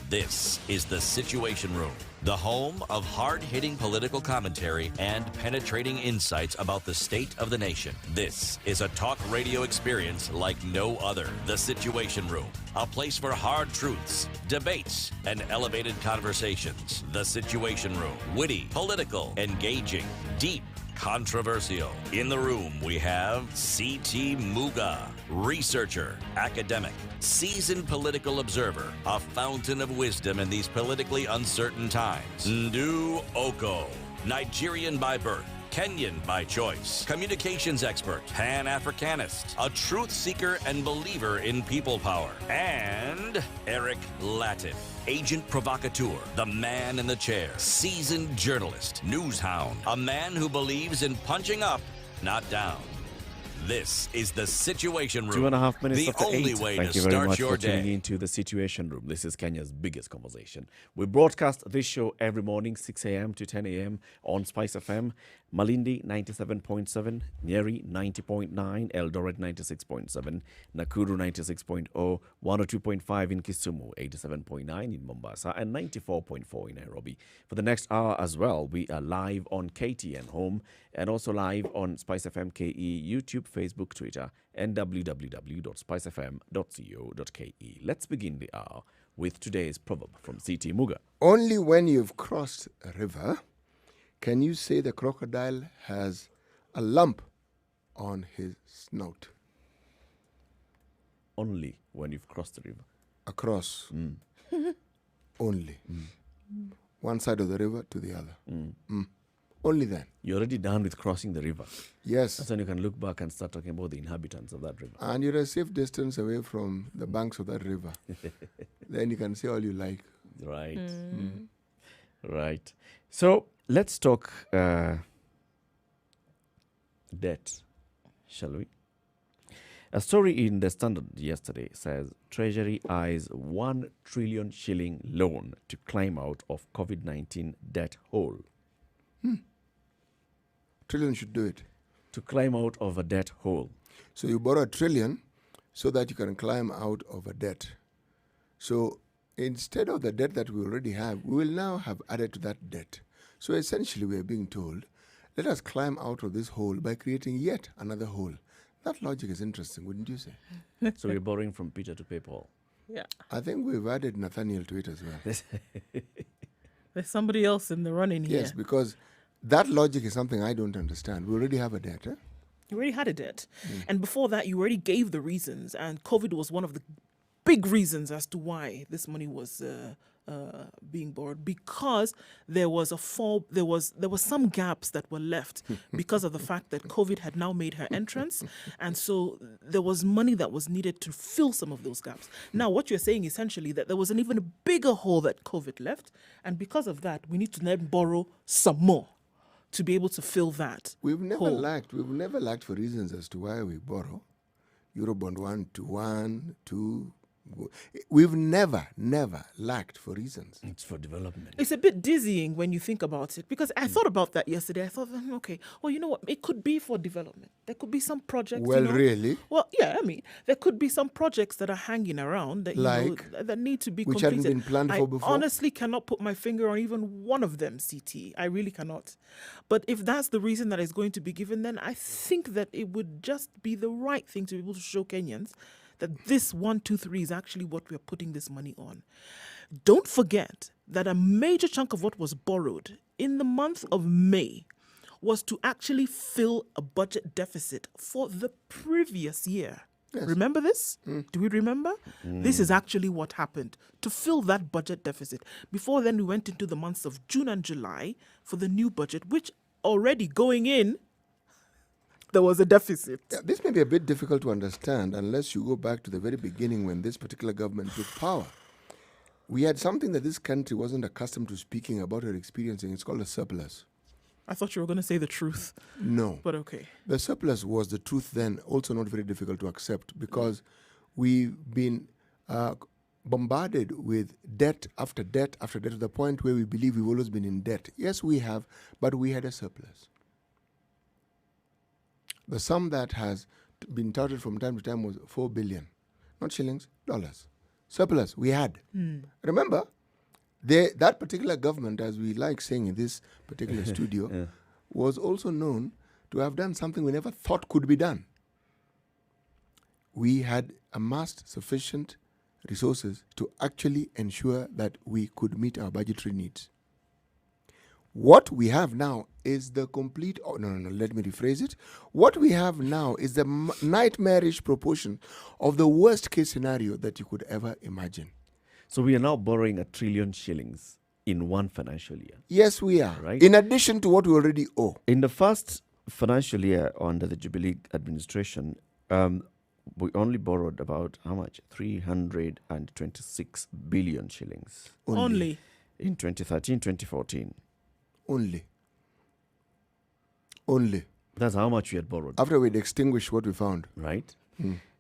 D: This is the Situation Room, the home of hard-hitting political commentary and penetrating insights about the state of the nation. This is a talk radio experience like no other. The Situation Room, a place for hard truths, debates, and elevated conversations. The Situation Room, witty, political, engaging, deep, controversial. In the room, we have C.T. Muga, researcher, academic, seasoned political observer, a fountain of wisdom in these politically uncertain times. Ndu Oko, Nigerian by birth, Kenyan by choice, communications expert, Pan-Africanist, a truth seeker and believer in people power, and Eric Latin, agent provocateur, the man in the chair, seasoned journalist, news hound, a man who believes in punching up, not down. This is the Situation Room.
C: 2.5 minutes
D: the
C: after
D: only
C: 8.
D: way
C: Thank
D: to
C: you very
D: start
C: much
D: your
C: for tuning
D: day.
C: into the Situation Room. This is Kenya's biggest conversation. We broadcast this show every morning, 6 a.m. to 10 a.m. on Spice FM, Malindi 97.7, Nyeri 90.9, Eldoret 96.7, Nakuru 96.0, 102.5 in Kisumu, 87.9 in Mombasa, and 94.4 in Nairobi. For the next hour as well, we are live on KTN Home and also live on Spice FM KE, YouTube, Facebook, Twitter, and www.spicefm.co.ke. Let's begin the hour with today's proverb from C.T. Muga.
A: Only when you've crossed a river can you say the crocodile has a lump on his snout.
C: Only when you've crossed the river.
A: Across. Only. One side of the river to the other. Only then.
C: You're already done with crossing the river.
A: Yes.
C: That's when you can look back and start talking about the inhabitants of that river.
A: And you're a safe distance away from the banks of that river. Then you can say all you like.
C: Right. Right. So let's talk debt, shall we? A story in the Standard yesterday says Treasury eyes 1 trillion shilling loan to climb out of COVID-19 debt hole.
A: Trillion should do it.
C: To climb out of a debt hole.
A: So you borrow $1 trillion so that you can climb out of a debt. So instead of the debt that we already have, we will now have added to that debt. So essentially we are being told, let us climb out of this hole by creating yet another hole. That logic is interesting, wouldn't you say?
C: So we're borrowing from Peter to pay Paul.
B: Yeah.
A: I think we've added Nathaniel to it as well.
B: There's somebody else in the running here.
A: Yes, because that logic is something I don't understand. We already have a debt, eh?
B: You already had a debt. And before that, you already gave the reasons. And COVID was one of the big reasons as to why this money was being borrowed, because there was there was some gaps that were left because of the fact that COVID had now made her entrance, and so there was money that was needed to fill some of those gaps. Now, what you're saying essentially that there was an even bigger hole that COVID left, and because of that, we need to then borrow some more to be able to fill that.
A: We've never
B: hole.
A: lacked for reasons as to why we borrow. Eurobond 1 to 1, 2. We've never lacked for reasons.
C: It's for development.
B: It's a bit dizzying when you think about it, because I thought about that yesterday. I thought, okay, well, you know what? It could be for development. There could be some projects.
A: Well, really?
B: Well, yeah, I mean, there could be some projects that are hanging around that, that need to be
A: which
B: completed.
A: hadn't been planned for before?
B: I honestly cannot put my finger on even one of them, CT. I really cannot. But if that's the reason that is going to be given, then I think that it would just be the right thing to be able to show Kenyans that this 1, 2, 3 is actually what we're putting this money on. Don't forget that a major chunk of what was borrowed in the month of May was to actually fill a budget deficit for the previous year. Yes. Remember this? Do we remember? This is actually what happened to fill that budget deficit. Before then, we went into the months of June and July for the new budget, which already going in, there was a deficit.
A: Yeah, this may be a bit difficult to understand unless you go back to the very beginning when this particular government took power. We had something that this country wasn't accustomed to speaking about or experiencing. It's called a surplus.
B: I thought you were going to say the truth.
A: No.
B: But okay.
A: The surplus was the truth then, also not very difficult to accept because we've been bombarded with debt after debt after debt to the point where we believe we've always been in debt. Yes, we have, but we had a surplus. The sum that has been touted from time to time was 4 billion. Not shillings, dollars. Surplus, we had. Remember, that particular government, as we like saying in this particular studio, was also known to have done something we never thought could be done. We had amassed sufficient resources to actually ensure that we could meet our budgetary needs. What we have now is the complete... let me rephrase it. What we have now is the nightmarish proportion of the worst case scenario that you could ever imagine.
C: So we are now borrowing 1 trillion shillings in one financial year.
A: Yes, we are.
C: Right?
A: In addition to what we already owe.
C: In the first financial year under the Jubilee administration, we only borrowed about how much? 326 billion shillings.
B: Only.
C: In 2013, 2014.
A: Only.
C: That's how much we had borrowed.
A: After we'd extinguished what we found.
C: Right?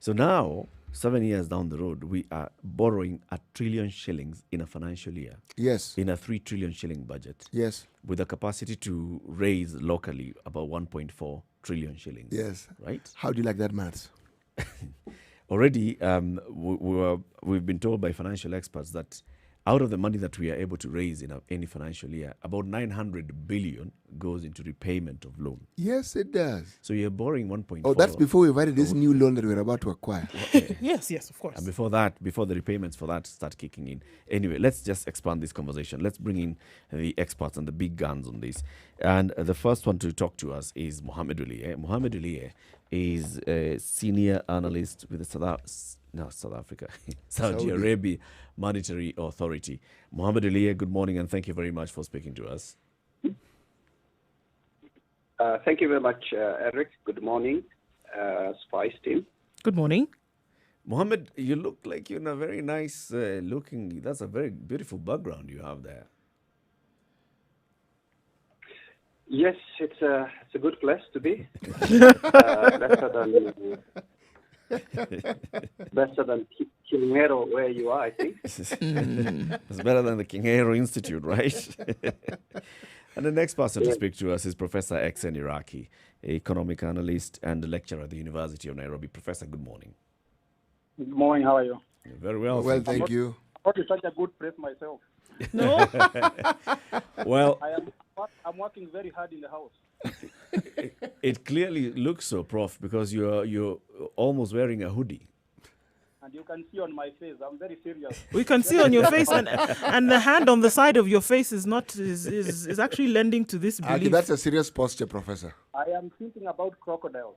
C: So now, 7 years down the road, we are borrowing 1 trillion shillings in a financial year.
A: Yes.
C: In a 3 trillion shilling budget.
A: Yes.
C: With a capacity to raise locally about 1.4 trillion shillings.
A: Yes.
C: Right?
A: How do you like that maths?
C: Already, we've been told by financial experts that out of the money that we are able to raise in any financial year, about 900 billion goes into repayment of loan.
A: Yes, it does.
C: So you're borrowing 1.4.
A: Oh, that's before we invited this new loan that we're about to acquire.
B: Yes, of course.
C: And before the repayments for that start kicking in. Anyway, let's just expand this conversation. Let's bring in the experts and the big guns on this. And the first one to talk to us is Mohamed Ulie. Mohamed Ulie is a senior analyst with the Saudi Arabia Monetary Authority. Mohamed Ulie, good morning and thank you very much for speaking to us.
I: Thank you very much, Eric. Good morning, Spice team.
B: Good morning.
C: Mohamed, you look like you're in a very nice looking, that's a very beautiful background you have there.
I: Yes, it's a good place to be. Better than Kilmero, where you are, I think.
C: It's better than the King Hero Institute, right? And the next person to speak to us is Professor Exen Iraqi, economic analyst and lecturer at the University of Nairobi. Professor, good morning.
J: Good morning, how are you?
C: Very well.
A: Well, thank you.
J: I'm not in such a good place myself.
B: No?
C: Well,
J: I'm working very hard in the house.
C: It clearly looks so, Prof, because you're almost wearing a hoodie.
J: And you can see on my face, I'm very serious.
B: We can see on your face, and the hand on the side of your face is actually lending to this belief.
A: That's a serious posture, Professor.
J: I am thinking about crocodiles.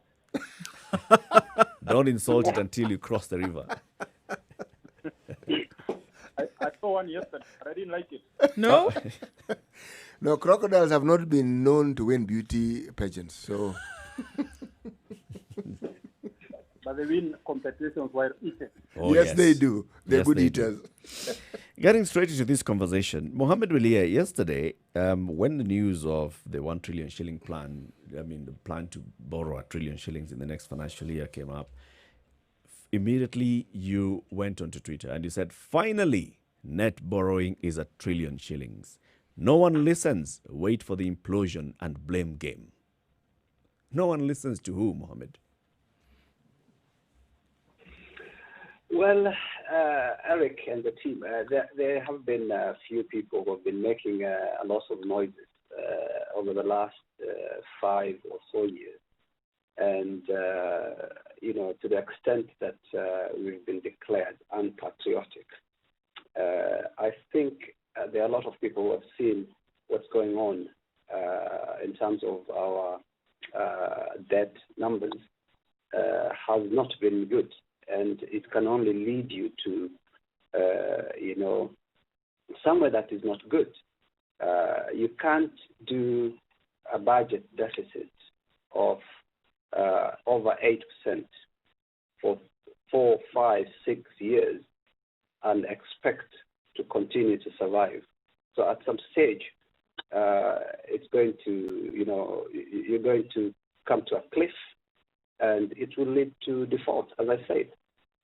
C: Don't insult it until you cross the river.
J: I saw one yesterday, but I didn't like it.
B: No?
A: No, crocodiles have not been known to win beauty pageants, so...
J: But they win competitions while eating.
C: Oh,
A: yes, they do. They're
C: Yes,
A: good
C: they
A: eaters.
C: Getting straight into this conversation, Mohammed Wilia, yesterday, when the news of the 1 trillion shilling plan, the plan to borrow 1 trillion shillings in the next financial year came up, immediately you went onto Twitter and you said, finally, net borrowing is 1 trillion shillings. No one listens. Wait for the implosion and blame game. No one listens to who, Mohammed?
I: Well, Eric and the team, there have been a few people who have been making a lot of noises over the last 5 or so years. And, to the extent that we've been declared unpatriotic, I think there are a lot of people who have seen what's going on in terms of our debt numbers has not been good. And it can only lead you to, somewhere that is not good. You can't do a budget deficit of over 8% for 4, 5, 6 years and expect to continue to survive. So at some stage, it's going to, you're going to come to a cliff, and it will lead to default, as I said.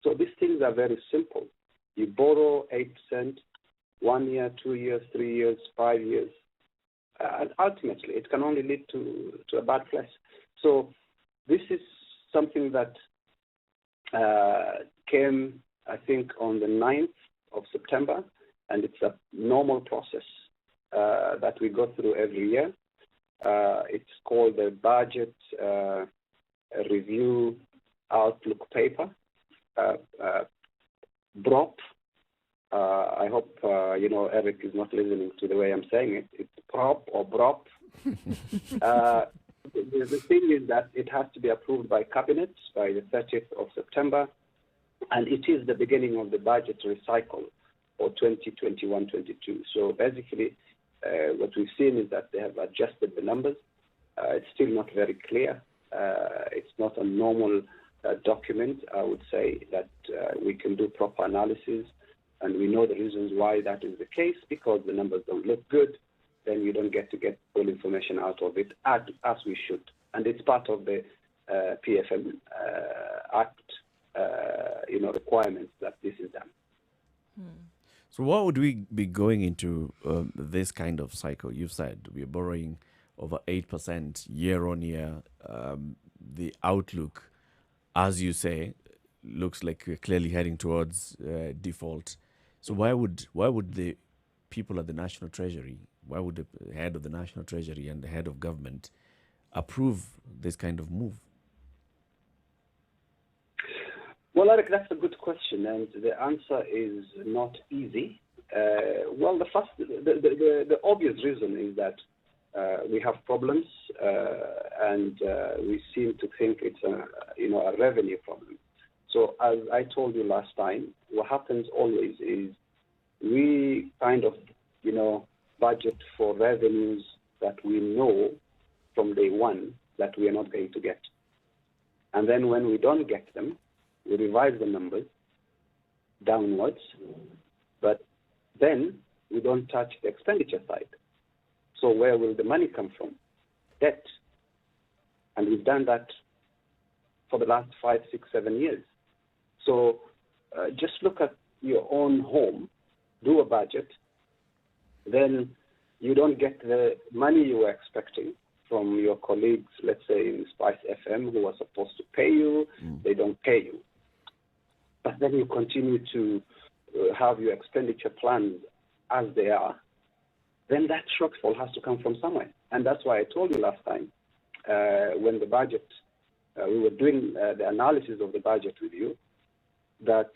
I: So these things are very simple. You borrow 8%, 1 year, 2 years, 3 years, 5 years, and ultimately it can only lead to a bad place. So this is something that came, I think, on the 9th of September, and it's a normal process that we go through every year. It's called the Budget Review Outlook Paper, BROP. I hope, Eric is not listening to the way I'm saying it. It's PROP or BROP. The thing is that it has to be approved by Cabinet by the 30th of September, and it is the beginning of the budgetary cycle for 2021-22. So basically, what we've seen is that they have adjusted the numbers. It's still not very clear. It's not a normal document. I would say that we can do proper analysis, and we know the reasons why that is the case, because the numbers don't look good. Then you don't get full information out of it as we should. And it's part of the PFM Act, requirements that this is done.
C: So what would we be going into this kind of cycle? You've said we're borrowing over 8% year on year. The outlook, as you say, looks like we're clearly heading towards default. So why would the people at the National Treasury, why would the head of the National Treasury and the head of government approve this kind of move?
I: Well, Eric, that's a good question, and the answer is not easy. Well, the obvious reason is that we have problems, and we seem to think it's a revenue problem. So, as I told you last time, what happens always is we kind of, budget for revenues that we know from day one that we are not going to get. And then when we don't get them, we revise the numbers downwards, but then we don't touch the expenditure side. So where will the money come from? Debt. And we've done that for the last 5, 6, 7 years. So just look at your own home, do a budget, then you don't get the money you were expecting from your colleagues, let's say in Spice FM, who are supposed to pay you, they don't pay you. But then you continue to have your expenditure plans as they are, then that shortfall has to come from somewhere. And that's why I told you last time, when the budget, we were doing the analysis of the budget with you, that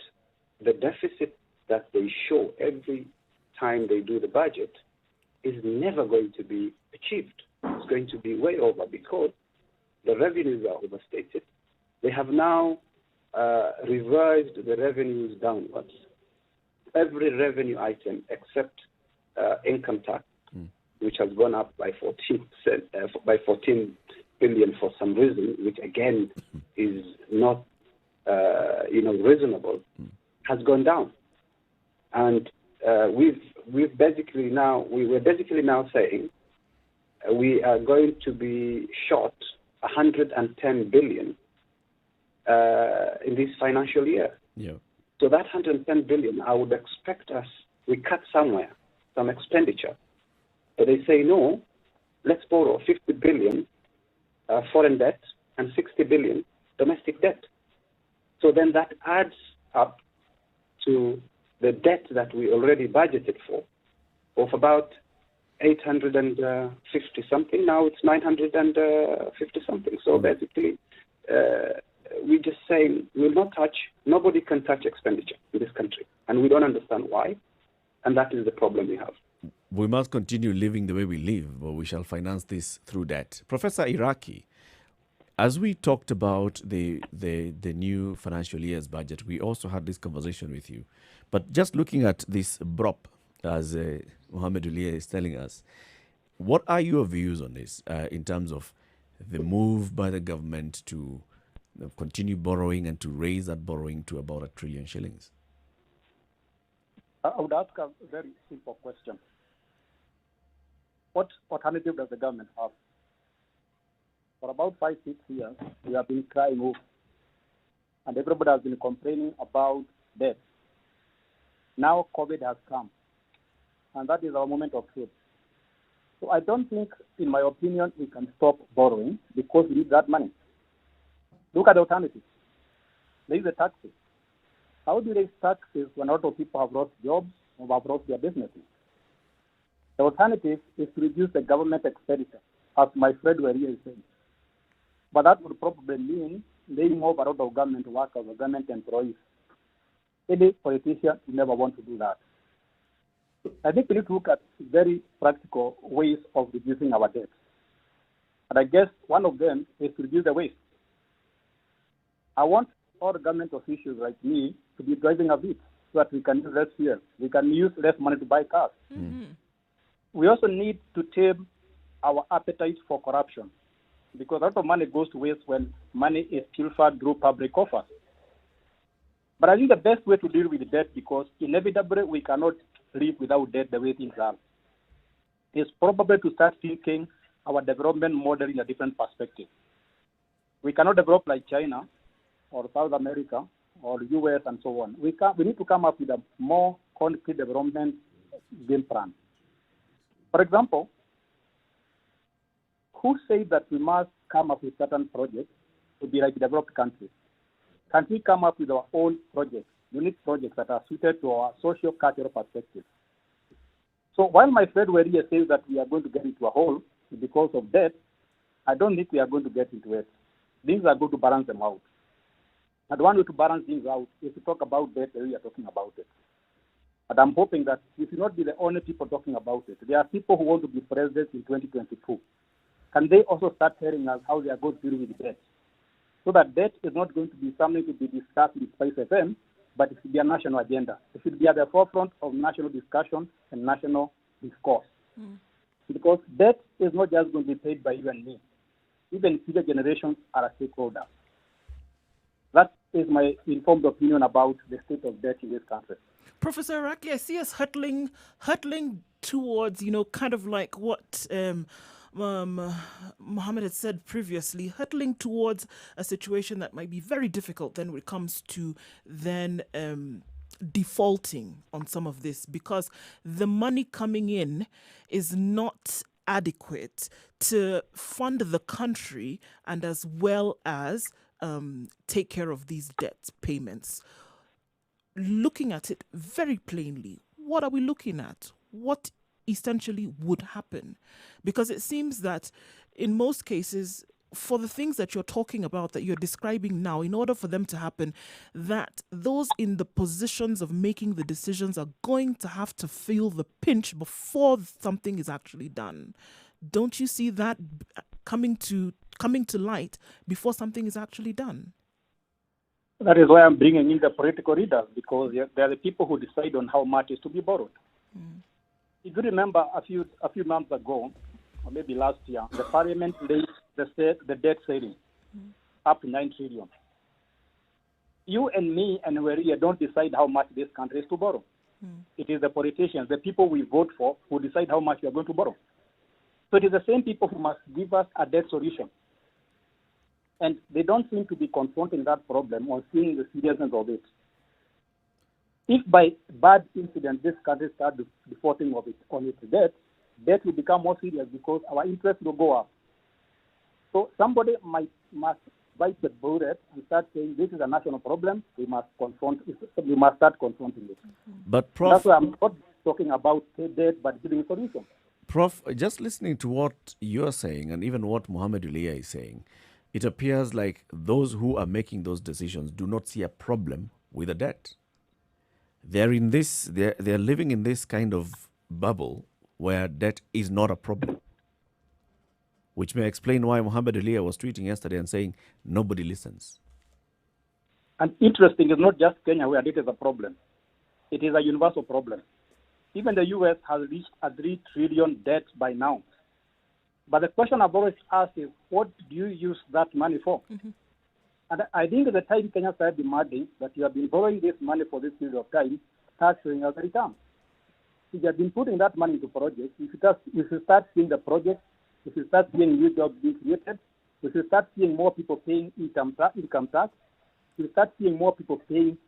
I: the deficit that they show every time they do the budget is never going to be achieved. It's going to be way over because the revenues are overstated. They have now revised the revenues downwards. Every revenue item except income tax, which has gone up by 14 billion for some reason, which again is not reasonable, has gone down. And we're basically now saying we are going to be short 110 billion in this financial year.
C: Yeah.
I: So that 110 billion, I would expect we cut somewhere, some expenditure. But they say, no, let's borrow 50 billion foreign debt and 60 billion domestic debt. So then that adds up to the debt that we already budgeted for of about 850 something. Now it's 950 something. So basically, we just saying nobody can touch expenditure in this country. And we don't understand why. And that is the problem we have.
C: We must continue living the way we live, but we shall finance this through debt. Professor Iraki, as we talked about the new financial year's budget, we also had this conversation with you. But just looking at this BROP, as Mohamed Ulia is telling us, what are your views on this in terms of the move by the government to continue borrowing and to raise that borrowing to about 1 trillion shillings?
J: I would ask a very simple question. What alternative does the government have? For about 5-6 years, we have been crying wolf, and everybody has been complaining about debt. Now COVID has come, and that is our moment of truth. So I don't think, in my opinion, we can stop borrowing because we need that money. Look at the alternative. There is the taxes. How do you raise taxes when a lot of people have lost jobs or have lost their businesses? The alternative is to reduce the government expenditure, as my friend were here saying. But that would probably mean laying off a lot of government workers or government employees. Any politician would never want to do that. I think we need to look at very practical ways of reducing our debt. And I guess one of them is to reduce the waste. I want all government officials like me to be driving a bit so that we can use less fuel. We can use less money to buy cars. Mm-hmm. We also need to tame our appetite for corruption, because a lot of money goes to waste when money is pilfered through public offers. But I think the best way to deal with debt, because inevitably we cannot live without debt the way things are, is probably to start thinking our development model in a different perspective. We cannot develop like China or South America or US and so on. We need to come up with a more concrete development game plan. For example, who said that we must come up with certain projects to be like developed countries? Can we come up with our own projects, unique projects that are suited to our socio-cultural perspective? So while my friend Weria says that we are going to get into a hole because of debt, I don't think we are going to get into it. Things are going to balance them out. And one way to balance things out is to talk about debt the way we are talking about it. And I'm hoping that we should not be the only people talking about it. There are people who want to be president in 2022. Can they also start telling us how they are going to deal with debt? So that debt is not going to be something to be discussed in Spice FM, but it should be a national agenda. It should be at the forefront of national discussion and national discourse. Because debt is not just going to be paid by you and me. Even future generations are a stakeholder. That is my informed opinion about the state of debt in this country.
B: Professor Iraki, I see us hurtling towards, kind of like what Mohammed had said previously, hurtling towards a situation that might be very difficult then when it comes to then defaulting on some of this, because the money coming in is not adequate to fund the country and as well as take care of these debt payments. Looking at it very plainly, what are we looking at? What essentially would happen? Because it seems that in most cases, for the things that you're talking about, that you're describing now, in order for them to happen, that those in the positions of making the decisions are going to have to feel the pinch before something is actually done. Don't you see that coming to light before something is actually done?
J: That is why I'm bringing in the political leaders, because they are the people who decide on how much is to be borrowed. If you remember a few months ago, or maybe last year, the parliament raised the debt ceiling up to 9 trillion. You and me and Weria don't decide how much this country is to borrow. It is the politicians, the people we vote for, who decide how much we are going to borrow. So it is the same people who must give us a debt solution. And they don't seem to be confronting that problem or seeing the seriousness of it. If by bad incident this country starts defaulting on its debt will become more serious because our interest will go up. So somebody must bite the bullet and start saying this is a national problem. We must start confronting it.
C: But Prof,
J: that's why I'm not talking about debt, but giving a solution.
C: Prof, just listening to what you're saying and even what Mohamed Ulia is saying, it appears like those who are making those decisions do not see a problem with the debt. They're living in this kind of bubble where debt is not a problem, which may explain why Mohamed Ulia was tweeting yesterday and saying nobody listens.
J: And interesting, it's not just Kenya where debt is a problem. It is a universal problem. Even the U.S. has reached a 3 trillion debt by now. But the question I've always asked is, what do you use that money for? And I think at the time Kenya started demanding that you have been borrowing this money for this period of time, start showing us the return. If you have been putting that money into projects, if you start seeing the projects, if you start seeing new jobs being created, if you start seeing more people paying income tax, you start seeing more people paying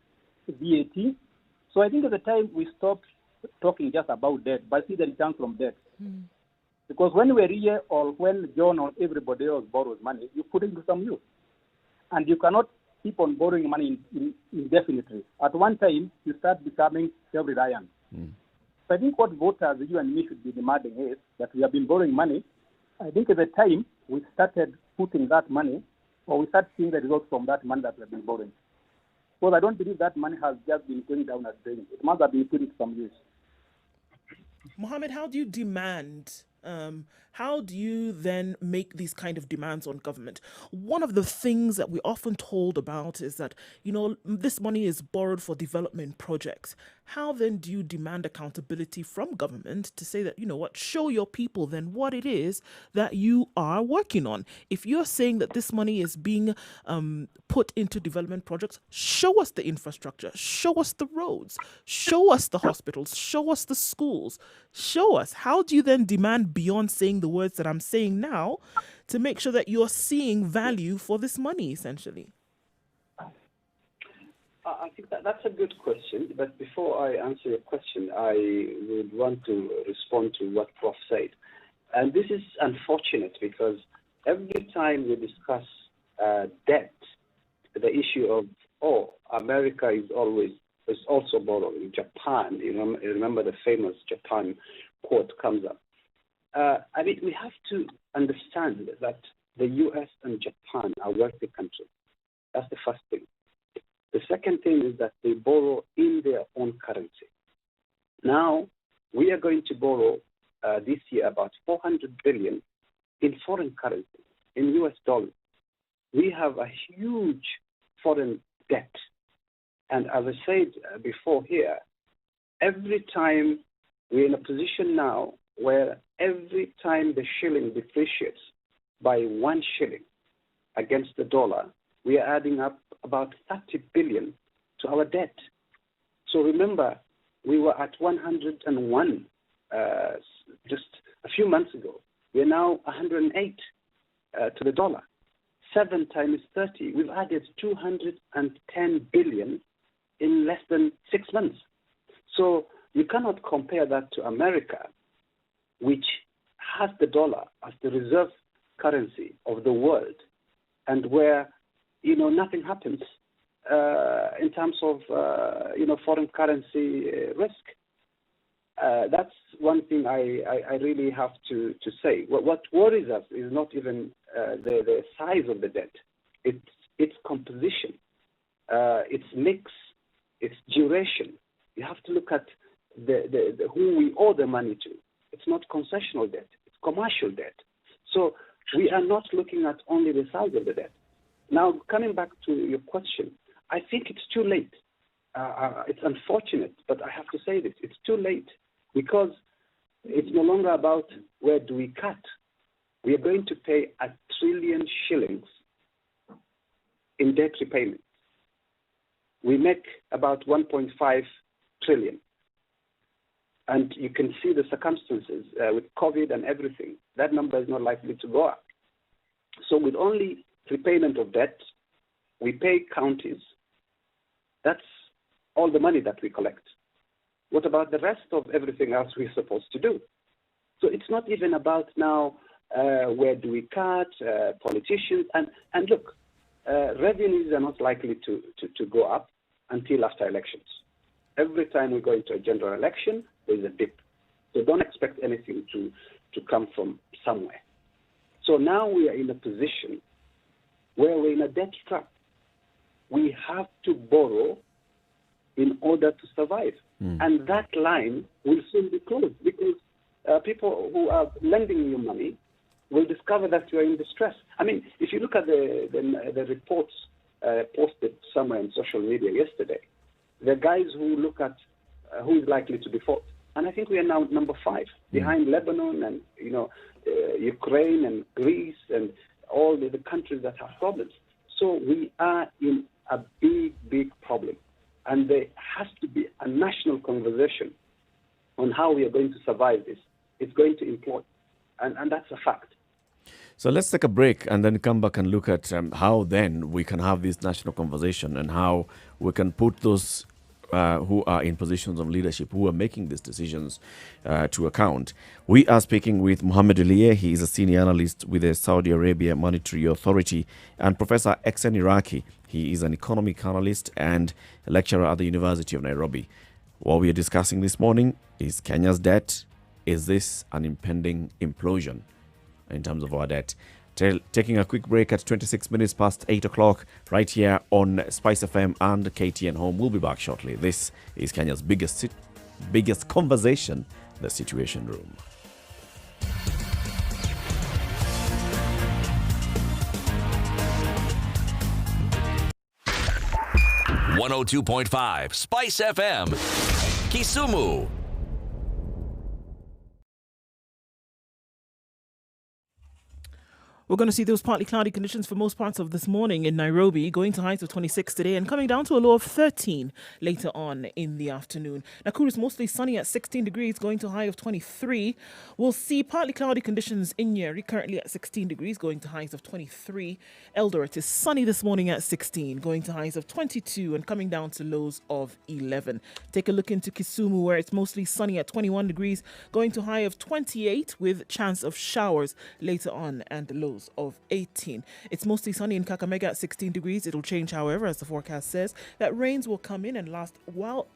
J: VAT. So I think at the time we stopped talking just about debt, but see the return from debt. Because when we're here or when John or everybody else borrows money, you put it into some use. And you cannot keep on borrowing money indefinitely. At one time, you start becoming self-reliant. So I think what voters, you and me, should be demanding is that we have been borrowing money. I think at the time we started putting that money, or we start seeing the results from that money that we have been borrowing. Because I don't believe that money has just been going down as drain. It must have been put into some use.
B: Mohammed, how do you demand? How do you then make these kind of demands on government? One of the things that we're often told about is that, this money is borrowed for development projects. How then do you demand accountability from government to say that, show your people then what it is that you are working on? If you're saying that this money is being put into development projects, show us the infrastructure, show us the roads, show us the hospitals, show us the schools, show us. How do you then demand beyond saying the words that I'm saying now to make sure that you're seeing value for this money, essentially?
I: I think that's a good question, but before I answer your question, I would want to respond to what Prof said. And this is unfortunate because every time we discuss debt, the issue of, America is also borrowing. Japan, remember the famous Japan quote comes up. We have to understand that the U.S. and Japan are wealthy countries. That's the first thing. The second thing is that they borrow in their own currency. Now, we are going to borrow this year about $400 billion in foreign currency, in U.S. dollars. We have a huge foreign debt. And as I said before here, every time we're in a position now where every time the shilling depreciates by 1 shilling against the dollar, we are adding up about 30 billion to our debt. So remember, we were at 101 just a few months ago. We are now 108 to the dollar. 7 times 30, we've added 210 billion in less than 6 months. So you cannot compare that to America, which has the dollar as the reserve currency of the world, and where nothing happens in terms of foreign currency risk. That's one thing I really have to say. What worries us is not even the size of the debt. It's its composition, its mix, its duration. You have to look at the who we owe the money to. It's not concessional debt. It's commercial debt. So we are not looking at only the size of the debt. Now, coming back to your question, I think it's too late. It's unfortunate, but I have to say this. It's too late because it's no longer about where do we cut. We are going to pay 1 trillion shillings in debt repayment. We make about 1.5 trillion. And you can see the circumstances with COVID and everything. That number is not likely to go up. So with only repayment of debt, we pay counties. That's all the money that we collect. What about the rest of everything else we're supposed to do? So it's not even about now where do we cut, politicians. And look, revenues are not likely to go up until after elections. Every time we go into a general election, there's a dip. So don't expect anything to come from somewhere. So now we are in a position where we're in a debt trap. We have to borrow in order to survive. And that line will soon be closed because people who are lending you money will discover that you are in distress. I mean, if you look at the reports posted somewhere on social media yesterday, the guys who look at who is likely to default, and I think we are now number 5, behind Lebanon and Ukraine and Greece and all the countries that have problems. So we are in a big problem. And there has to be a national conversation on how we are going to survive this. It's going to implode. And that's a fact.
C: So let's take a break and then come back and look at how then we can have this national conversation and how we can put those who are in positions of leadership, who are making these decisions to account. We are speaking with Mohammed Elie. He is a senior analyst with the Saudi Arabia Monetary Authority, and Professor Exen Iraqi. He is an economic analyst and a lecturer at the University of Nairobi. What we are discussing this morning is Kenya's debt. Is this an impending implosion in terms of our debt? Taking a quick break at 26 minutes past 8 o'clock right here on Spice FM and KTN Home. We'll be back shortly. This is Kenya's biggest conversation, The Situation Room.
D: .5 Spice FM, Kisumu.
B: We're going to see those partly cloudy conditions for most parts of this morning in Nairobi, going to highs of 26 today and coming down to a low of 13 later on in the afternoon. Nakuru is mostly sunny at 16 degrees, going to a high of 23. We'll see partly cloudy conditions in Nyeri, currently at 16 degrees, going to highs of 23. Eldoret is sunny this morning at 16, going to highs of 22 and coming down to lows of 11. Take a look into Kisumu, where it's mostly sunny at 21 degrees, going to a high of 28 with chance of showers later on and lows of 18. It's mostly sunny in Kakamega at 16 degrees. It'll change, however, as the forecast says, that rains will come in and last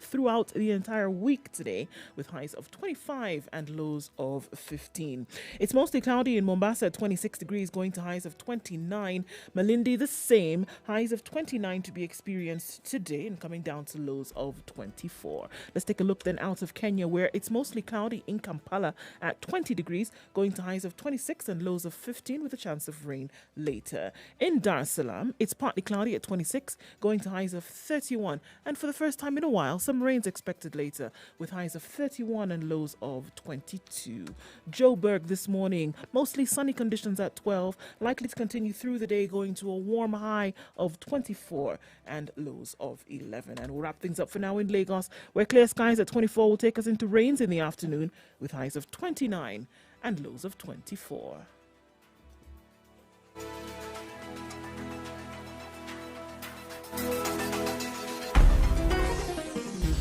B: throughout the entire week today, with highs of 25 and lows of 15. It's mostly cloudy in Mombasa at 26 degrees, going to highs of 29. Malindi the same, highs of 29 to be experienced today and coming down to lows of 24. Let's take a look then out of Kenya, where it's mostly cloudy in Kampala at 20 degrees, going to highs of 26 and lows of 15 with a chance of rain later. In Dar es Salaam, it's partly cloudy at 26, going to highs of 31. And for the first time in a while, some rain's expected later, with highs of 31 and lows of 22. Joburg this morning, mostly sunny conditions at 12, likely to continue through the day, going to a warm high of 24 and lows of 11. And we'll wrap things up for now in Lagos, where clear skies at 24 will take us into rains in the afternoon, with highs of 29 and lows of 24.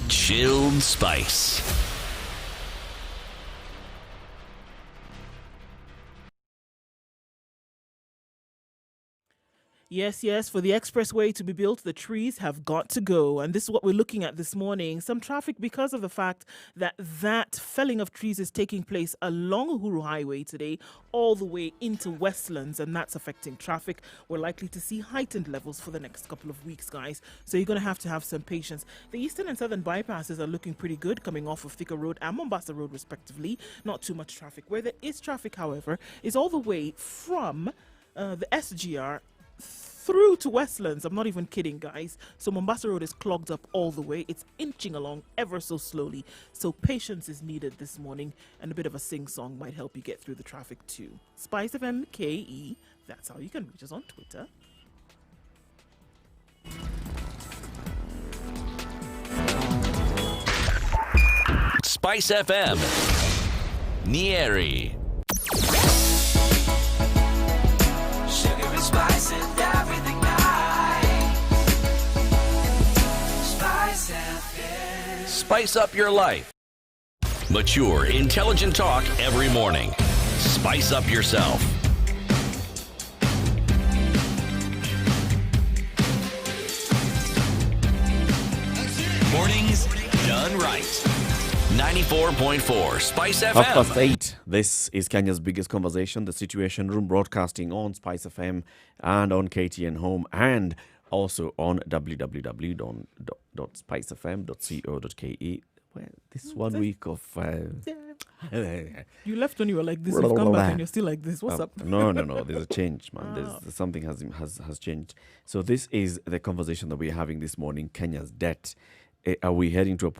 D: Chilled Spice.
B: Yes, for the expressway to be built, the trees have got to go. And this is what we're looking at this morning. Some traffic because of the fact that felling of trees is taking place along Uhuru Highway today, all the way into Westlands, and that's affecting traffic. We're likely to see heightened levels for the next couple of weeks, guys. So you're going to have some patience. The eastern and southern bypasses are looking pretty good, coming off of Thika Road and Mombasa Road, respectively. Not too much traffic. Where there is traffic, however, is all the way from the SGR through to Westlands. I'm not even kidding, guys. So Mombasa Road is clogged up all the way. It's inching along ever so slowly. So patience is needed this morning, and a bit of a sing-song might help you get through the traffic too. Spice FM KE, that's how you can reach us on Twitter.
D: Spice FM, Nyeri.
F: Sugar and spice and everything nice. Spice FM.
D: Spice up your life. Mature, intelligent talk every morning. Spice up yourself. Mornings done right. 94.4 Spice FM.
C: 8:30. This is Kenya's biggest conversation, the Situation Room, broadcasting on Spice FM and on KTN Home and also on www.spicefm.co.ke. Well, this 1 week of...
B: You left when you were like this. You've come back and you're still like this. What's up?
C: No. There's a change, man. There's something has changed. So this is the conversation that we're having this morning. Kenya's debt. Are we heading to a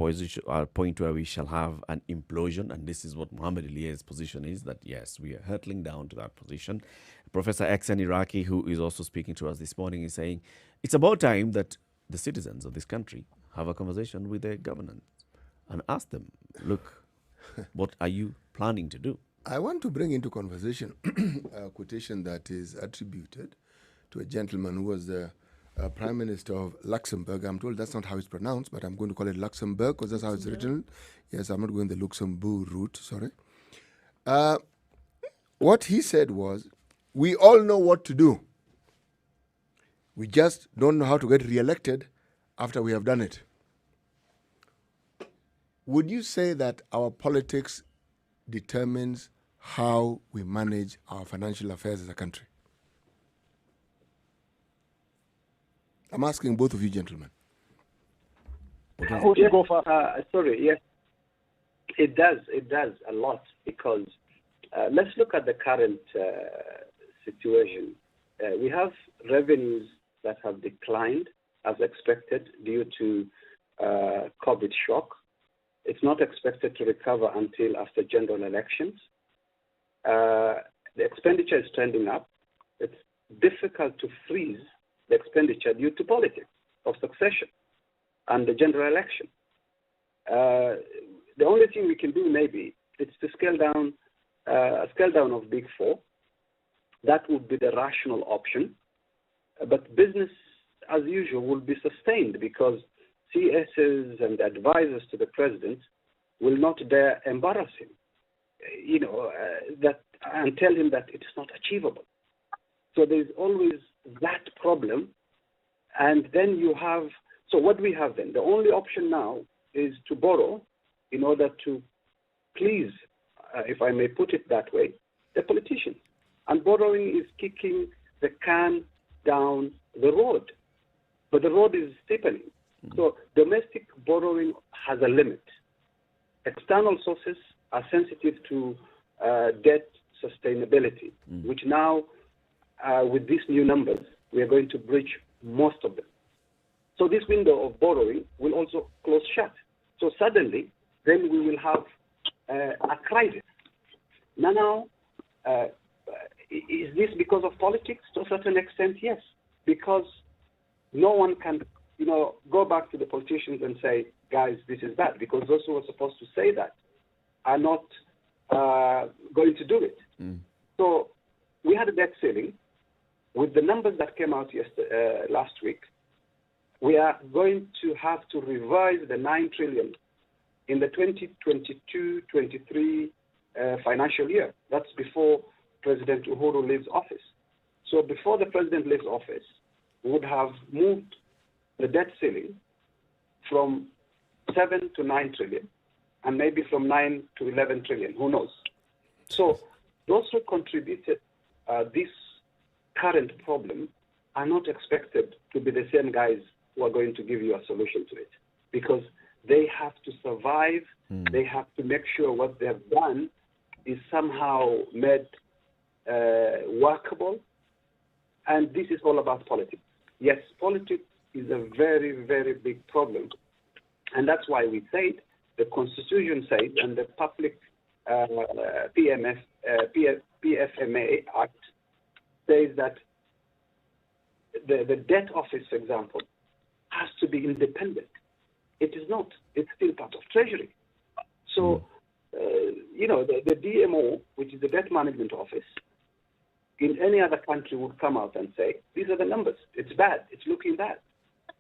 C: point where we shall have an implosion? And this is what Mohamed Eli's position is, that yes, we are hurtling down to that position. Professor Exen Iraqi, who is also speaking to us this morning, is saying it's about time that the citizens of this country have a conversation with their government and ask them, look, what are you planning to do?
A: I want to bring into conversation a quotation that is attributed to a gentleman who was the Prime Minister of Luxembourg. I'm told that's not how it's pronounced, but I'm going to call it Luxembourg because that's how it's written. Yes, I'm not going the Luxembourg route, sorry. What he said was, we all know what to do. We just don't know how to get re-elected after we have done it. Would you say that our politics determines how we manage our financial affairs as a country? I'm asking both of you gentlemen.
J: Who should go first?
I: Sorry, yes. It does a lot because let's look at the current situation. We have revenues that have declined as expected due to COVID shock. It's not expected to recover until after general elections. The expenditure is trending up. It's difficult to freeze the expenditure due to politics of succession and the general election. The only thing we can do maybe is to scale down of Big Four. That would be the rational option. But business as usual will be sustained because CSs and advisors to the president will not dare embarrass him, and tell him that it is not achievable. So there's always that problem. And then so what we have then? The only option now is to borrow in order to please, if I may put it that way, the politicians. And borrowing is kicking the can down the road. But the road is steepening. So domestic borrowing has a limit. External sources are sensitive to debt sustainability, which now, with these new numbers, we are going to breach most of them. So this window of borrowing will also close shut. So suddenly, then we will have a crisis. Now, is this because of politics? To a certain extent, yes. Because no one can go back to the politicians and say, guys, this is bad, because those who are supposed to say that are not going to do it. So we had a debt ceiling. With the numbers that came out last week, we are going to have to revise the 9 trillion in the 2022-23 financial year. That's before President Uhuru leaves office. So before the president leaves office, we would have moved the debt ceiling from 7 to 9 trillion, and maybe from 9 to 11 trillion, who knows? So those who contributed this current problem are not expected to be the same guys who are going to give you a solution to it, because they have to survive. They have to make sure what they have done is somehow made workable. And this is all about politics. Yes, politics is a very, very big problem. And that's why we said, the Constitution said, and the Public PFMA Act says that the debt office, for example, has to be independent. It is not. It's still part of Treasury. So, the DMO, which is the Debt Management Office, in any other country would come out and say, these are the numbers. It's bad. It's looking bad.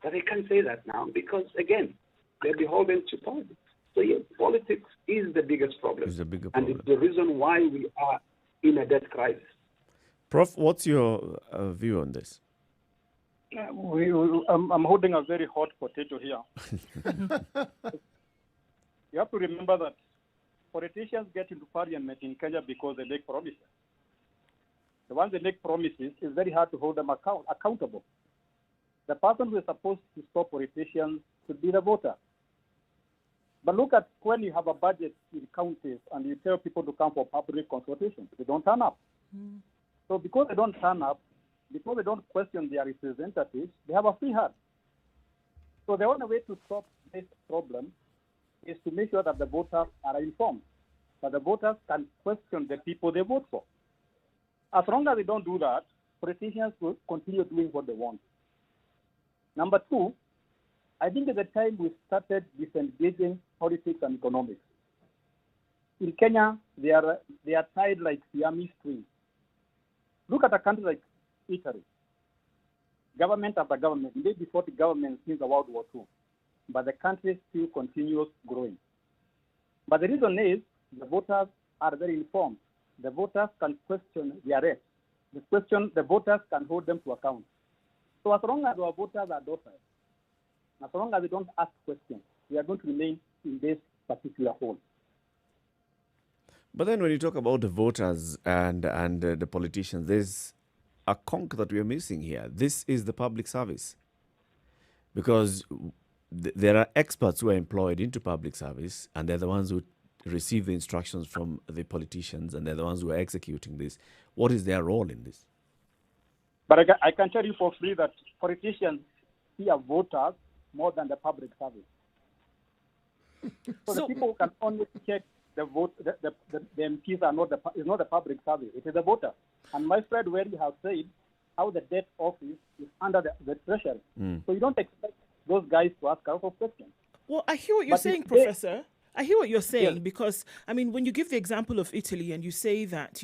I: But they can't say that now because, again, they're beholden to politics. So, yes, politics is the biggest problem. And it's the reason why we are in a debt crisis.
C: Prof, what's your view on this?
J: I'm holding a very hot potato here. You have to remember that politicians get into parliament in Kenya because they make promises. The ones they make promises, it's very hard to hold them accountable. The person who is supposed to stop politicians should be the voter. But look at when you have a budget in counties and you tell people to come for public consultation, they don't turn up. So because they don't turn up, because they don't question their representatives, they have a free hand. So the only way to stop this problem is to make sure that the voters are informed, that the voters can question the people they vote for. As long as they don't do that, politicians will continue doing what they want. Number two, I think at the time we started disengaging politics and economics. In Kenya, they are tied like Siamese twins. Look at a country like Italy. Government after government, maybe 40 governments since the World War II, but the country still continues growing. But the reason is the voters are very informed. The voters can question their arrest. The voters can hold them to account. So as long as our voters are docile, as long as they don't ask questions, we are going to remain in this particular hole.
C: But then when you talk about the voters and the politicians, there's a conk that we are missing here. This is the public service. Because there are experts who are employed into public service, and they're the ones who receive the instructions from the politicians, and they're the ones who are executing this. What is their role in this?
J: But I can tell you for free that politicians fear voters more than the public service. So the people who can only check the vote, the MPs are is not the public service, it is the voter. And my friend Weri has said how the debt office is under the treasury. So you don't expect those guys to ask a lot of questions.
B: Well, I hear what you're saying, Professor. I hear what you're saying, because, I mean, when you give the example of Italy and you say that,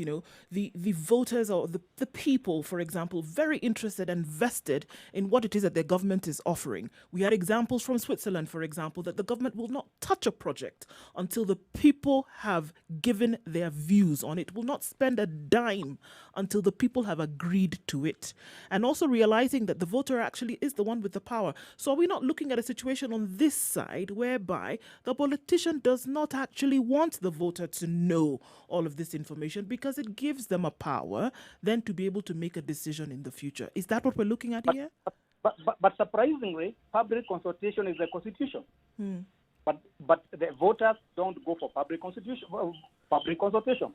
B: the voters or the people, for example, very interested and vested in what it is that their government is offering. We had examples from Switzerland, for example, that the government will not touch a project until the people have given their views on it, will not spend a dime until the people have agreed to it. And also realizing that the voter actually is the one with the power. So are we not looking at a situation on this side whereby the politician does not actually want the voter to know all of this information because it gives them a power then to be able to make a decision in the future? Is that what we're looking at here?
J: But surprisingly, public consultation is the constitution. But the voters don't go for public consultation.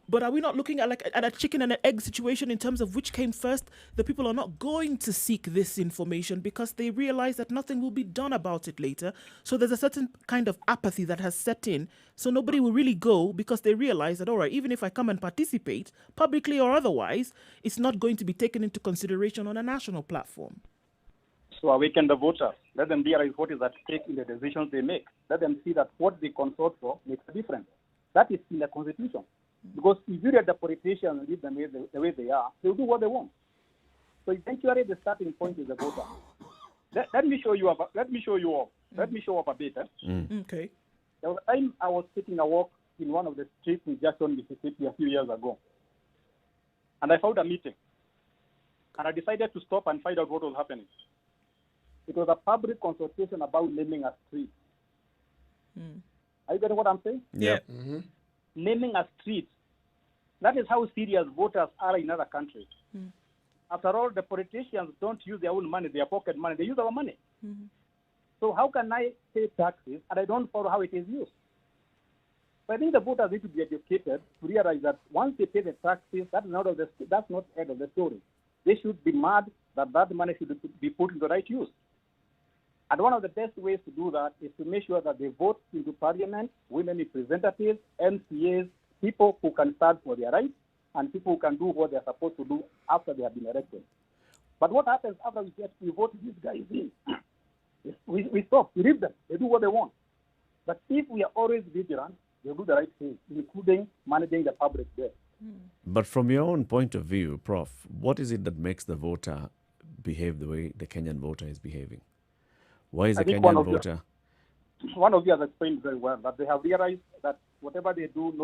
B: But are we not looking at a chicken and an egg situation in terms of which came first? The people are not going to seek this information because they realize that nothing will be done about it later. So there's a certain kind of apathy that has set in. So nobody will really go because they realize that, all right, even if I come and participate, publicly or otherwise, it's not going to be taken into consideration on a national platform.
J: So awaken the voters. Let them realize what is at stake in the decisions they make. Let them see that what they consult for makes a difference. That is in the constitution. Because if you let the politicians and leave them the way they are, they'll do what they want. So eventually the starting point is the voter. Let me show you up a bit.
B: Okay.
J: There was a time I was taking a walk in one of the streets in Jackson, Mississippi a few years ago. And I found a meeting. And I decided to stop and find out what was happening. It was a public consultation about naming a street. Are you getting what I'm saying?
B: Yeah.
J: Naming a street. That is how serious voters are in other countries. After all, the politicians don't use their own money, their pocket money. They use our money. So how can I pay taxes and I don't follow how it is used? So I think the voters need to be educated to realize that once they pay the taxes, that's not the end of the story. They should be mad that money should be put in the right use. And one of the best ways to do that is to make sure that they vote into parliament, women representatives, MCAs, people who can stand for their rights, and people who can do what they're supposed to do after they have been elected. But what happens after we vote these guys in? We stop, we leave them, they do what they want. But if we are always vigilant, they'll do the right thing, including managing the public debt.
C: But from your own point of view, Prof, what is it that makes the voter behave the way the Kenyan voter is behaving? Why is
J: I
C: the
J: think one
C: Kenyan
J: of the-
C: voter?
J: One of you has explained very well that they have realized that whatever they do,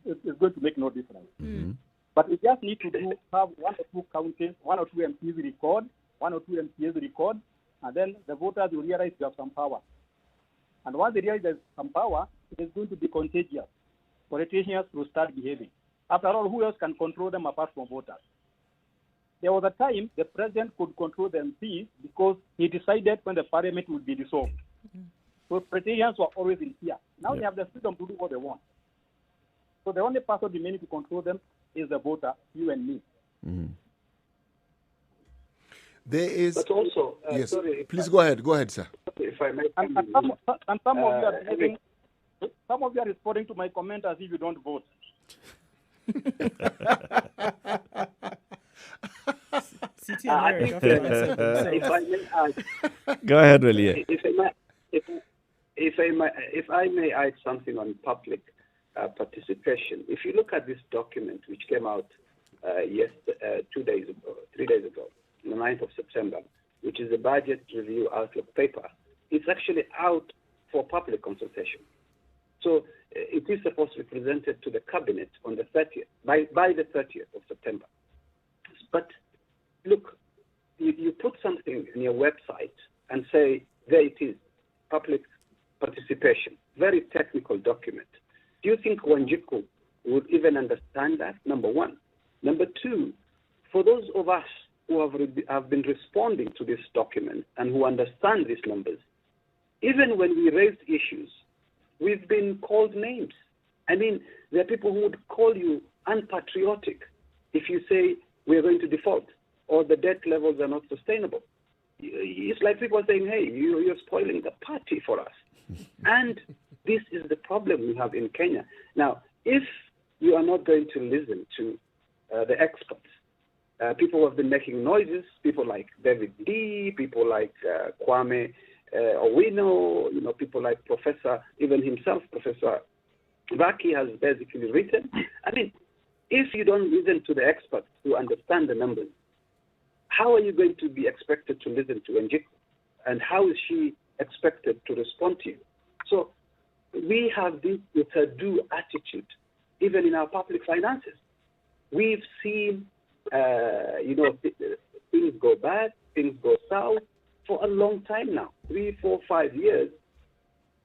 J: it's going to make no difference. But we just need to have one or two counties, one or two MPs record, one or two MPs record, and then the voters will realize they have some power. And once they realize there's some power, it is going to be contagious. Politicians will start behaving. After all, who else can control them apart from voters? There was a time the president could control the MPs because he decided when the parliament would be dissolved. So politicians were always in fear. Now they have the freedom to do what they want. So the only person remaining to control them is the voter, you and me.
A: There is.
I: But also,
A: yes.
I: sorry,
A: Please go ahead, sir.
I: If I may.
J: And some of you are behaving, some of you are responding to my comment as if you don't vote.
B: City America, after I said themselves.
I: If I may add,
C: Go ahead, William.
I: if I may add something on public participation. If you look at this document, which came out 3 days ago, on the 9th of September, which is the budget review outlook paper, it's actually out for public consultation. So it is supposed to be presented to the cabinet on the 30th, by the 30th of September. But look, you put something in your website and say, there it is, public participation, very technical document. Do you think Wanjiku would even understand that, number one? Number two, for those of us who have been responding to this document and who understand these numbers, even when we raised issues, we've been called names. I mean, there are people who would call you unpatriotic if you say we're going to default or the debt levels are not sustainable. It's like people are saying, hey, you're spoiling the party for us. And this is the problem we have in Kenya. Now, if you are not going to listen to the experts, people who have been making noises, people like David Lee, people like Kwame Owino, people like Professor, even himself, Professor Vaki has basically written. I mean, if you don't listen to the experts who understand the numbers, how are you going to be expected to listen to Wanjiku? And how is she expected to respond to you? So we have this do attitude, even in our public finances. We've seen, things go bad, things go south for a long time now, 3, 4, 5 years.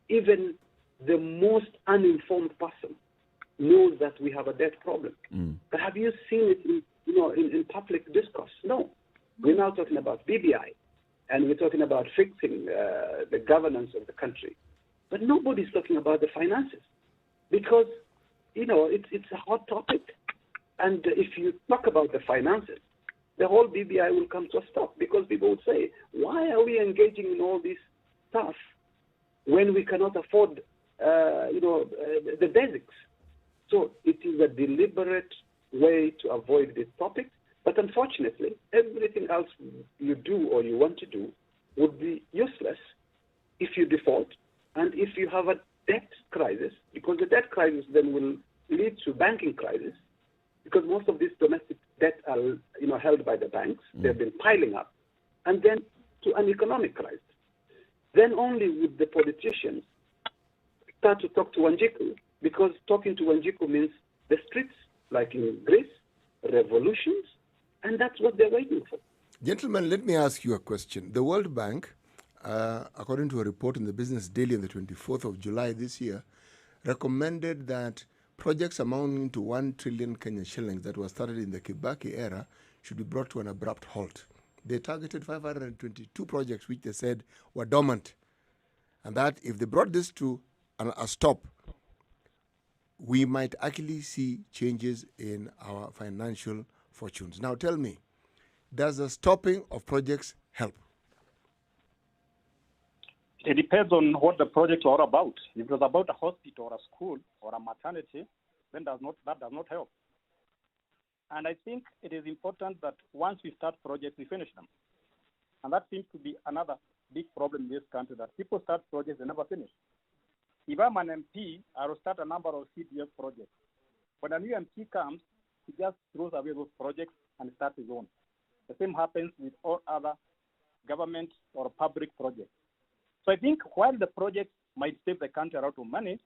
I: Even the most uninformed person knows that we have a debt problem. But have you seen it in public discourse? No. We're now talking about BBI, and we're talking about fixing the governance of the country. But nobody's talking about the finances because, it's a hot topic. And if you talk about the finances, the whole BBI will come to a stop because people would say, why are we engaging in all this stuff when we cannot afford, the basics? So it is a deliberate way to avoid this topic. But unfortunately, everything else you do or you want to do would be useless if you default and if you have a debt crisis, because the debt crisis then will lead to banking crisis, because most of these domestic debt are held by the banks. They've been piling up, and then to an economic crisis. Then only would the politicians start to talk to Wanjiku, because talking to Wanjiku means the streets, like in Greece, revolutions, and that's what they're waiting for.
A: Gentlemen, let me ask you a question. The World Bank, according to a report in the Business Daily on the 24th of July this year, recommended that projects amounting to 1 trillion Kenyan shillings that were started in the Kibaki era should be brought to an abrupt halt. They targeted 522 projects which they said were dormant, and that if they brought this to a stop, we might actually see changes in our financial fortunes. Now tell me, does the stopping of projects help?
J: It depends on what the projects are about. If it was about a hospital or a school or a maternity, then that does not help. And I think it is important that once we start projects, we finish them. And that seems to be another big problem in this country, that people start projects and never finish. If I'm an MP, I will start a number of CDF projects. When a new MP comes, he just throws away those projects and starts his own. The same happens with all other government or public projects. So I think while the projects might save the country a lot of money,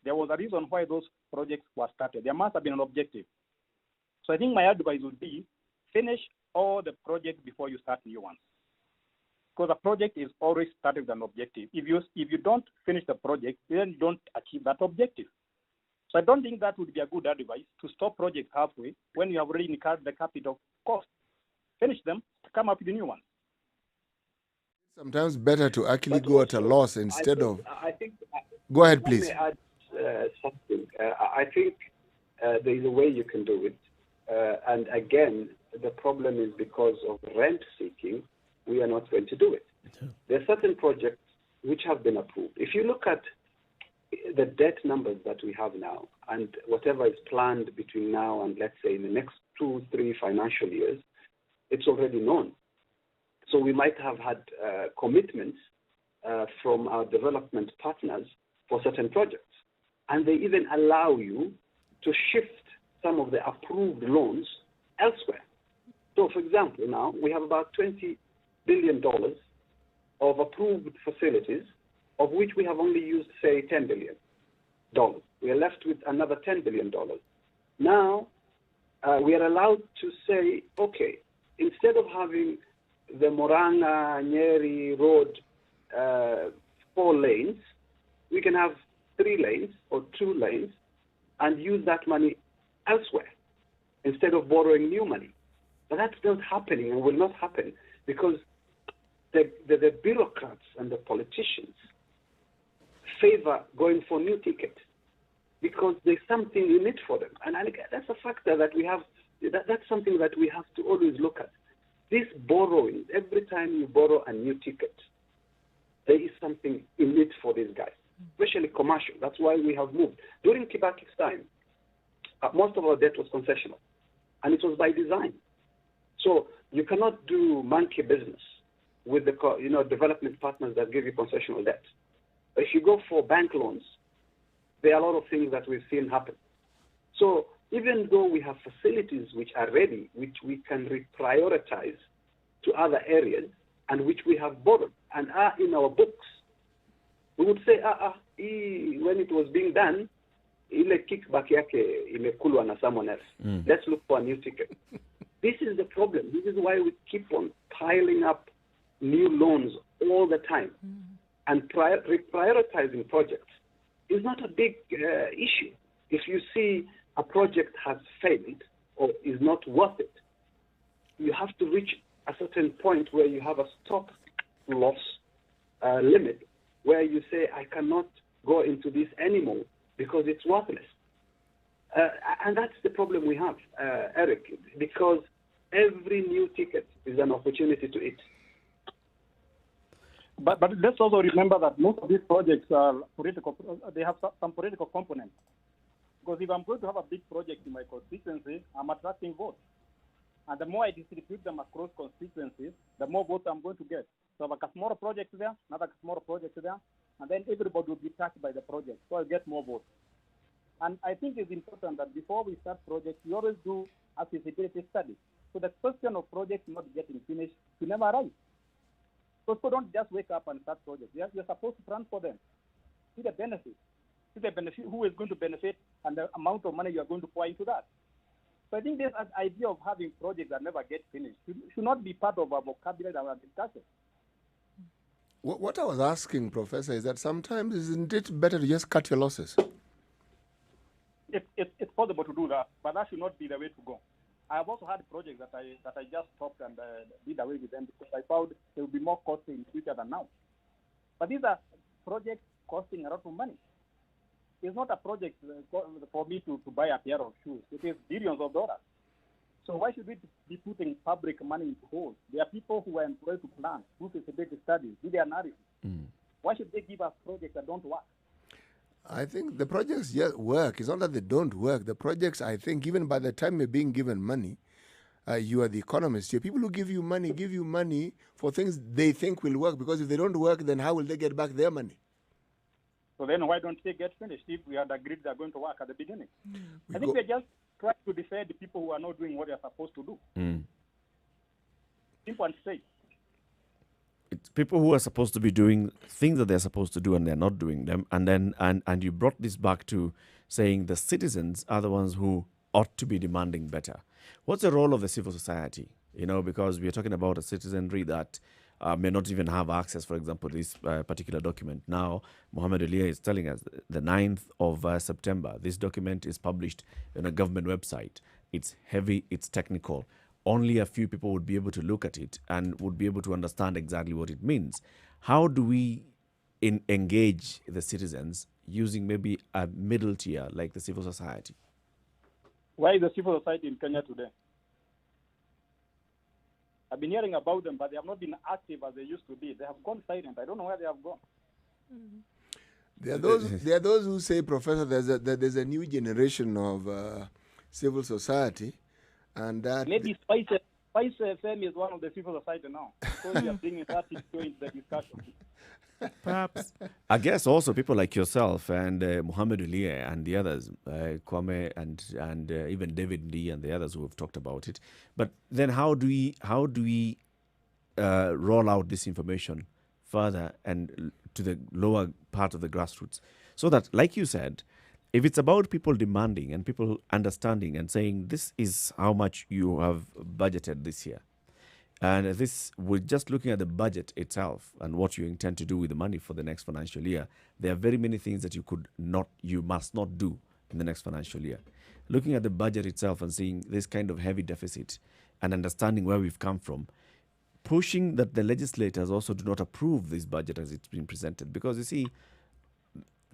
J: there was a reason why those projects were started. There must have been an objective. So I think my advice would be finish all the projects before you start new ones. Because a project is always started with an objective. If you don't finish the project, then you don't achieve that objective. So I don't think that would be a good advice to stop projects halfway when you have already incurred the capital cost. Finish them to come up with a new one.
A: Sometimes better to actually go at a loss instead of.
I: I think.
A: Go ahead, please.
I: Let me add something. I think there is a way you can do it, and again, the problem is because of rent seeking, we are not going to do it. There are certain projects which have been approved. If you look at the debt numbers that we have now, and whatever is planned between now and, let's say, in the next 2-3 financial years, it's already known. So we might have had commitments from our development partners for certain projects. And they even allow you to shift some of the approved loans elsewhere. So, for example, now we have about $20 billion of approved facilities, of which we have only used, say, $10 billion. We are left with another $10 billion. Now, we are allowed to say, okay, instead of having the Moranga Nyeri Road 4 lanes, we can have 3 lanes or 2 lanes and use that money elsewhere instead of borrowing new money. But that's not happening and will not happen because the bureaucrats and the politicians favor going for new tickets because there's something in it for them. And that's a factor that we have, that's something that we have to always look at. This borrowing, every time you borrow a new ticket, there is something in it for these guys, especially commercial. That's why we have moved. During Kibaki's time, most of our debt was concessional, and it was by design. So you cannot do monkey business with the development partners that give you concessional debt. If you go for bank loans, there are a lot of things that we've seen happen. So even though we have facilities which are ready, which we can reprioritize to other areas, and which we have borrowed and are in our books, we would say, when it was being done, ile kickback yake imekulwa na someone else. Let's look for a new ticket. This is the problem. This is why we keep on piling up new loans all the time. And reprioritizing projects is not a big issue. If you see a project has failed or is not worth it, you have to reach a certain point where you have a stop loss limit, where you say, I cannot go into this anymore because it's worthless. And that's the problem we have, Eric, because every new ticket is an opportunity to eat.
J: But let's also remember that most of these projects are political. They have some political components. Because if I'm going to have a big project in my constituency, I'm attracting votes. And the more I distribute them across constituencies, the more votes I'm going to get. So I have a smaller project there, another smaller project there, and then everybody will be touched by the project. So I'll get more votes. And I think it's important that before we start projects, we always do a feasibility study. So the question of projects not getting finished should never arise. So people don't just wake up and start projects. You're supposed to plan for them. See the benefits. See the benefit, who is going to benefit, and the amount of money you are going to pour into that. So I think this idea of having projects that never get finished should not be part of our vocabulary and our discussion.
A: What I was asking, Professor, is that sometimes isn't it better to just cut your losses?
J: It's possible to do that, but that should not be the way to go. I have also had projects that I just stopped and did away with them because I found they will be more costly in the future than now. But these are projects costing a lot of money. It's not a project for me to buy a pair of shoes. It is billions of dollars. So why should we be putting public money into holes? There are people who are employed to plan, do feasibility studies, do the analysis. Why should they give us projects that don't work?
A: I think the projects work. It's not that they don't work. The projects, I think, even by the time you're being given money, you are the economist here. People who give you money for things they think will work, because if they don't work, then how will they get back their money?
J: So then why don't they get finished if we had agreed they're going to work at the beginning? I think we're just trying to defend the people who are not doing what they're supposed to do. Simple and straight.
C: It's people who are supposed to be doing things that they're supposed to do and they're not doing them. And then and you brought this back to saying the citizens are the ones who ought to be demanding better. What's the role of the civil society? You know, because we're talking about a citizenry that may not even have access, for example, to this particular document. Now, Mohammed Elia is telling us the 9th of September, this document is published on a government website. It's heavy, it's technical. Only a few people would be able to look at it and would be able to understand exactly what it means. How do we engage the citizens using maybe a middle tier like the civil society?
J: Why is the civil society in Kenya today? I've been hearing about them, but they have not been active as they used to be. They have gone silent. I don't know where they have gone.
A: There are those who say, Professor, there's a new generation of civil society, and that
J: maybe Spice FM is one of the civil society now, because we are bringing that into the discussion.
B: Perhaps.
C: I guess also people like yourself and Mohammed Elia and the others, Kwame and even David Lee and the others who have talked about it. But then how do we roll out this information further and to the lower part of the grassroots, so that, like you said, if it's about people demanding and people understanding and saying this is how much you have budgeted this year, and this, we're just looking at the budget itself and what you intend to do with the money for the next financial year. There are very many things that you must not do in the next financial year. Looking at the budget itself and seeing this kind of heavy deficit and understanding where we've come from, pushing that the legislators also do not approve this budget as it's been presented. Because you see,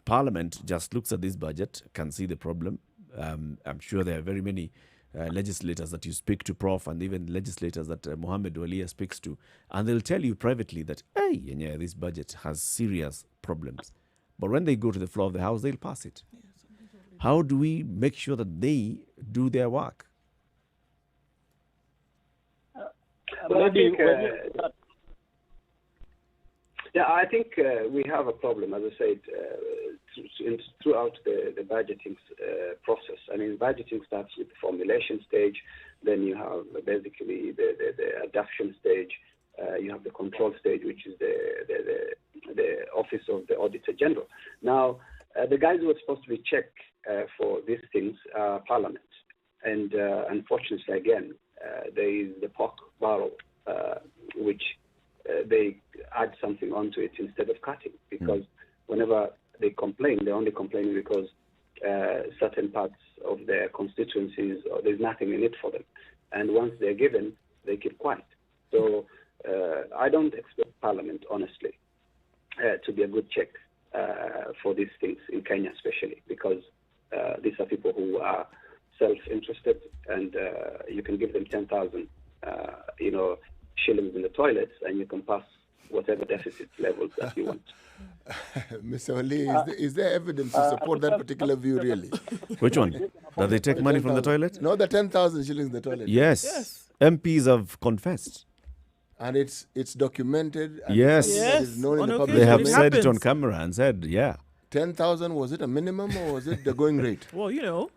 C: Parliament just looks at this budget, can see the problem. I'm sure there are very many legislators that you speak to, Prof, and even legislators that Mohammed Elia speaks to, and they'll tell you privately that, hey, yeah, this budget has serious problems. But when they go to the floor of the House, they'll pass it. How do we make sure that they do their work?
I: I think we have a problem, as I said, throughout the budgeting process. I mean, budgeting starts with the formulation stage, then you have basically the adoption stage, you have the control stage, which is the office of the Auditor General. Now, the guys who are supposed to be checked for these things are Parliament. And unfortunately, again, there is the pork barrel, which they add something onto it instead of cutting, because whenever they complain, they're only complaining because certain parts of their constituencies, there's nothing in it for them. And once they're given, they keep quiet. So I don't expect Parliament, honestly, to be a good check for these things in Kenya, especially, because these are people who are self-interested, and you can give them 10,000, shillings in the toilets, and you can pass whatever deficit levels that you want.
A: Mr. Ali, is there evidence to support that particular view, really?
C: Which one? That they take money from the toilet?
A: No, the 10,000 shillings in the toilet.
C: Yes. MPs have confessed.
A: And it's documented. And
C: yes.
A: It is known in the public
C: they have
A: domain.
C: said it on camera and said,
A: 10,000, was it a minimum or was it the going rate?
B: Well,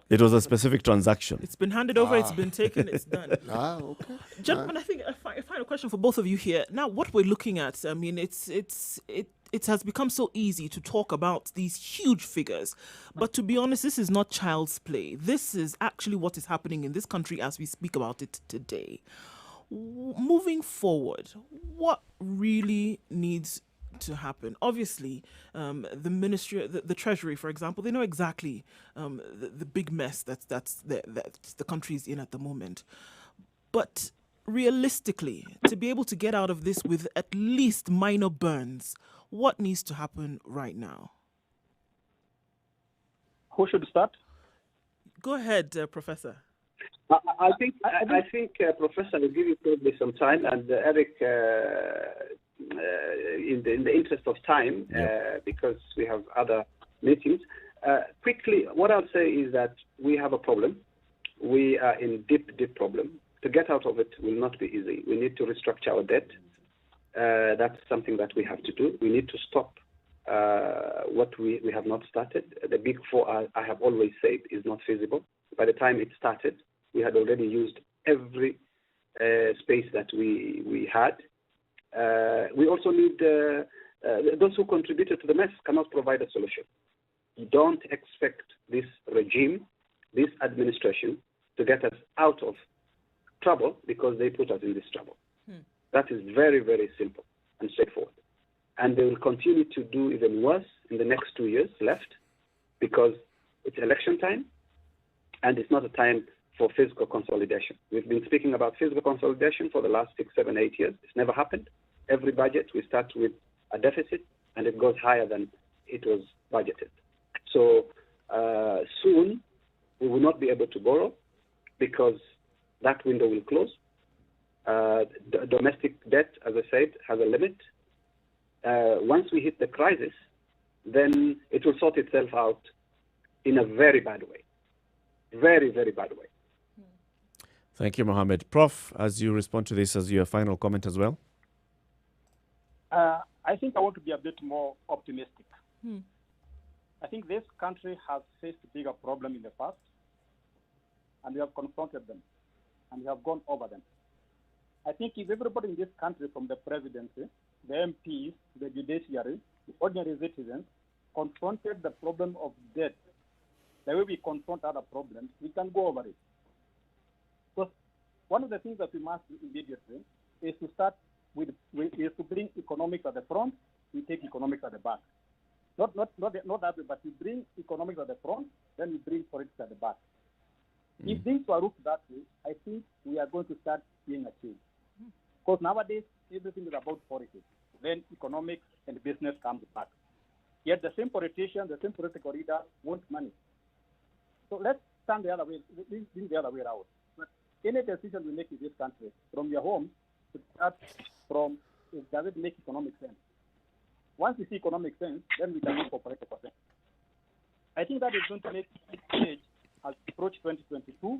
C: it was a specific transaction.
B: It's been handed over, it's been taken, it's done.
A: Okay.
B: Gentlemen, I think I find a question for both of you here. Now, what we're looking at, I mean, it has become so easy to talk about these huge figures. But to be honest, this is not child's play. This is actually what is happening in this country as we speak about it today. Moving forward, what really needs to happen? Obviously, the ministry, the treasury, for example, they know exactly the big mess that the country is in at the moment. But realistically, to be able to get out of this with at least minor burns, what needs to happen right now?
J: Who should start?
B: Go ahead, Professor.
I: I think Professor will give you probably some time, and Eric, in the interest of time, because we have other meetings, quickly, what I'll say is that we have a problem. We are in deep problem. To get out of it will not be easy. We need to restructure our debt. That's something that we have to do. We need to stop what we have not started. The big four, I have always said, is not feasible. By the time it started, we had already used every space that we had. We also need those who contributed to the mess cannot provide a solution. You don't expect this regime, this administration, to get us out of trouble because they put us in this trouble. That is very, very simple and straightforward. And they will continue to do even worse in the next 2 years left because it's election time and it's not a time for fiscal consolidation. We've been speaking about fiscal consolidation for the last 6, 7, 8 years. It's never happened. Every budget, we start with a deficit and it goes higher than it was budgeted. So soon we will not be able to borrow because that window will close. The domestic debt, as I said, has a limit. Once we hit the crisis, then it will sort itself out in a very bad way. Very, very bad way.
C: Thank you, Mohammed. Prof, as you respond to this, as your final comment as well?
J: I think I want to be a bit more optimistic. I think this country has faced bigger problems in the past, and we have confronted them, and we have gone over them. I think if everybody in this country, from the presidency, the MPs, the judiciary, the ordinary citizens, confronted the problem of debt the way we confront other problems, we can go over it. Because one of the things that we must do immediately is to start with, is to bring economics at the front, we take economics at the back. Not that way, but we bring economics at the front, then we bring politics at the back. If things were looked that way, I think we are going to start seeing a change. Because nowadays, everything is about politics. Then economics and business comes back. Yet the same politician, the same political leader want money. So let's stand the other way, bring the other way around. But any decision we make in this country, from your home, to start from, does it make economic sense? Once we see economic sense, then we can look for political sense. I think that is going to make a change as we approach 2022,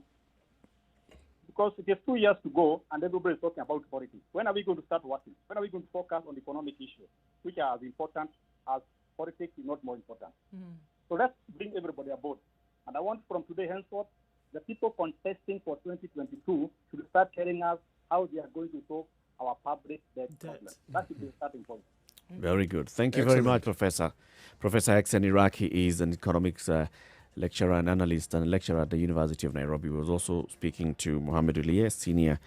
J: because it is 2 years to go and everybody is talking about politics. When are we going to start working? When are we going to focus on economic issues, which are as important as politics, is not more important? So let's bring everybody aboard. And I want from today henceforth, the people contesting for 2022 should start telling us how they are going to solve our public debt problem. That should be the starting point.
C: Very good. Thank you very much, Professor. Professor Hexen Iraqi is an economics lecturer and analyst and lecturer at the University of Nairobi. We was also speaking to Mohammed Uliye, senior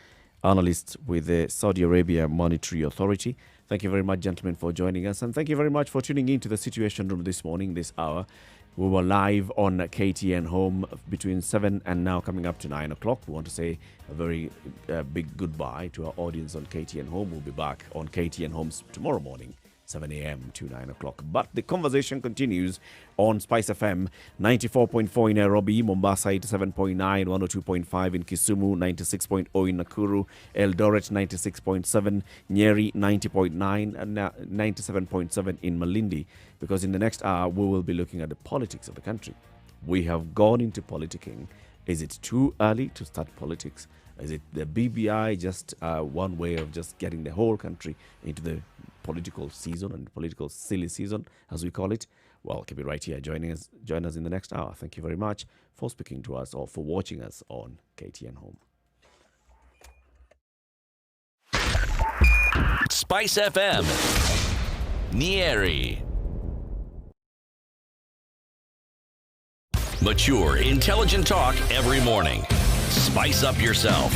C: analyst with the Saudi Arabia Monetary Authority. Thank you very much, gentlemen, for joining us. And thank you very much for tuning in to the Situation Room this morning, this hour. We were live on KTN Home between 7 and now coming up to 9 o'clock. We want to say a very big goodbye to our audience on KTN Home. We'll be back on KTN Homes tomorrow morning, 7 a.m. to 9 o'clock. But the conversation continues on Spice FM 94.4 in Nairobi, Mombasa 87.9, 102.5 in Kisumu, 96.0 in Nakuru, Eldoret 96.7, Nyeri 90.9, and 97.7 in Malindi. Because in the next hour, we will be looking at the politics of the country. We have gone into politicking. Is it too early to start politics? Is it the BBI just one way of just getting the whole country into the political season and political silly season, as we call it? Well, keep it right here. Join us in the next hour. Thank you very much for speaking to us or for watching us on KTN Home.
D: Spice FM, Nyeri. Mature, intelligent talk every morning. Spice up yourself.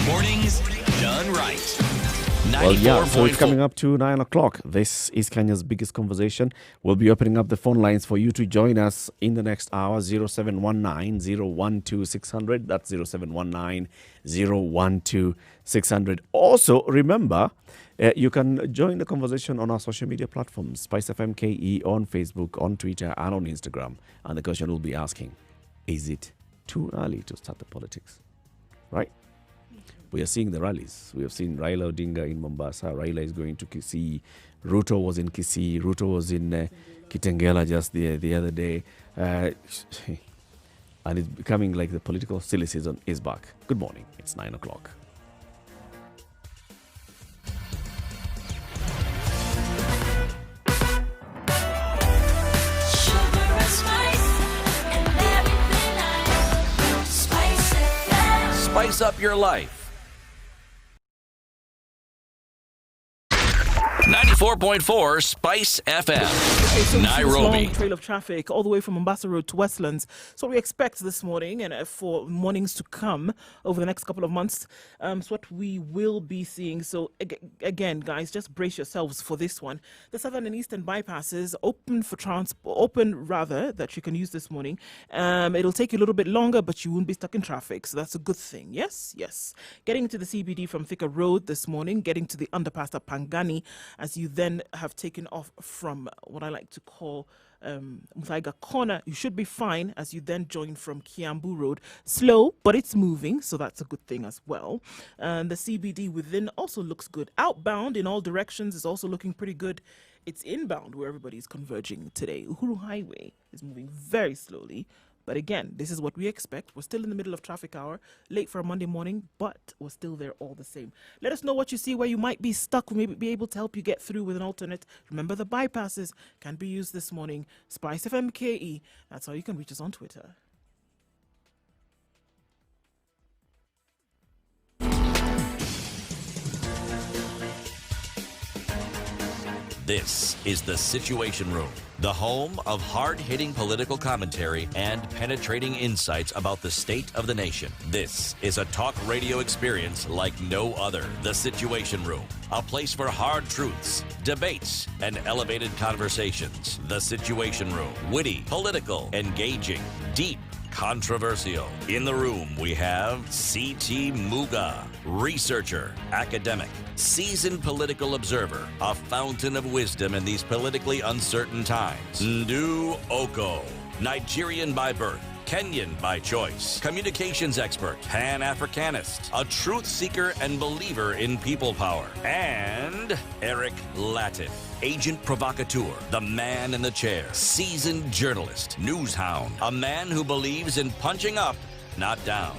D: Mornings done right.
C: Well, yeah, so it's coming up to 9 o'clock. This is Kenya's biggest conversation. We'll be opening up the phone lines for you to join us in the next hour, 0719-012-600. That's 0719-012-600. Also, remember, you can join the conversation on our social media platforms, Spice FM KE on Facebook, on Twitter, and on Instagram. And the question we'll be asking, is it too early to start the politics? Right? We are seeing the rallies. We have seen Raila Odinga in Mombasa. Raila is going to Kisii. Ruto was in Kisii. Ruto was in Kitengela just the other day. A And it's becoming like the political silly season is back. Good morning. It's 9 o'clock.
D: Spice up your life. 94.4 Spice FM.
B: Okay, so we see this
D: Nairobi.
B: long trail of traffic all the way from Mombasa Road to Westlands. So what we expect this morning and for mornings to come over the next couple of months. So what we will be seeing. So again, guys, just brace yourselves for this one. The southern and eastern bypasses open for that you can use this morning. It'll take you a little bit longer, but you won't be stuck in traffic. So that's a good thing. Yes. Getting to the CBD from Thika Road this morning, getting to the underpass at Pangani, as you then have taken off from what I like to call Muthaiga Corner, you should be fine as you then join from Kiambu Road. Slow, but it's moving, so that's a good thing as well. And the CBD within also looks good. Outbound in all directions is also looking pretty good. It's inbound where everybody's converging today. Uhuru Highway is moving very slowly. But again, this is what we expect. We're still in the middle of traffic hour, late for a Monday morning, but we're still there all the same. Let us know what you see, where you might be stuck. We may be able to help you get through with an alternate. Remember, the bypasses can be used this morning. Spice FM KE. That's how you can reach us on Twitter.
D: This is the Situation Room, the home of hard-hitting political commentary and penetrating insights about the state of the nation. This is a talk radio experience like no other. The Situation Room, a place for hard truths, debates, and elevated conversations. The Situation Room, witty, political, engaging, deep, controversial. In the room, we have C.T. Muga, researcher, academic, seasoned political observer, a fountain of wisdom in these politically uncertain times. Ndu Oko, Nigerian by birth, Kenyan by choice, communications expert, Pan-Africanist, a truth seeker and believer in people power, and Eric Latif, agent provocateur, the man in the chair, seasoned journalist, news hound, a man who believes in punching up, not down.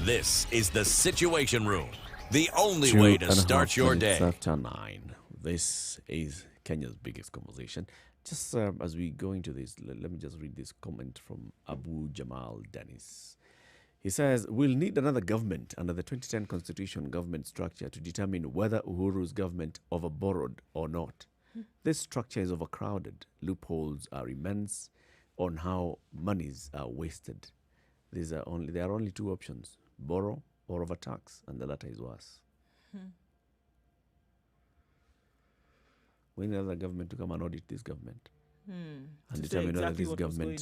D: This is the Situation Room, the only way to start your day.
C: After 9, this is Kenya's biggest conversation. Just as we go into this, let me just read this comment from Abu Jamal Dennis. He says, we'll need another government under the 2010 constitution government structure to determine whether Uhuru's government overborrowed or not. This structure is overcrowded. Loopholes are immense on how monies are wasted. There are only two options, borrow or overtax, and the latter is worse. We need another government to come and audit this government and determine
B: exactly
C: whether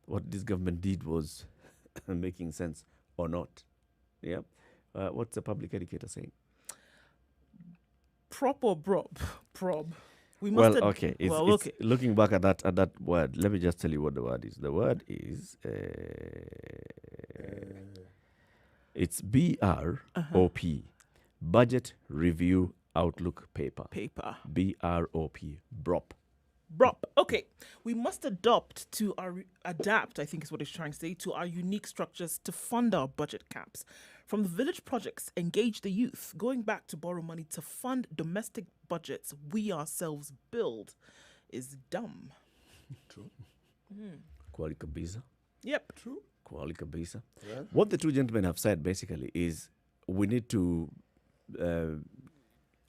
C: what this government did was making sense or not. Yeah. What's the public educator saying?
B: Prop or prob? Prob.
C: Okay. It's looking back at that word. Let me just tell you what the word is. The word is it's BROP, Budget Review Outlook Paper. BROP, BROP.
B: Okay, we must adapt, I think is what it's trying to say, to our unique structures to fund our budget caps. From the village projects, engage the youth, going back to borrow money to fund domestic budgets we ourselves build is dumb.
A: True.
C: Kwali kabisa.
B: Yep.
A: True.
C: Kwali kabisa.
A: Yeah.
C: What the two gentlemen have said basically is we need to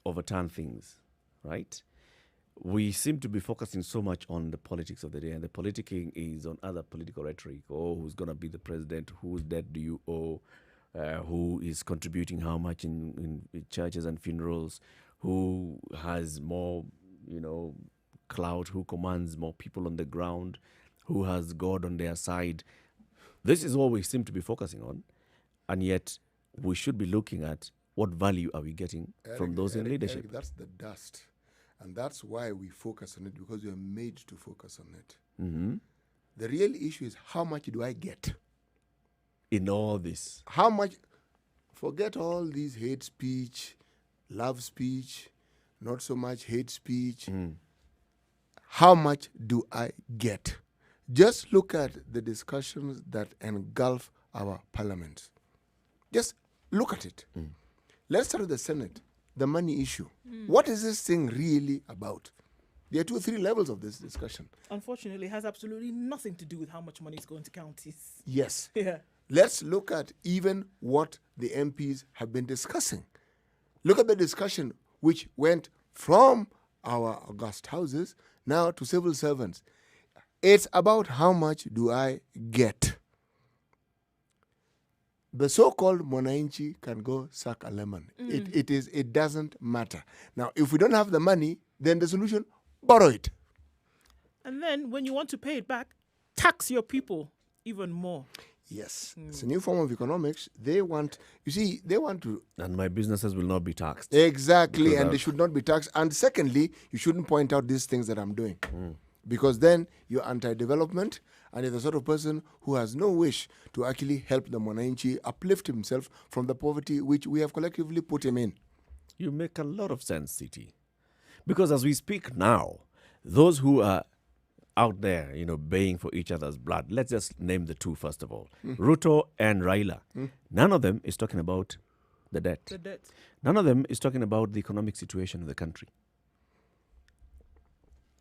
C: overturn things, right? We seem to be focusing so much on the politics of the day, and the politicking is on other political rhetoric. Oh, who's going to be the president? Whose debt do you owe? Who is contributing how much in churches and funerals? Who has more, clout? Who commands more people on the ground? Who has God on their side? This is what we seem to be focusing on, and yet we should be looking at what value are we getting from those in leadership.
A: Eric, that's the dust. And that's why we focus on it, because we are made to focus on it.
C: Mm-hmm.
A: The real issue is, how much do I get?
C: In all this.
A: How much? Forget all these hate speech, love speech, not so much hate speech. How much do I get? Just look at the discussions that engulf our parliament. Just look at it. Let's start with the Senate, the money issue. What is this thing really about? There are 2 or 3 levels of this discussion.
B: Unfortunately, it has absolutely nothing to do with how much money is going to counties.
A: Yes.
B: Yeah.
A: Let's look at even what the MPs have been discussing. Look at the discussion which went from our august houses now to civil servants. It's about how much do I get. The so-called Mwananchi can go suck a lemon. It doesn't matter. Now, if we don't have the money, then the solution, borrow it.
B: And then when you want to pay it back, tax your people even more.
A: Yes. It's a new form of economics. They want to...
C: And my businesses will not be taxed.
A: Exactly, and they should not be taxed. And secondly, you shouldn't point out these things that I'm doing. Because then you're anti-development, and you're the sort of person who has no wish to actually help the Mwananchi uplift himself from the poverty which we have collectively put him in.
C: You make a lot of sense, City. Because as we speak now, those who are out there, baying for each other's blood, let's just name the 2 first of all. Ruto and Raila. None of them is talking about the debt. None of them is talking about the economic situation of the country.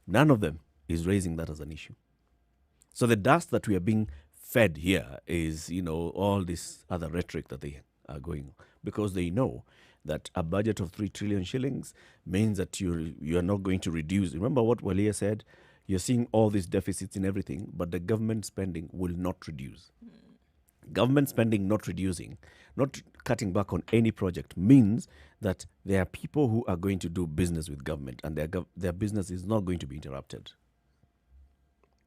C: None of them is raising that as an issue. So the dust that we are being fed here is, all this other rhetoric that they are going, because they know that a budget of 3 trillion shillings means that you are not going to reduce. Remember what Walia said? You're seeing all these deficits in everything, but the government spending will not reduce. Government spending not reducing, not cutting back on any project, means that there are people who are going to do business with government, and their business is not going to be interrupted.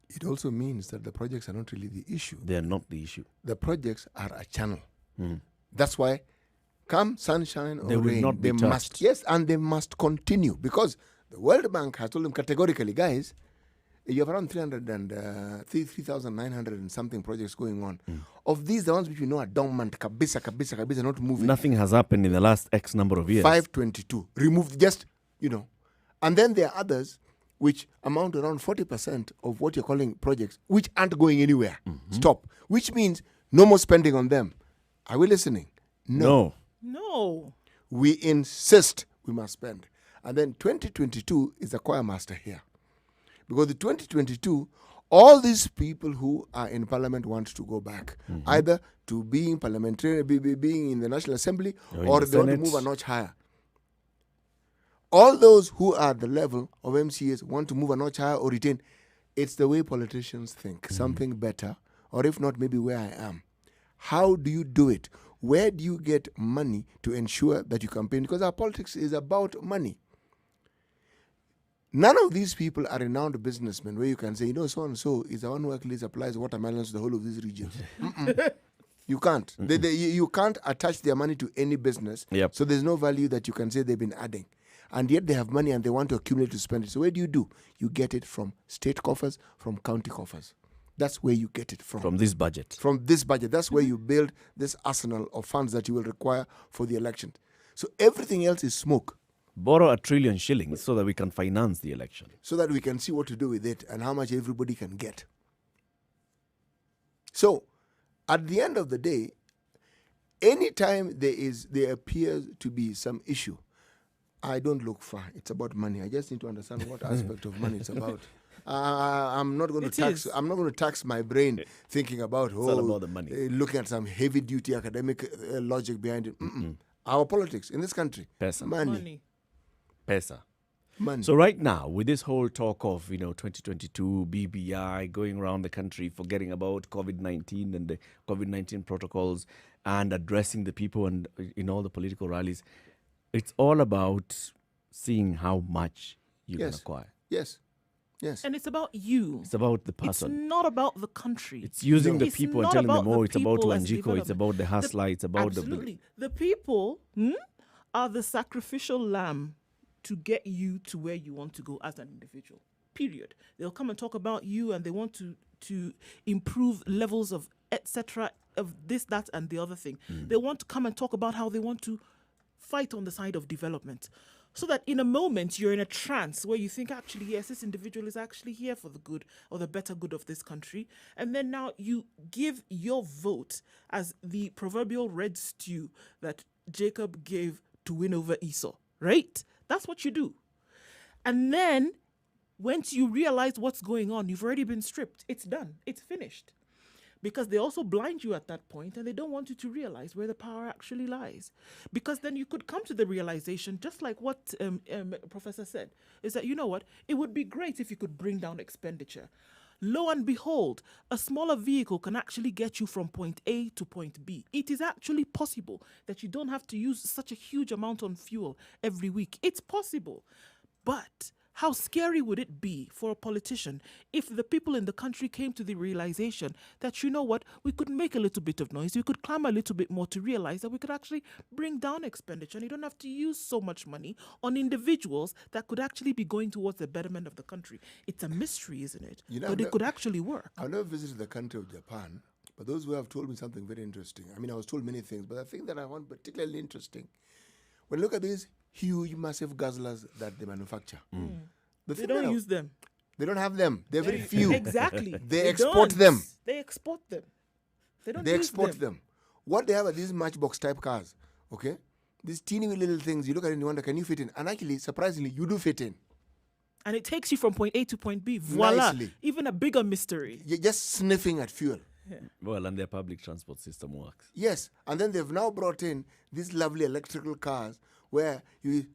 A: It also means that the projects are not really the issue.
C: They are not the issue.
A: The projects are a channel. That's why, come sunshine or
C: they will
A: rain,
C: not be
A: they
C: touched.
A: must. Yes, and they must continue, because the World Bank has told them categorically, guys, you have around 3,900 and something projects going on. Of these, the ones which we know are dormant, kabisa, not moving.
C: Nothing has happened in the last X number of years.
A: 522. Removed, just, And then there are others which amount to around 40% of what you're calling projects, which aren't going anywhere. Stop. Which means no more spending on them. Are we listening?
C: No.
A: We insist we must spend. And then 2022 is the choir master here. Because the 2022, all these people who are in parliament want to go back, either to being parliamentarian, being in the National Assembly, or they want to move a notch higher. All those who are at the level of MCAs want to move a notch higher or retain. It's the way politicians think. Something better, or if not, maybe where I am. How do you do it? Where do you get money to ensure that you campaign? Because our politics is about money. None of these people are renowned businessmen where you can say, so-and-so is the one who actually supplies watermelons to the whole of these regions. You can't. You can't attach their money to any business. So there's no value that you can say they've been adding. And yet they have money and they want to accumulate to spend it. So where do? You get it from state coffers, from county coffers. That's where you get it from.
C: From this budget.
A: From this budget. That's where you build this arsenal of funds that you will require for the election. So everything else is smoke.
C: Borrow 1 trillion shillings so that we can finance the election.
A: So that we can see what to do with it and how much everybody can get. So, at the end of the day, anytime there appears to be some issue, I don't look far. It's about money. I just need to understand what aspect of money it's about. I'm not going to tax my brain thinking about
C: it's all about the money.
A: Looking at some heavy duty academic logic behind it. Our politics in this country,
C: Pesa.
A: Money.
C: Pesa.
A: Money.
C: So right now, with this whole talk of 2022 BBI going around the country, forgetting about COVID-19 and the COVID-19 protocols, and addressing the people and in all the political rallies, it's all about seeing how much you can acquire.
A: Yes.
B: And it's about you.
C: It's about the person.
B: It's not about the country.
C: It's using the people and telling them, it's about
B: people as
C: Wanjiko, it's about the hustler, it's about
B: absolutely. The people are the sacrificial lamb to get you to where you want to go as an individual. Period. They'll come and talk about you, and they want to improve levels of etc. of this, that, and the other thing. They want to come and talk about how they want to fight on the side of development. So that in a moment you're in a trance where you think, actually, yes, this individual is actually here for the good or the better good of this country. And then now you give your vote as the proverbial red stew that Jacob gave to win over Esau, right? That's what you do. And then once you realize what's going on, you've already been stripped. It's done. It's finished. Because they also blind you at that point and they don't want you to realize where the power actually lies. Because then you could come to the realization, just like what Professor said, is that, you know what, it would be great if you could bring down expenditure. Lo and behold, a smaller vehicle can actually get you from point A to point B. It is actually possible that you don't have to use such a huge amount on fuel every week. It's possible. But how scary would it be for a politician if the people in the country came to the realization that, you know what, we could make a little bit of noise, we could clamor a little bit more to realize that we could actually bring down expenditure and you don't have to use so much money on individuals that could actually be going towards the betterment of the country. It's a mystery, isn't it?
A: You know,
B: but it could actually work.
A: I've never visited the country of Japan, but those who have told me something very interesting. I mean, I was told many things, but the thing that I found particularly interesting, when you look at these huge, massive guzzlers that they manufacture,
B: They don't use them.
A: They don't have them. They're very few.
B: Exactly.
A: They export them.
B: They export them. They don't
A: They
B: use
A: export them. What they have are these matchbox type cars, okay? These teeny little things, you look at it and you wonder, can you fit in? And actually, surprisingly, you do fit in.
B: And it takes you from point A to point B. Voila.
A: Nicely.
B: Even a bigger mystery.
A: You're just sniffing at fuel.
C: Well, and their public transport system works.
A: Yes, and then they've now brought in these lovely electrical cars where you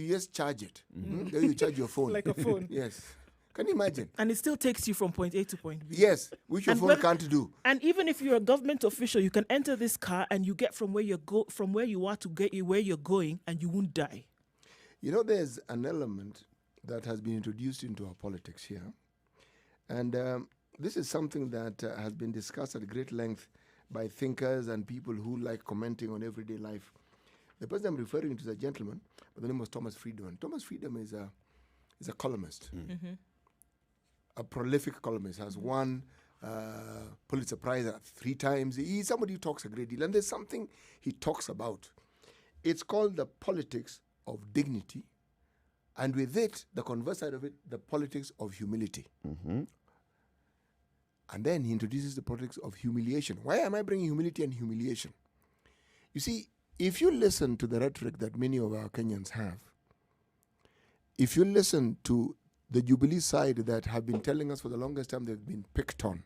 A: just charge it. Then you charge your phone.
B: Like a phone.
A: Yes. Can you imagine?
B: And it still takes you from point A to point B.
A: Yes, which your
B: And
A: phone
B: when-
A: can't do.
B: And even if you're a government official, you can enter this car and you get from where you are to get you where you're going, and you won't die.
A: You know, there's an element that has been introduced into our politics here. And this is something that has been discussed at great length by thinkers and people who like commenting on everyday life. The person I'm referring to is a gentleman by the name of Thomas Friedman. Thomas Friedman is a columnist, a prolific columnist, has won Pulitzer Prize 3 times. He's somebody who talks a great deal. And there's something he talks about. It's called the politics of dignity. And with it, the converse side of it, the politics of humility. And then he introduces the politics of humiliation. Why am I bringing humility and humiliation? You see, if you listen to the rhetoric that many of our Kenyans have, if you listen to the Jubilee side that have been telling us for the longest time they've been picked on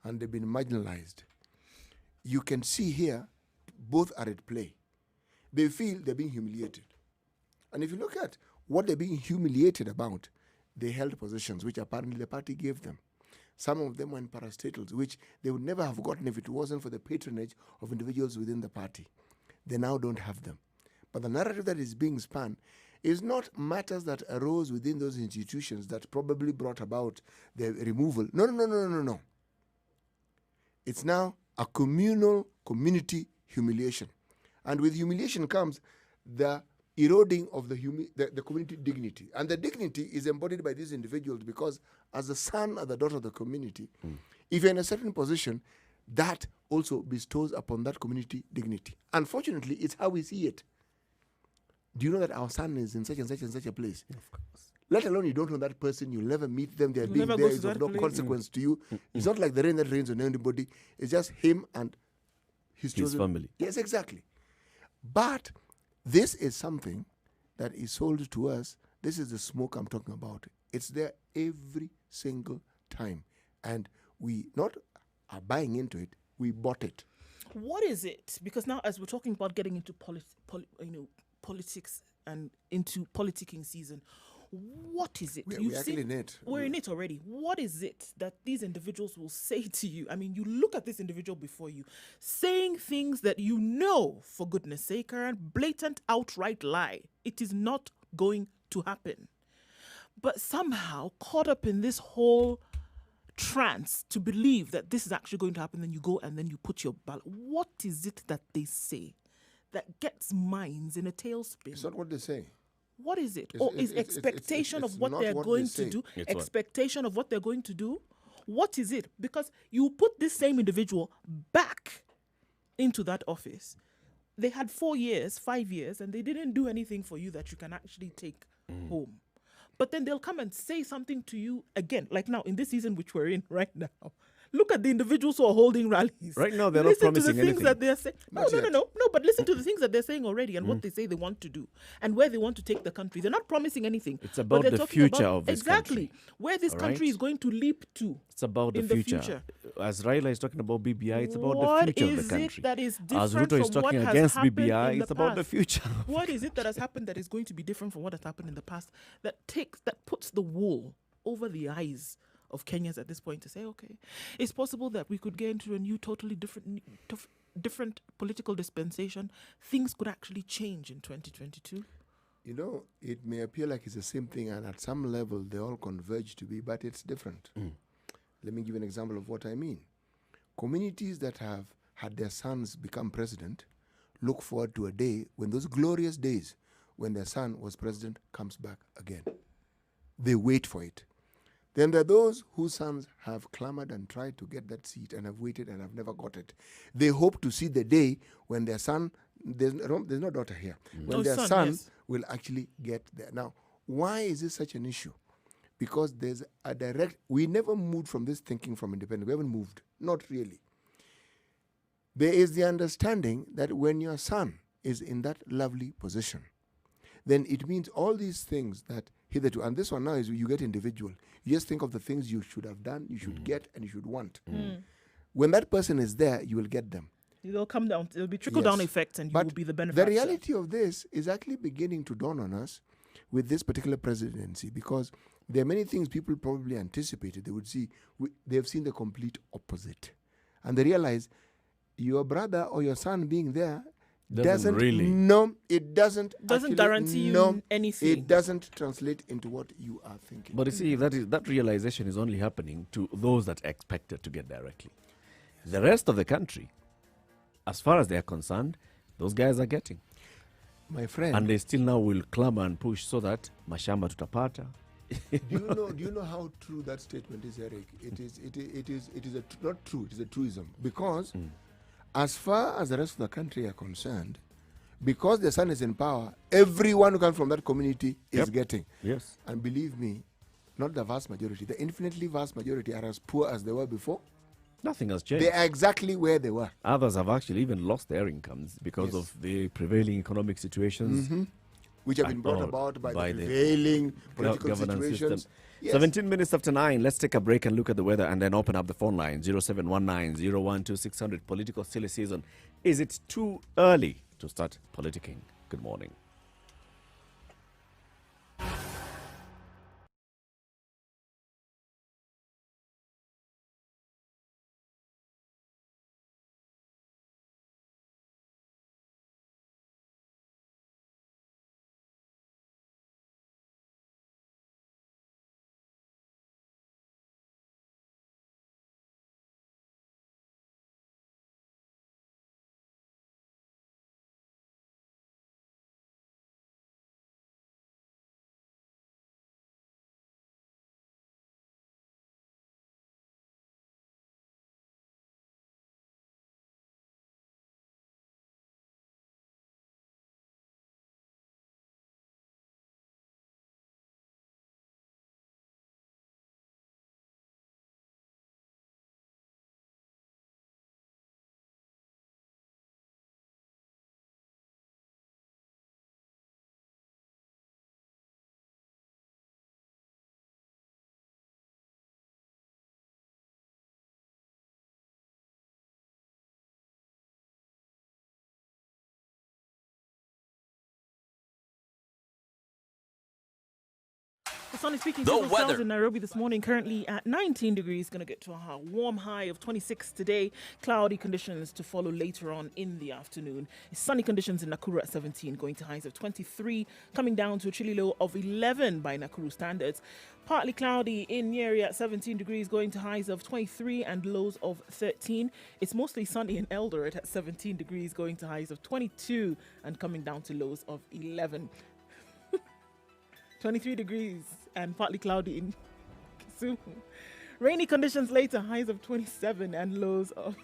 A: and they've been marginalized, you can see here both are at play. They feel they're being humiliated. And if you look at what they're being humiliated about, they held positions which apparently the party gave them. Some of them were in parastatals, which they would never have gotten if it wasn't for the patronage of individuals within the party. They now don't have them. But the narrative that is being spun is not matters that arose within those institutions that probably brought about the removal. No. It's now a community humiliation. And with humiliation comes the eroding of the community dignity. And the dignity is embodied by these individuals because as the son or the daughter of the community, if you're in a certain position, that also bestows upon that community dignity. Unfortunately, it's how we see it. Do you know that our son is in such and such and such a place?
C: Of course.
A: Let alone you don't know that person, you'll never meet them, they're
B: You'll
A: being
B: never
A: there,
B: go to
A: it's of
B: that
A: no
B: place.
A: consequence to you. It's not like the rain that rains on anybody. It's just him and his children.
C: family.
A: Yes, exactly. But this is something that is sold to us. This is the smoke I'm talking about. It's there every single time. And we not are buying into it, we bought it.
B: What is it? Because now, as we're talking about getting into politics and into politicking season, what is it?
A: We're actually in it.
B: We're in it already. What is it that these individuals will say to you? I mean, you look at this individual before you, saying things that you know, for goodness sake, are a blatant, outright lie. It is not going to happen. But somehow, caught up in this whole trance to believe that this is actually going to happen, then you go and then you put your ballot. What is it that they say that gets minds in a tailspin?
A: It's not what they say.
B: What is it?
A: It's-
B: Or
A: it's-
B: is
A: it's-
B: expectation
A: it's
B: of what
A: not
B: they're
A: what they
B: going
A: say.
B: to do?
C: It's what?
B: Expectation of what they're going to do? What is it? Because you put this same individual back into that office. they had 4 years, 5 years, and they didn't do anything for you that you can actually take home. But then they'll come and say something to you again, like now in this season which we're in right now. Look at the individuals who are holding rallies.
C: Right now, they're not
B: Listen to the
C: promising
B: things
C: anything.
B: that they're saying.
A: Not yet.
B: No. But listen to the things that they're saying already and what they say they want to do and where they want to take the country. They're not promising anything.
C: It's
B: but
C: about
B: they're
C: the
B: talking
C: future
B: about
C: of this
B: exactly
C: country.
B: where this
C: All
B: country
C: right?
B: is going to leap to.
C: It's about the
B: in
C: future. As Raila is talking about BBI, it's about
B: What
C: the future of
B: is
C: the
B: it
C: country.
B: that is
C: As
B: different
C: Ruto is
B: from what
C: talking
B: has
C: against
B: happened
C: BBI,
B: in the
C: it's about the
B: past?
C: future.
B: What is it that has happened that is going to be different from what has happened in the past that puts the wool over the eyes of Kenyans at this point to say, okay, it's possible that we could get into a new, totally different political dispensation. Things could actually change in 2022.
A: You know, it may appear like it's the same thing, and at some level they all converge to be, but it's different. Let me give an example of what I mean. Communities that have had their sons become president look forward to a day when those glorious days when their son was president comes back again. They wait for it. Then there are those whose sons have clamored and tried to get that seat and have waited and have never got it. They hope to see the day when their son, there's no daughter here, when their son
B: yes.
A: will actually get there. Now, why is this such an issue? Because there's a direct, we never moved from this thinking from independence. We haven't moved, not really. There is the understanding that when your son is in that lovely position, then it means all these things that hitherto, and this one now is you get individual. You just think of the things you should have done, you should get, and you should want. When that person is there, you will get them.
B: They'll come down. It'll be trickle-down
A: Yes.
B: effect, and you
A: But
B: will be the
A: the
B: beneficiary.
A: reality of this is actually beginning to dawn on us with this particular presidency, because there are many things people probably anticipated they would see. They have seen the complete opposite. And they realize your brother or your son being there doesn't
C: really.
A: No, it doesn't actually,
B: guarantee you
A: no,
B: anything.
A: It doesn't translate into what you are thinking.
C: But you see, that realization is only happening to those that expected to get directly. The rest of the country, as far as they are concerned, those guys are getting.
A: My friend,
C: And they still now will clamor and push so that mashamba tutapata.
A: do you know how true that statement is, Eric? It is not true. It is a truism, because as far as the rest of the country are concerned, because the son is in power, everyone who comes from that community is getting.
C: Yes.
A: And believe me, not the vast majority, the infinitely vast majority are as poor as they were before.
C: Nothing has changed.
A: They are exactly where they were.
C: Others have actually even lost their incomes because
A: Yes.
C: of the prevailing economic situations.
A: Which have been brought about by the prevailing political
C: governance
A: situations.
C: system.
A: Yes.
C: 17 minutes after 9. Let's take a break and look at the weather and then open up the phone line. 0719 012 600. Political silly season. Is it too early to start politicking? Good morning.
B: The sun is speaking
D: The
B: to ourselves
D: weather.
B: in Nairobi this morning, currently at 19 degrees, going to get to a warm high of 26 today. Cloudy conditions to follow later on in the afternoon. Sunny conditions in Nakuru at 17, going to highs of 23, coming down to a chilly low of 11 by Nakuru standards. Partly cloudy in Nyeri at 17 degrees, going to highs of 23 and lows of 13. It's mostly sunny in Eldoret at 17 degrees, going to highs of 22 and coming down to lows of 11. 23 degrees and partly cloudy in Kisumu. Rainy conditions later, highs of 27 and lows of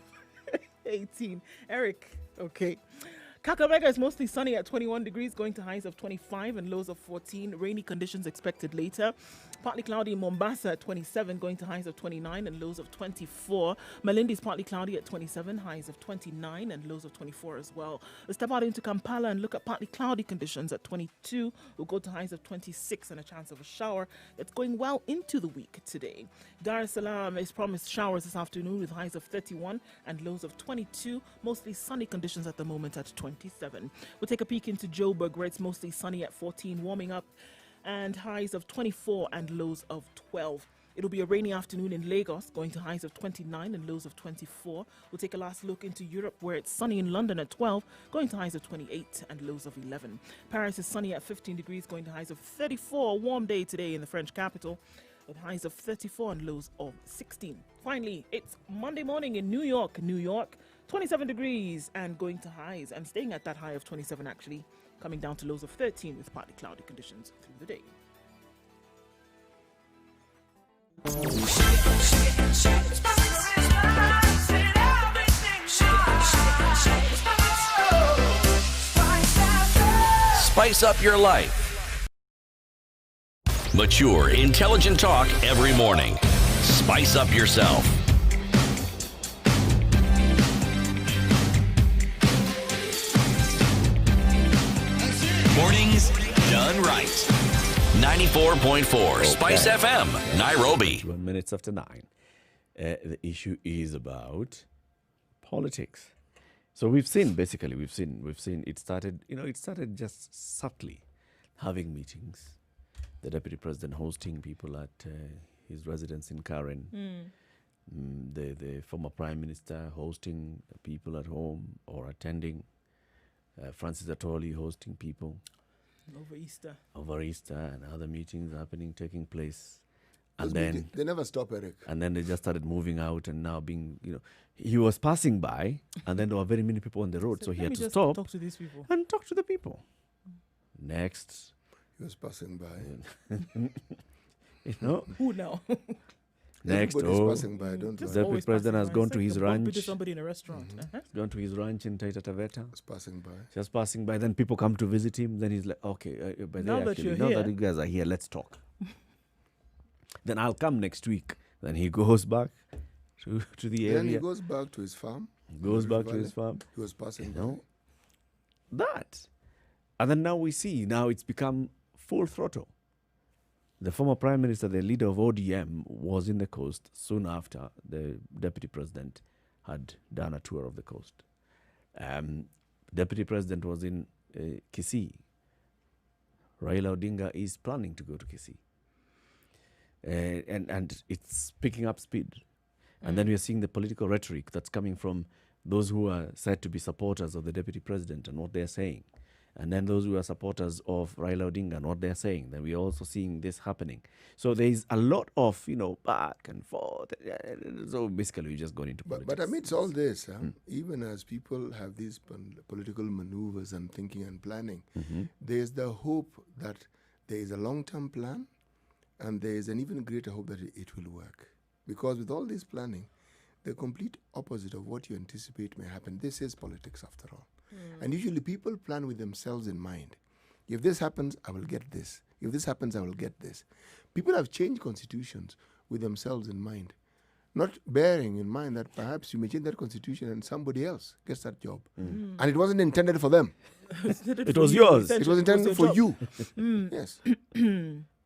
B: 18. Eric, okay. Kakamega is mostly sunny at 21 degrees, going to highs of 25 and lows of 14. Rainy conditions expected later. Partly cloudy in Mombasa at 27, going to highs of 29 and lows of 24. Malindi is partly cloudy at 27, highs of 29 and lows of 24 as well. Let's step out into Kampala and look at partly cloudy conditions at 22. We'll go to highs of 26 and a chance of a shower. That's going well into the week today. Dar es Salaam is promised showers this afternoon with highs of 31 and lows of 22. Mostly sunny conditions at the moment at 27. We'll take a peek into Joburg, where it's mostly sunny at 14, warming up, and highs of 24 and lows of 12. It'll be a rainy afternoon in Lagos, going to highs of 29 and lows of 24. We'll take a last look into Europe, where it's sunny in London at 12, going to highs of 28 and lows of 11. Paris is sunny at 15 degrees, going to highs of 34. A warm day today in the French capital, with highs of 34 and lows of 16. Finally, it's Monday morning in New York, 27 degrees and going to highs and staying at that high of 27 actually, coming down to lows of 13 with partly cloudy conditions through the day.
D: Spice up your life. Mature, intelligent talk every morning. Spice up yourself. Mornings done right. 94.4 Spice FM, Nairobi.
C: 1 minutes after 9. The issue is about politics. So we've seen it started, it started just subtly having meetings. The deputy president hosting people at his residence in Karen. The former prime minister hosting people at home or attending. Francis Atoli hosting people. Over Easter and other meetings taking place. And then
A: they never stop, Eric.
C: And then they just started moving out and now being, he was passing by and then there were very many people on the road. So he had to stop
B: talk to these people.
C: and talk to the people. Next.
A: He was passing by.
B: Who now?
C: Next,
A: passing by, don't
C: the
A: worry.
C: deputy president has gone to his ranch.
B: To somebody in a restaurant.
C: Gone to his ranch in Taita Taveta.
A: Just
C: passing by. Then people come to visit him. Then he's like, okay, now that you guys are here, let's talk. Then I'll come next week. Then he goes back to the area.
A: Then he goes back to his farm.
C: He was
A: passing by.
C: That. And then now we see, it's become full throttle. The former prime minister, the leader of ODM, was in the coast soon after the deputy president had done a tour of the coast. Deputy president was in Kisii. Raila Odinga is planning to go to Kisii. And it's picking up speed. And then we're seeing the political rhetoric that's coming from those who are said to be supporters of the deputy president and what they're saying. And then those who are supporters of Raila Odinga and what they're saying. Then we're also seeing this happening. So there's a lot of, back and forth. So basically we just going into politics.
A: But amidst all this, even as people have these political maneuvers and thinking and planning, there's the hope that there is a long-term plan and there is an even greater hope that it will work. Because with all this planning, the complete opposite of what you anticipate may happen. This is politics after all. And usually people plan with themselves in mind. If this happens, I will get this. If this happens, I will get this. People have changed constitutions with themselves in mind, not bearing in mind that perhaps you may change that constitution and somebody else gets that job. And it wasn't intended for them.
C: It was yours.
A: It was intended for you. Yes.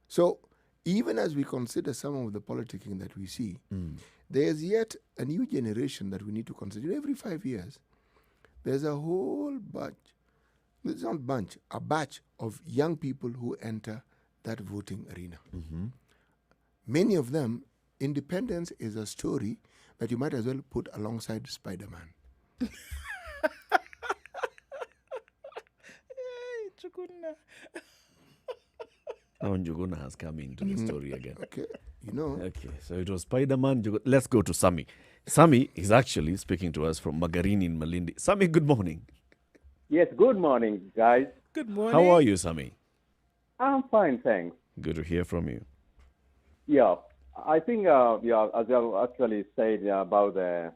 A: So even as we consider some of the politicking that we see, there's yet a new generation that we need to consider. Every 5 years, there's a whole a batch of young people who enter that voting arena. Many of them, independence is a story that you might as well put alongside Spider-Man.
C: Now Njuguna has come into the story again.
A: Okay,
C: Okay, so it was Spider-Man. Let's go to Sami. Sami is actually speaking to us from Magarini in Malindi. Sami, good morning.
K: Yes, good morning, guys.
B: Good morning.
C: How are you, Sami?
K: I'm fine, thanks.
C: Good to hear from you.
K: Yeah, I think, as you actually said about the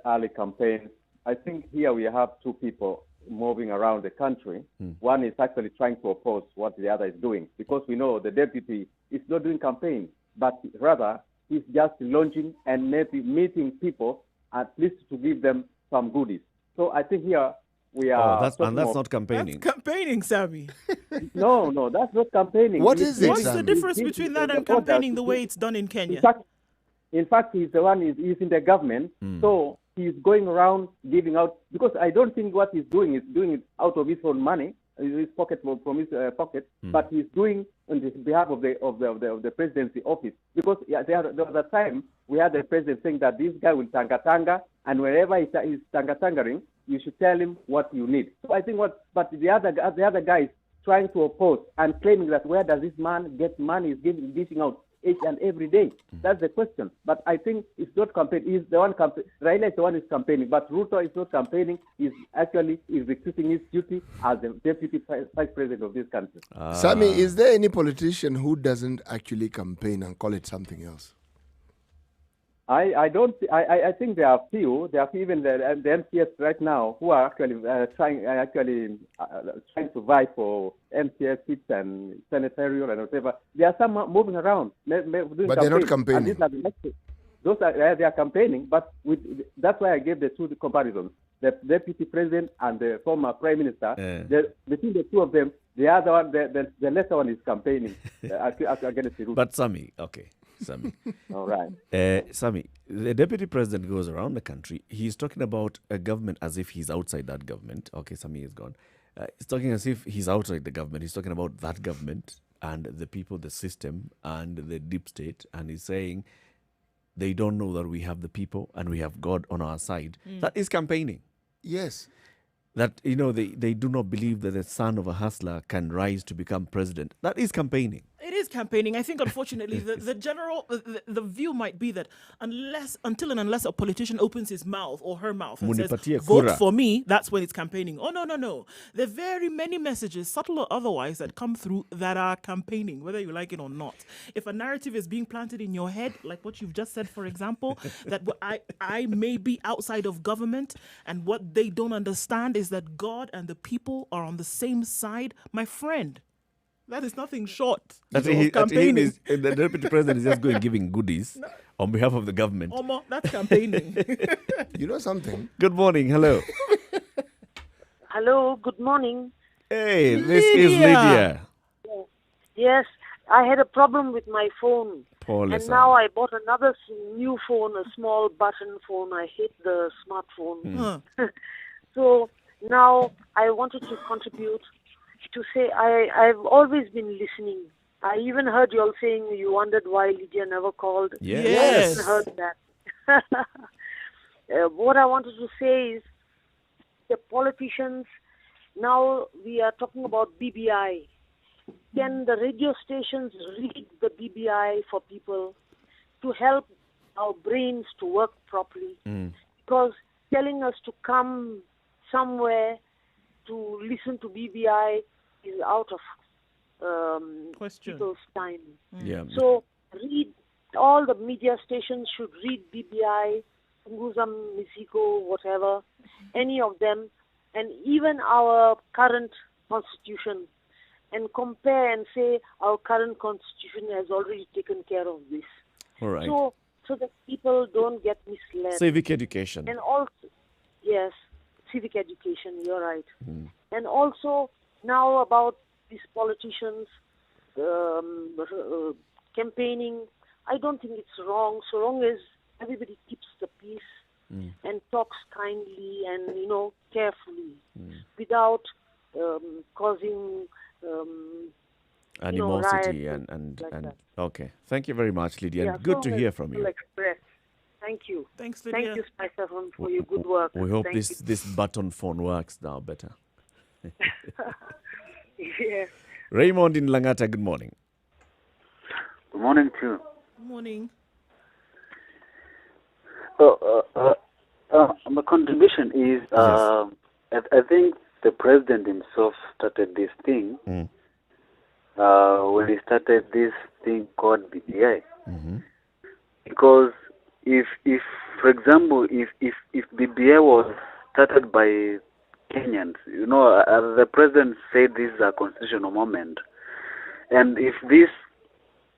K: early campaign, I think here we have two people moving around the country. One is actually trying to oppose what the other is doing, because we know the deputy is not doing campaign, but rather he's just launching and maybe meeting people, at least to give them some goodies. So I think here we are.
C: That's not campaigning.
B: That's campaigning, Sammy.
K: No, that's not campaigning.
A: What is it,
B: What's the
A: Sammy?
B: difference between that and campaigning the way it's done in Kenya?
K: In fact, he's the one he's in the government, so he's going around giving out, because I don't think what he's doing is doing it out of his own money, his pocket, from his pocket, but he's doing on behalf of the presidency office. Because there was a time we had the president saying that this guy will tanga, and wherever he's tangering, you should tell him what you need. So I think but the other guy is trying to oppose and claiming that where does this man get money? He's dishing out each and every day. That's the question. But I think it's not campaign. He's the one Raila is the one who's campaigning, but Ruto is not campaigning. He's actually executing his duty as the deputy vice president of this country.
A: Sammy, is there any politician who doesn't actually campaign and call it something else?
K: I think there are few. There are even the MCS right now who are actually trying to vie for MCS seats and senatorial and whatever. There are some moving around, but
A: they're not campaigning.
K: They are campaigning, but that's why I gave the two comparisons: the deputy president and the former prime minister. Between the two of them, the other one, the lesser one, is campaigning against the Ruto.
C: But Sammy, okay. Sammy.
K: All right.
C: Sammy, the deputy president goes around the country. He's talking about a government as if he's outside that government. Okay, Sammy is gone. He's talking as if he's outside the government. He's talking about that government and the people, the system, and the deep state. And he's saying they don't know that we have the people and we have God on our side. That is campaigning.
A: Yes.
C: That, they do not believe that the son of a hustler can rise to become president. That is campaigning.
B: It is campaigning. I think, unfortunately, the general the view might be that until and unless a politician opens his mouth or her mouth and says, vote for me, that's when it's campaigning. Oh, no. There are very many messages, subtle or otherwise, that come through that are campaigning, whether you like it or not. If a narrative is being planted in your head, like what you've just said, for example, that I may be outside of government, and what they don't understand is that God and the people are on the same side, my friend. That is nothing short of campaigning.
C: The deputy president is just going giving goodies on behalf of the government.
B: That's campaigning.
A: You know something?
C: Good morning. Hello.
L: Hello. Good morning.
C: Hey, this is Lydia.
L: Yes, I had a problem with my phone.
C: And
L: now I bought another new phone, a small button phone. I hate the smartphone. So now I wanted to contribute to say I've always been listening. I even heard you all saying you wondered why Lydia never called.
B: Yes.
L: I heard that. What I wanted to say is the politicians, now we are talking about BBI. Can the radio stations read the BBI for people to help our brains to work properly? Because telling us to come somewhere to listen to BBI is out of people's time. So all the media stations should read BBI, Nguzam, Misiko, whatever, any of them, and even our current constitution, and compare and say our current constitution has already taken care of this.
C: All right.
L: So that people don't get misled.
C: Civic education.
L: And also, yes, civic education, you're right. And also, now about these politicians campaigning, I don't think it's wrong, so long as everybody keeps the peace and talks kindly and, carefully, without causing
C: animosity
L: riots
C: and
L: that.
C: Okay. Thank you very much, Lydia. And good to hear from you.
L: Express. Thank you.
B: Thanks, Lydia.
L: Thank you, Spice FM, for your good work.
C: We hope
L: Thank you.
C: this button phone works now better.
L: Yeah.
C: Raymond in Langata, good morning.
M: Good morning to you.
B: Good morning.
M: My contribution is, I think the president himself started this thing when he started this thing called BBI. Because if for example, if BBI was started by Kenyans. You know, the president said this is a constitutional moment. And if this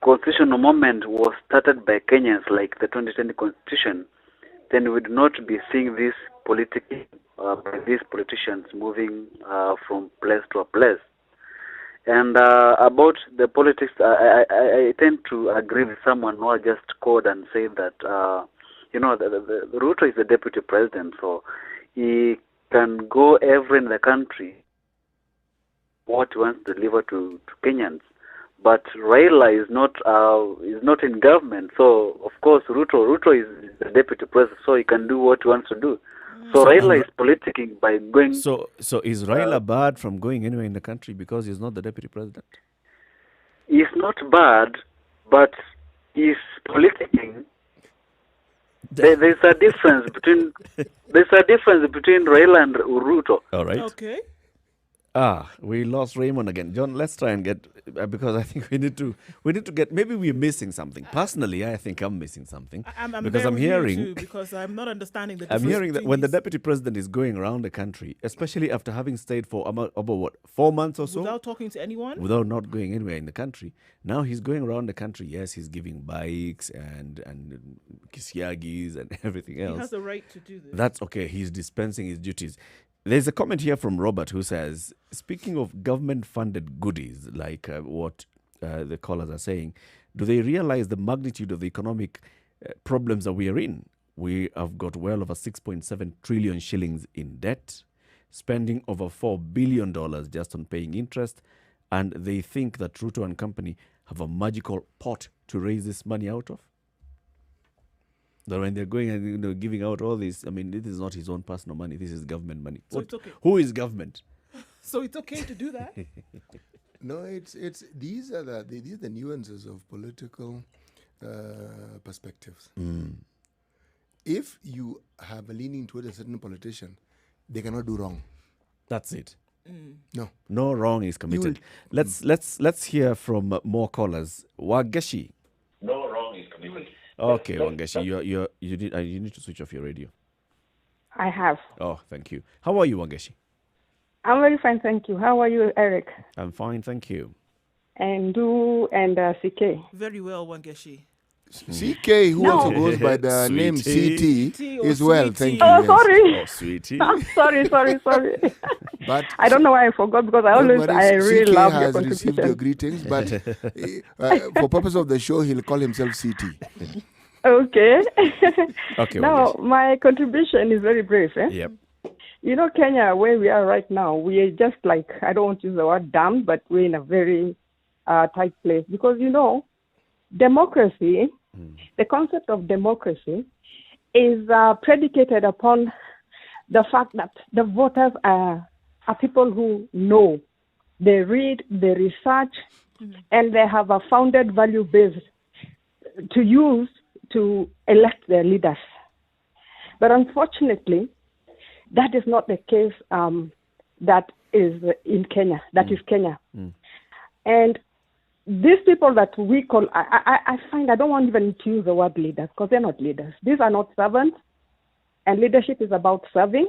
M: constitutional moment was started by Kenyans like the 2020 constitution, then we would not be seeing this by these politicians moving from place to a place. And about the politics, I tend to agree with someone who just called and said that, the Ruto is the deputy president, so he can go everywhere in the country what he wants to deliver to Kenyans. But Raila is not in government, so of course Ruto is the deputy president, so he can do what he wants to do. So Raila is politicking by going.
C: So is Raila bad from going anywhere in the country because he's not the deputy president?
M: He's not bad, but he's politicking. There's a difference between Raila and Ruto.
C: All right.
B: Okay.
C: We lost Raymond again. John, let's try and get, because I think we need to get, maybe we're missing something. Personally, I think I'm missing something.
B: Because I'm hearing, too, because I'm not understanding the difference.
C: I'm hearing that when the deputy president is going around the country, especially after having stayed for about 4 months or so?
B: Without talking to anyone?
C: Without not going anywhere in the country. Now he's going around the country. Yes, he's giving bikes and kisiagis and everything else.
B: He has the right to do this.
C: That's okay. He's dispensing his duties. There's a comment here from Robert who says, speaking of government-funded goodies, like what the callers are saying, do they realize the magnitude of the economic problems that we are in? We have got well over 6.7 trillion shillings in debt, spending over $4 billion just on paying interest, and they think that Ruto and company have a magical pot to raise this money out of? That when they're going and giving out all this, I mean, this is not his own personal money. This is government money.
B: So it's okay.
C: Who is government?
B: So it's okay to do that?
A: No, these are the nuances of political perspectives. If you have a leaning toward a certain politician, they cannot do wrong.
C: That's it.
A: No
C: wrong is committed. Let's hear from more callers. Wageshi.
D: No wrong is committed.
C: Okay, Wangeshi, you need to switch off your radio.
N: I have.
C: Oh, thank you. How are you, Wangeshi?
N: I'm very fine, thank you. How are you, Eric?
C: I'm fine, thank you.
N: And Du and CK.
B: Very well, Wangeshi.
A: CK, who also goes by the name CT, is well, thank you.
N: Oh, sorry.
C: Oh, sweetie.
N: sorry.
A: But
N: I don't know why I forgot, because I really love your contribution.
A: Received your greetings, but for purpose of the show, he'll call himself CT.
N: Okay.
C: Okay.
N: Now, my contribution is very brief.
C: Yep.
N: You know, Kenya, where we are right now, we are just like, I don't want to use the word dumb, but we're in a very tight place. Because, democracy, the concept of democracy is predicated upon the fact that the voters are people who know, they read, they research, and they have a founded value base to use to elect their leaders. But unfortunately, that is not the case that is in Kenya. That is Kenya. And these people that we call, I find, I don't want even to use the word leaders, because they're not leaders. These are not servants, and leadership is about serving.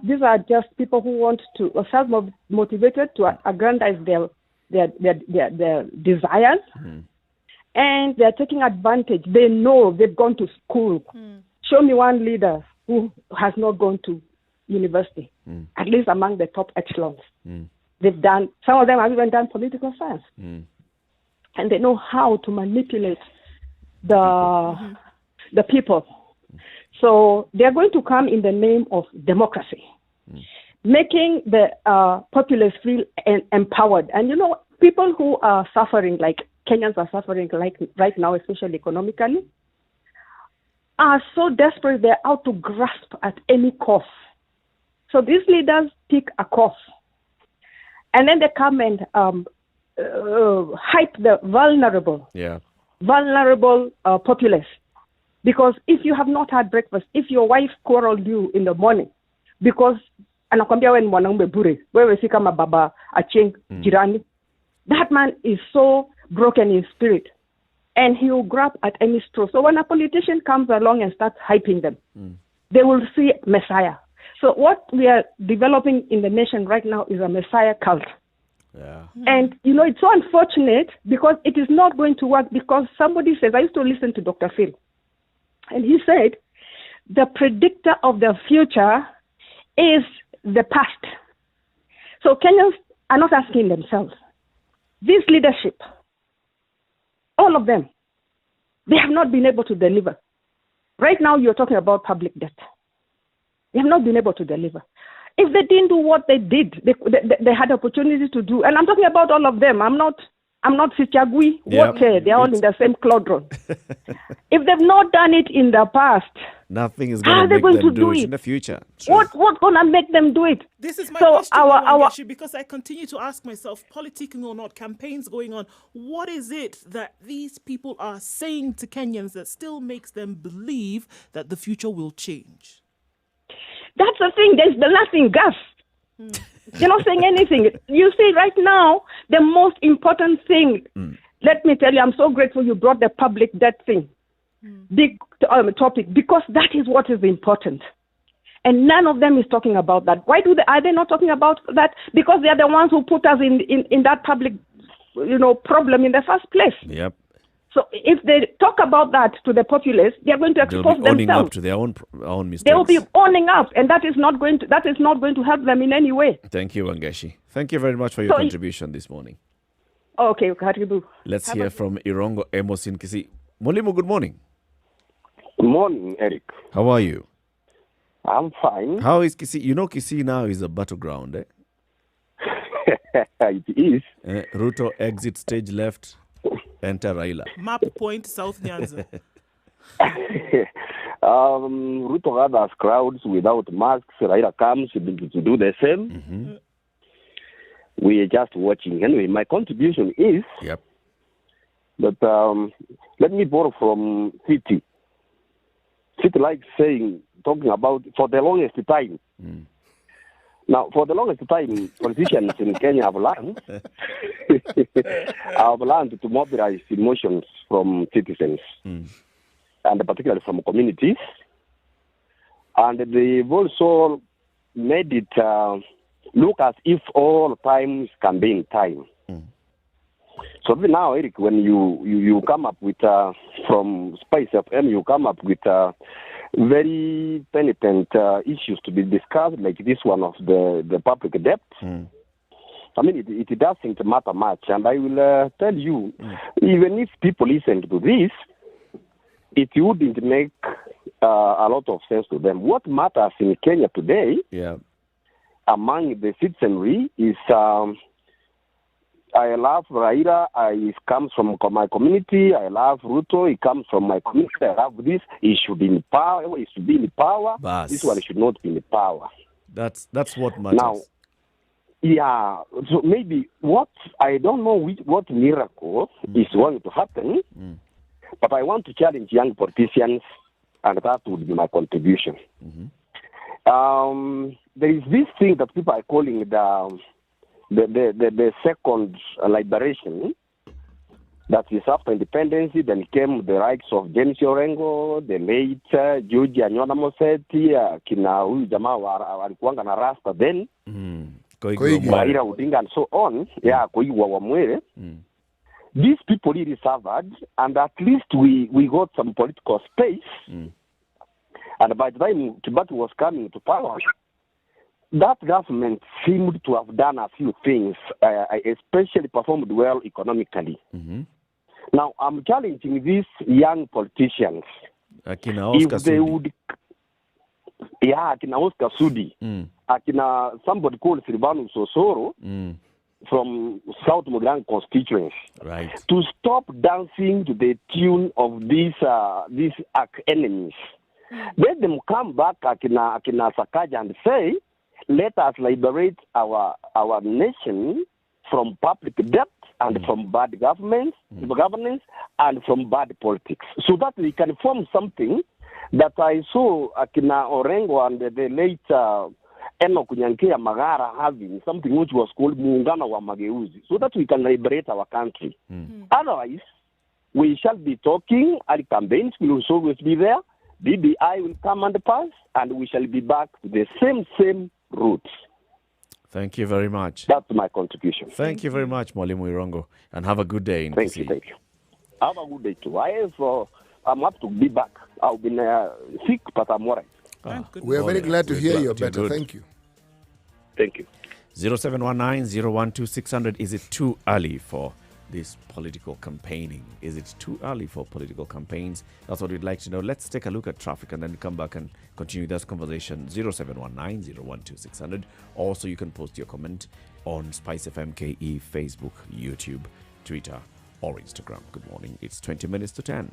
N: These are just people who want to, self-motivated to aggrandize their desires, and they're taking advantage. They know, they've gone to school. Show me one leader who has not gone to university, at least among the top echelons. They've done, some of them have even done political science. And they know how to manipulate the people. So they're going to come in the name of democracy, making the populace feel empowered. And people who are suffering, like Kenyans are suffering like right now, especially economically, are so desperate they're out to grasp at any cost. So these leaders pick a cost. And then they come and hype the vulnerable populace. Because if you have not had breakfast, if your wife quarreled you in the morning, because anakwambia wewe ni mwanaume bure, wewe si kama baba acheng jirani, that man is so broken in spirit, and he will grab at any straw. So when a politician comes along and starts hyping them, they will see Messiah. So what we are developing in the nation right now is a messiah cult.
C: Yeah.
N: And, you know, it's so unfortunate because it is not going to work because somebody says, I used to listen to Dr. Phil, and he said, the predictor of the future is the past. So Kenyans are not asking themselves, this leadership, all of them, they have not been able to deliver. Right now, you're talking about public debt. They have not been able to deliver. If they didn't do what they did, they had opportunity to do. And I'm talking about all of them. I'm not Sichagui, Wote. They're all in the same cauldron. If they've not done it in the past,
C: nothing is going to make them do it in the future.
N: What's going to make them do it?
B: This is my question, because I continue to ask myself, politicking or not, campaigns going on, what is it that these people are saying to Kenyans that still makes them believe that the future will change?
N: That's the thing. There's nothing, Gus. You're not saying anything. You see, right now, the most important thing, let me tell you, I'm so grateful you brought the public debt thing, big topic, because that is what is important. And none of them is talking about that. Why are they not talking about that? Because they are the ones who put us in that public, problem in the first place.
C: Yep.
N: So if they talk about that to the populace, they are going to expose themselves.
C: Owning up to their own mistakes.
N: They will be owning up, and that is not going to help them in any way.
C: Thank you, Wangeshi. Thank you very much for your contribution this morning.
N: Okay, Karibu.
C: Let's hear from Irongo Amos in Kisii. Mwalimu, good morning.
O: Good morning, Eric.
C: How are you?
O: I'm fine.
C: How is Kisii? You know Kisii now is a battleground, eh?
O: It is.
C: Ruto exit stage left. Enter Raila.
B: Map point South Nyanza.
O: Ruto gathers crowds without masks. Raila comes to do the same.
C: Mm-hmm.
O: We are just watching. Anyway, my contribution is that let me borrow from City. City likes talking about for the longest time. Now, for the longest time, politicians in Kenya have learned to mobilize emotions from citizens, and particularly from communities. And they've also made it look as if all times can be in time. So now, Eric, when you come up with, from Spice FM, you come up with very penitent issues to be discussed, like this one of the public debt. I mean, it doesn't matter much. And I will tell you, even if people listen to this, it wouldn't make a lot of sense to them. What matters in Kenya today, among the citizenry, is I love Raila. He comes from my community. I love Ruto. He comes from my community. I love this. He should be in power. He should be in power. This one should not be in power.
C: That's what matters.
O: Now, so maybe I don't know what miracle is going to happen, but I want to challenge young politicians, and that would be my contribution. There is this thing that people are calling the second liberation, that is after independence. Then came the rights of James Orengo, the late George Anyona Moseti, kina huyu jamaa walikuanga na rasta then, Raila Odinga and so on, Koigwa Wamwere. These people really suffered, and at least we got some political space. And by the time Kibaki was coming to power, that government seemed to have done a few things, especially performed well economically. Now, I'm challenging these young politicians. If they would, Akina Oscar Sudi, Akina somebody called Silvanus Osoro from South Mugang constituency, to stop dancing to the tune of these enemies. Let them come back, Akina Sakaja, and say, let us liberate our nation from public debt and from bad governance and from bad politics, so that we can form something that I saw Akina Orengo and the late Enoch Nyankea Magara having, something which was called Muungano wa Mageuzi, so that we can liberate our country. Otherwise, we shall be talking, our campaigns will always be there, BBI will come and pass, and we shall be back to the same roots.
C: Thank you very much.
O: That's my contribution.
C: Thank you very much, Mwalimu Irongo, and have a good day in
O: Thank
C: Kisii.
O: you. Have a good day too. I'm up to be back. I've been sick, but I'm all right.
A: We are very glad to hear you're
C: that you're
A: better.
C: good.
A: Thank you.
O: Thank you.
C: 0719-012-600. Is it too early for this political campaigning? Is it too early for political campaigns? That's what we'd like to know. Let's take a look at traffic and then come back and continue this conversation. 0719-012-600. Also, you can post your comment on Spice FM KE, Facebook, YouTube, Twitter, or Instagram. Good morning. It's 20 minutes to 10.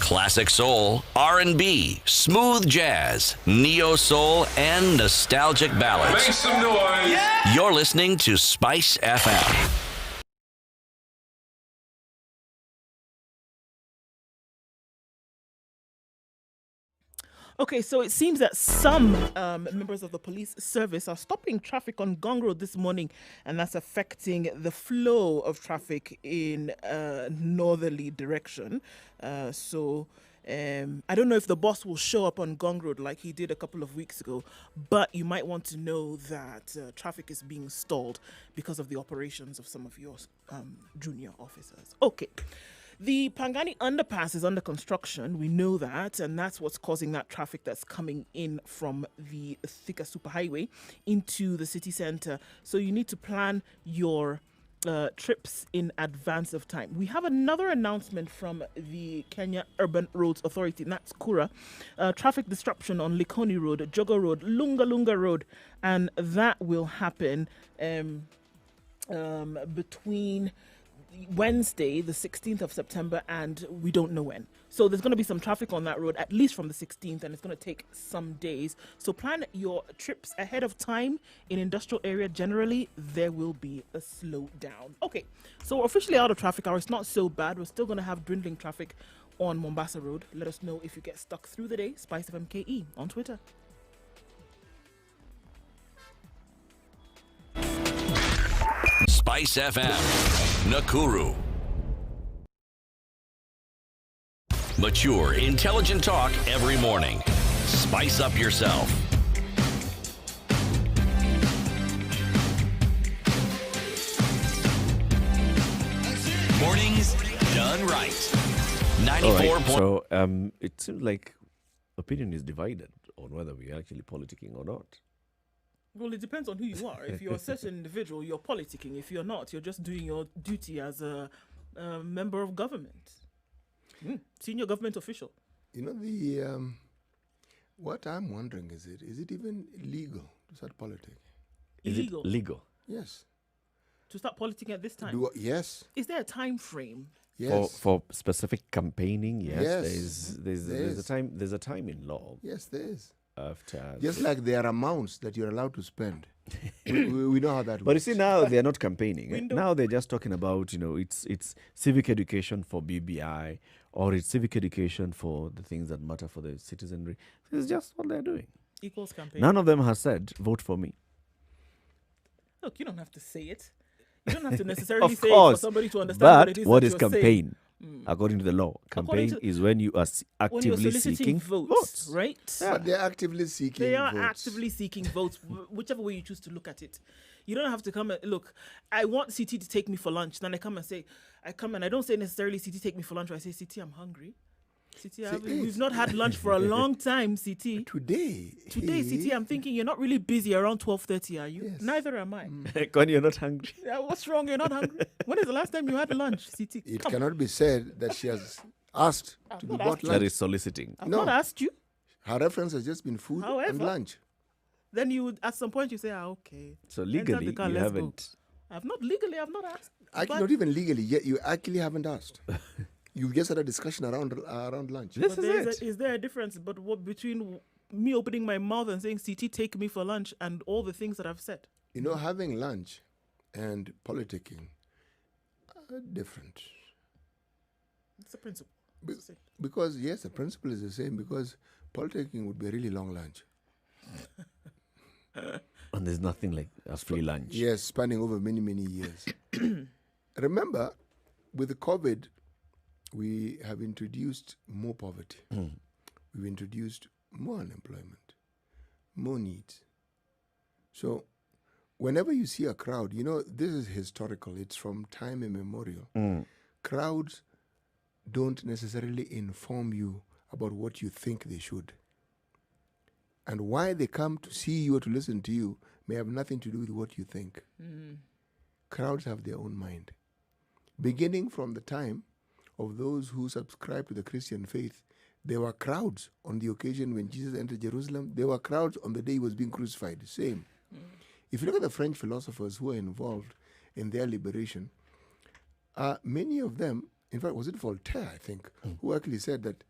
D: Classic soul, R&B, smooth jazz, neo soul, and nostalgic ballads.
F: Make some noise. Yeah.
D: You're listening to Spice FM.
B: Okay, so it seems that some members of the police service are stopping traffic on Gong Road this morning, and that's affecting the flow of traffic in northerly direction. I don't know if the boss will show up on Gong Road like he did a couple of weeks ago, but you might want to know that traffic is being stalled because of the operations of some of your junior officers. Okay. The Pangani underpass is under construction. We know that, and that's what's causing that traffic that's coming in from the Thika Superhighway into the city center. So you need to plan your trips in advance of time. We have another announcement from the Kenya Urban Roads Authority, and that's Kura. Traffic disruption on Likoni Road, Jogo Road, Lunga Road, and that will happen between Wednesday, the 16th of September, and we don't know when. So there's going to be some traffic on that road, at least from the 16th, and it's going to take some days. So plan your trips ahead of time. In industrial area, generally, there will be a slowdown. Okay, so we're officially out of traffic hour. It's not so bad. We're still going to have dwindling traffic on Mombasa Road. Let us know if you get stuck through the day. Spice FM KE on Twitter.
D: Spice FM, Nakuru. Mature, intelligent talk every morning. Spice up yourself. Mornings done right. 94.
C: So it seems like opinion is divided on whether we're actually politicking or not.
B: Well, it depends on who you are. If you're a certain individual, you're politicking. If you're not, you're just doing your duty as a member of government. Senior government official.
A: You know, the what I'm wondering is it even legal to start politicking?
B: Illegal.
C: Legal?
A: Yes.
B: To start politicking at this time?
A: Yes.
B: Is there a time frame?
A: Yes.
C: For specific campaigning, yes.
A: Yes.
C: There's a time in law.
A: Yes, there is.
C: After
A: just like there are amounts that you're allowed to spend. we know how that works.
C: But you see, now they're not campaigning. Now they're just talking about, it's civic education for BBI, or it's civic education for the things that matter for the citizenry. It's just what they're doing.
B: Equals campaign.
C: None of them has said, vote for me.
B: Look, you don't have to say it. You don't have to necessarily say
C: course,
B: it for somebody to understand
C: but
B: what it is
C: what
B: that
C: is
B: you're
C: campaign?
B: saying.
C: According to the law, campaign is when you are actively seeking votes,
B: right?
A: Yeah. But they're actively seeking
B: They are
A: votes.
B: actively seeking votes, whichever way you choose to look at it. You don't have to come and look. I want CT to take me for lunch. Then I come and I don't say necessarily CT take me for lunch. I say CT, I'm hungry. CT, we've not had lunch for a long time. CT.
A: Today,
B: CT, I'm thinking you're not really busy around 12:30, are you?
A: Yes.
B: Neither am I.
C: When you're not hungry.
B: Yeah, what's wrong? You're not hungry. When is the last time you had lunch, CT?
A: It cannot be said that she has asked to be bought lunch.
C: That is soliciting.
B: I've not asked you.
A: Her reference has just been food and lunch.
B: Then you would, at some point, you say, okay.
C: So legally, you haven't.
B: I've not asked.
A: Actually, not even legally. Yet you actually haven't asked. You just had a discussion around lunch.
B: Is there a difference? But what between me opening my mouth and saying, "CT, take me for lunch," and all the things that I've said?
A: You know, having lunch and politicking are different.
B: It's a principle.
A: Because yes, the principle is the same. Because politicking would be a really long lunch.
C: And there's nothing like a free lunch.
A: Yes, spanning over many, many years. Remember, with the COVID, we have introduced more poverty. We've introduced more unemployment, more needs. So whenever you see a crowd, you know, this is historical. It's from time immemorial. Crowds don't necessarily inform you about what you think they should. And why they come to see you or to listen to you may have nothing to do with what you think. Crowds have their own mind. Beginning from the time of those who subscribe to the Christian faith, there were crowds on the occasion when Jesus entered Jerusalem. There were crowds on the day he was being crucified. Same. If you look at the French philosophers who are involved in their liberation, many of them, in fact, was it Voltaire, I think, who actually said that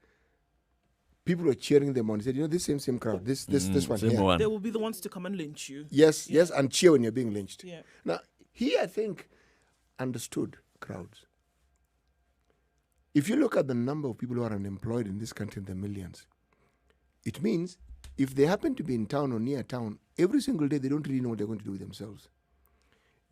A: people were cheering them on. He said, you know, this same crowd, this one here.
B: They will be the ones to come and lynch you.
A: Yes, and cheer when you're being lynched.
B: Yeah.
A: Now, he, I think, understood crowds. If you look at the number of people who are unemployed in this country in the millions, it means if they happen to be in town or near town, every single day they don't really know what they're going to do with themselves.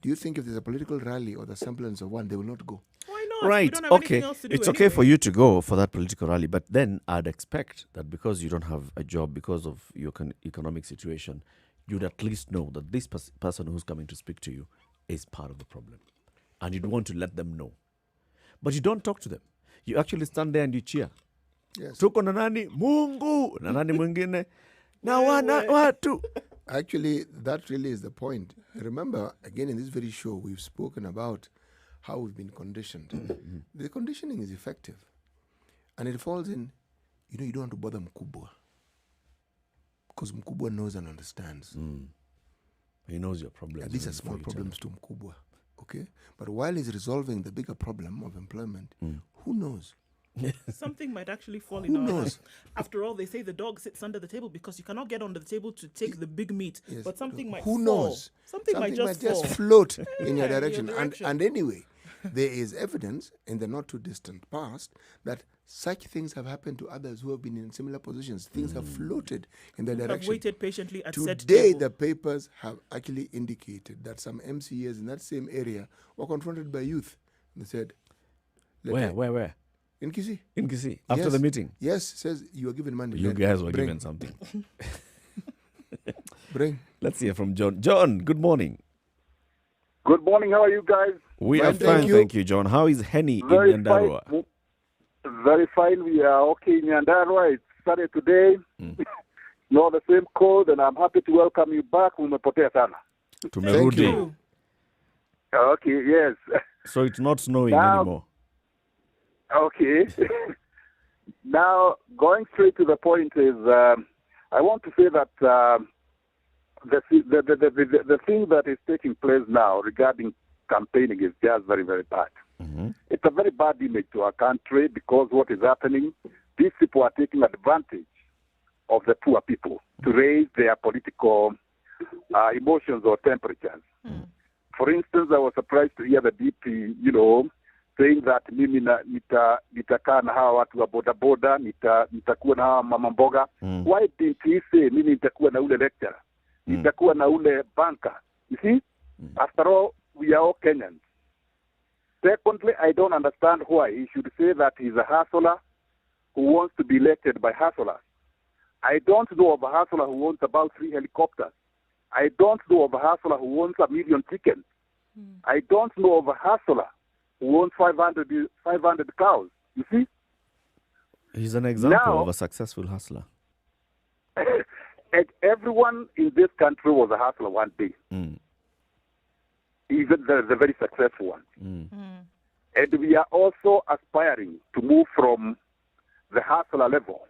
A: Do you think if there's a political rally or the semblance of one, they will not go?
B: Why not?
C: Right,
B: We don't have
C: okay.
B: anything else to do
C: It's
B: anyway.
C: okay for you to go for that political rally, but then I'd expect that because you don't have a job, because of your economic situation, you'd at least know that this person who's coming to speak to you is part of the problem. And you'd want to let them know. But you don't talk to them. You actually stand there and you cheer.
A: Yes.
C: Tuko na nani? Mungu! Na nani mwingine? Na watu!
A: Actually, that really is the point. Remember, again, in this very show, we've spoken about how we've been conditioned. The conditioning is effective. And it falls in, you know, you don't want to bother Mkubwa. Because Mkubwa knows and understands.
C: He knows your problems.
A: And these are small problems to Mkubwa. Okay? But while he's resolving the bigger problem of employment, who knows?
B: Something might actually fall
A: Who
B: in our
A: knows?
B: hands. After all, they say the dog sits under the table because you cannot get under the table to take the big meat.
A: Yes.
B: But something might
A: Who
B: fall.
A: knows?
B: Something might just fall.
A: float in your
B: Yeah,
A: direction. And anyway, there is evidence in the not too distant past that such things have happened to others who have been in similar positions. Things have floated in their
B: Who have
A: direction.
B: waited patiently at said
A: Today,
B: table.
A: the papers have actually indicated that some MCAs in that same area were confronted by youth. They said,
C: Where?
A: In Kisii.
C: In Kisii, after the meeting.
A: Yes, says you were given money.
C: You guys were given something.
A: Bring.
C: Let's hear from John. John, good morning.
P: Good morning. How are you guys?
C: We are fine, thank you, John. How is Henny in
P: Very
C: Nyandarua?
P: fine. Very fine. We are okay in Nyandarua. It's sunny today. No, the same code, and I'm happy to welcome you back. Umepotea sana.
C: Tumerudi.
P: Okay, yes.
C: So it's not snowing
P: Now-
C: anymore.
P: Okay. Now, going straight to the point is, I want to say that the thing that is taking place now regarding campaigning is just very, very bad. It's a very bad image to our country because what is happening, these people are taking advantage of the poor people to raise their political emotions or temperatures. For instance, I was surprised to hear the DP, saying that mimi nitakaa na hawa watu wa bodaboda, nitakuwa na hawa mama mboga. Why didn't he say mimi nitakuwa na ule lecturer, nitakuwa na ule banker? You see, after all, we are all Kenyans. Secondly, I don't understand why he should say that he's a hustler who wants to be elected by hustlers. I don't know of a hustler who wants about 3 helicopters. I don't know of a hustler who wants 1 million chickens. I don't know of a hustler who wants 500 cows. You see?
C: He's an example
P: Now-
C: of a successful hustler.
P: And everyone in this country was a hustler one day. Even the very successful ones. And we are also aspiring to move from the hustler level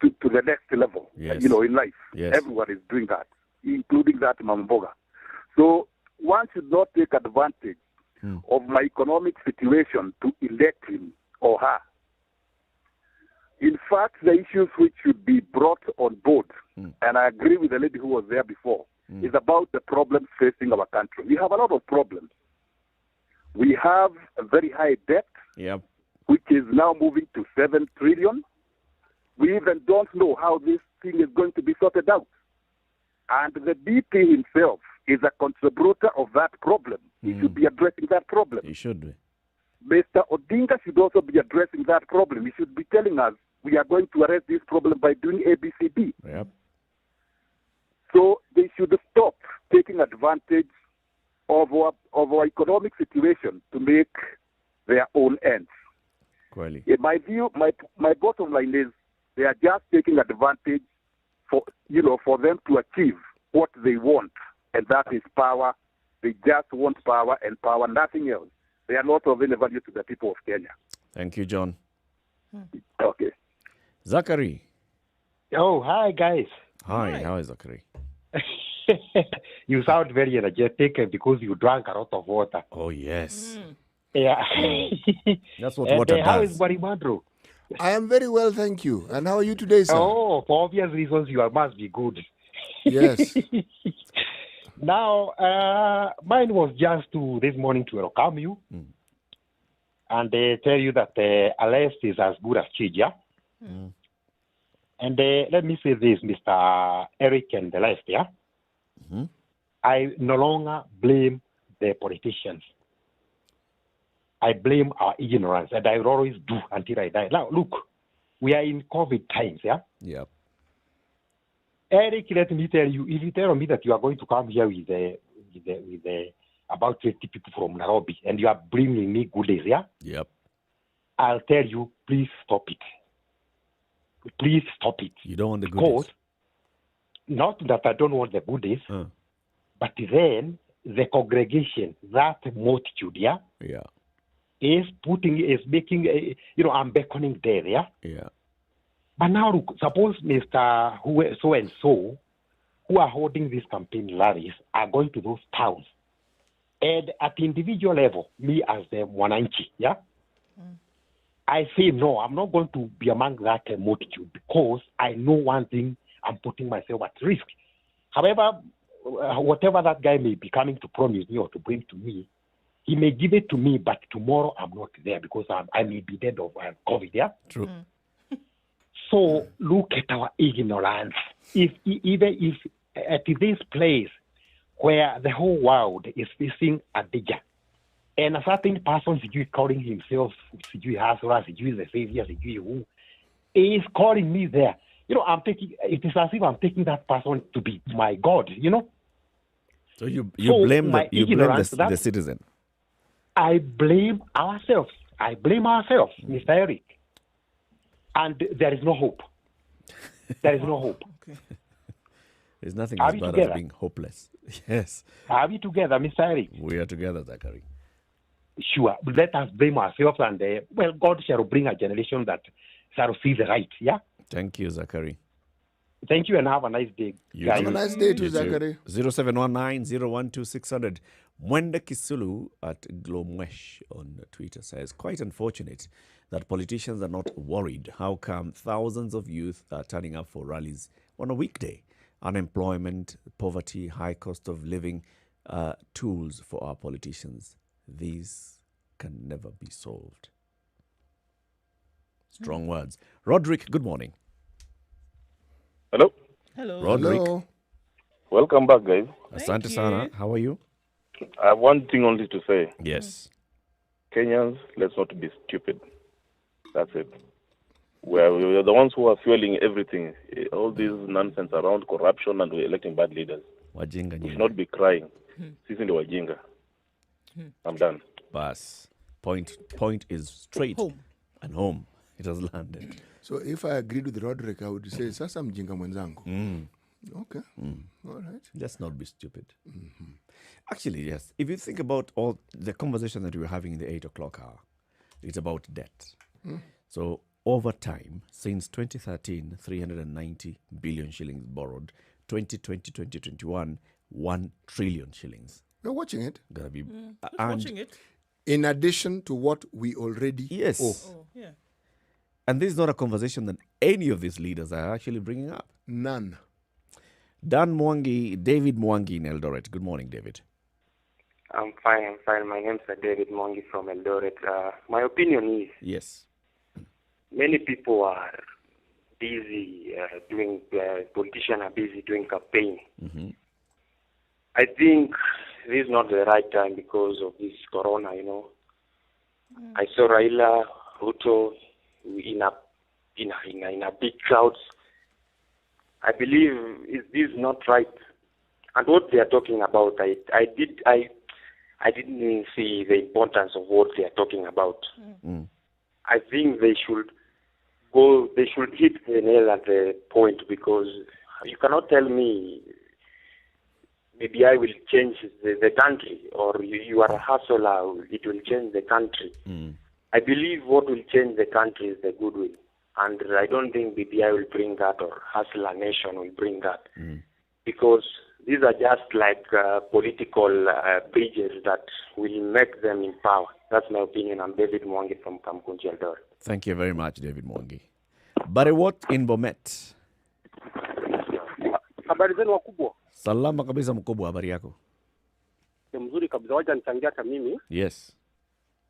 P: to the next level,
C: Yes.
P: in life.
C: Yes.
P: Everyone is doing that, including that Mamboga. So one should not take advantage of my economic situation to elect him or her. In fact, the issues which should be brought on board, and I agree with the lady who was there before, is about the problems facing our country. We have a lot of problems. We have a very high debt, which is now moving to 7 trillion. We even don't know how this thing is going to be sorted out. And the DP himself is a contributor of that problem. He should be addressing that problem.
C: He should be.
P: Mr. Odinga should also be addressing that problem. He should be telling us we are going to arrest this problem by doing ABCD.
C: Yep.
P: So they should stop taking advantage of our economic situation to make their own ends.
C: Clearly.
P: In my view, my bottom line is they are just taking advantage for them to achieve what they want, and that is power. They just want power and power, nothing else. They are not of any value to the people of Kenya.
C: Thank you, John.
P: Okay.
C: Zachary.
Q: Oh, hi, guys.
C: Hi, how is Zachary?
Q: You sound very energetic because you drank a lot of water.
C: Oh, yes.
Q: Yeah.
C: That's what water
Q: How
C: does.
Q: is Barimandro?
A: I am very well, thank you. And how are you today, sir?
Q: Oh, for obvious reasons, you must be good.
A: Yes.
Q: Now, mine was just this morning to welcome you and tell you that Alest is as good as Chija. And let me say this, Mr. Eric and the rest, I no longer blame the politicians. I blame our ignorance, and I will always do until I die. Now, look, we are in COVID times,
C: Yep.
Q: Eric, let me tell you, if you tell me that you are going to come here with about 20 people from Nairobi, and you are bringing me goodies,
C: Yep.
Q: I'll tell you, please stop it. Please stop it.
C: You don't want the goodies?
Q: Not that I don't want the goodies, but then the congregation, that multitude, is making, I'm beckoning there,
C: Yeah.
Q: But now, look, suppose Mr. So and so, who are holding these campaign rallies, are going to those towns. And at the individual level, me as the Mwananchi, I say, no, I'm not going to be among that multitude because I know one thing, I'm putting myself at risk. However, whatever that guy may be coming to promise me or to bring to me, he may give it to me, but tomorrow I'm not there because I may be dead of COVID,
C: True.
Q: So look at our ignorance. Even if at this place where the whole world is facing a danger, and a certain person calling himself Hasra, the Savior, who is calling me there. It is as if I'm taking that person to be my God,
C: So you blame the citizen.
Q: I blame ourselves. Mr. Eric. And there is no hope. There is no hope.
C: There's nothing
Q: Are
C: as
Q: we
C: bad
Q: together?
C: as being hopeless. Yes.
Q: Are we together, Mr. Eric?
C: We are together, Zachary.
Q: Sure. Let us blame ourselves and, God shall bring a generation that shall see the right,
C: Thank you, Zachary.
Q: Thank you and have a nice day.
A: Have a nice day too, Zachary.
C: 0719-012-600. Mwenda Kisulu at Glomwesh on Twitter says, quite unfortunate that politicians are not worried. How come thousands of youth are turning up for rallies on a weekday? Unemployment, poverty, high cost of living, tools for our politicians. These can never be solved. Strong words. Roderick, good morning.
R: Hello.
B: Hello.
C: Roderick.
A: Hello.
R: Welcome back, guys.
C: Asante sana. How are you?
R: I have one thing only to say.
C: Yes.
R: Kenyans, let's not be stupid. That's it. We're the ones who are fueling everything. All this nonsense around corruption and we're electing bad leaders.
C: Wajinga
R: We should not be crying. Sisi ndio wajinga. I'm done.
C: Bas. Point is straight and home. It has landed.
A: So if I agreed with Roderick, I would say, sasa mjinga mwenzangu. Okay. All right.
C: Let's not be stupid. Actually, yes. If you think about all the conversation that we were having in the 8 o'clock hour, it's about debt. So over time, since 2013, 390 billion shillings borrowed. 2020, 2021, 1 trillion shillings
A: We're watching it.
C: Gonna be
B: Just
C: and
B: watching it.
A: In addition to what we already
C: yes.
A: owe.
B: Oh, yeah.
C: And this is not a conversation that any of these leaders are actually bringing up.
A: None.
C: David Mwangi in Eldoret. Good morning, David.
S: I'm fine. My name is David Mwangi from Eldoret. My opinion is
C: Yes.
S: many people are busy politicians are busy doing campaign.
C: Mm-hmm.
S: I think this is not the right time because of this corona, I saw Raila, Ruto in a big crowds. I believe this is not right. And what they are talking about, I didn't see the importance of what they are talking about.
C: Mm.
S: I think they should hit the nail at the point, because you cannot tell me BBI will change the country, or you are a hustler, it will change the country.
C: Mm.
S: I believe what will change the country is the goodwill. And I don't think BBI will bring that, or Hustler Nation will bring that.
C: Mm.
S: Because these are just like political bridges that will make them in power. That's my opinion. I'm David Mwangi from Kamkunji, Eldoret.
C: Thank you very much, David Mwangi. Barewot in Bomet.
J: Habari zenu wakubwa?
C: Salama kabisa mkubwa, habari yako?
J: Ni mzuri kabisa, wacha nichangia hata mimi.
C: Yes.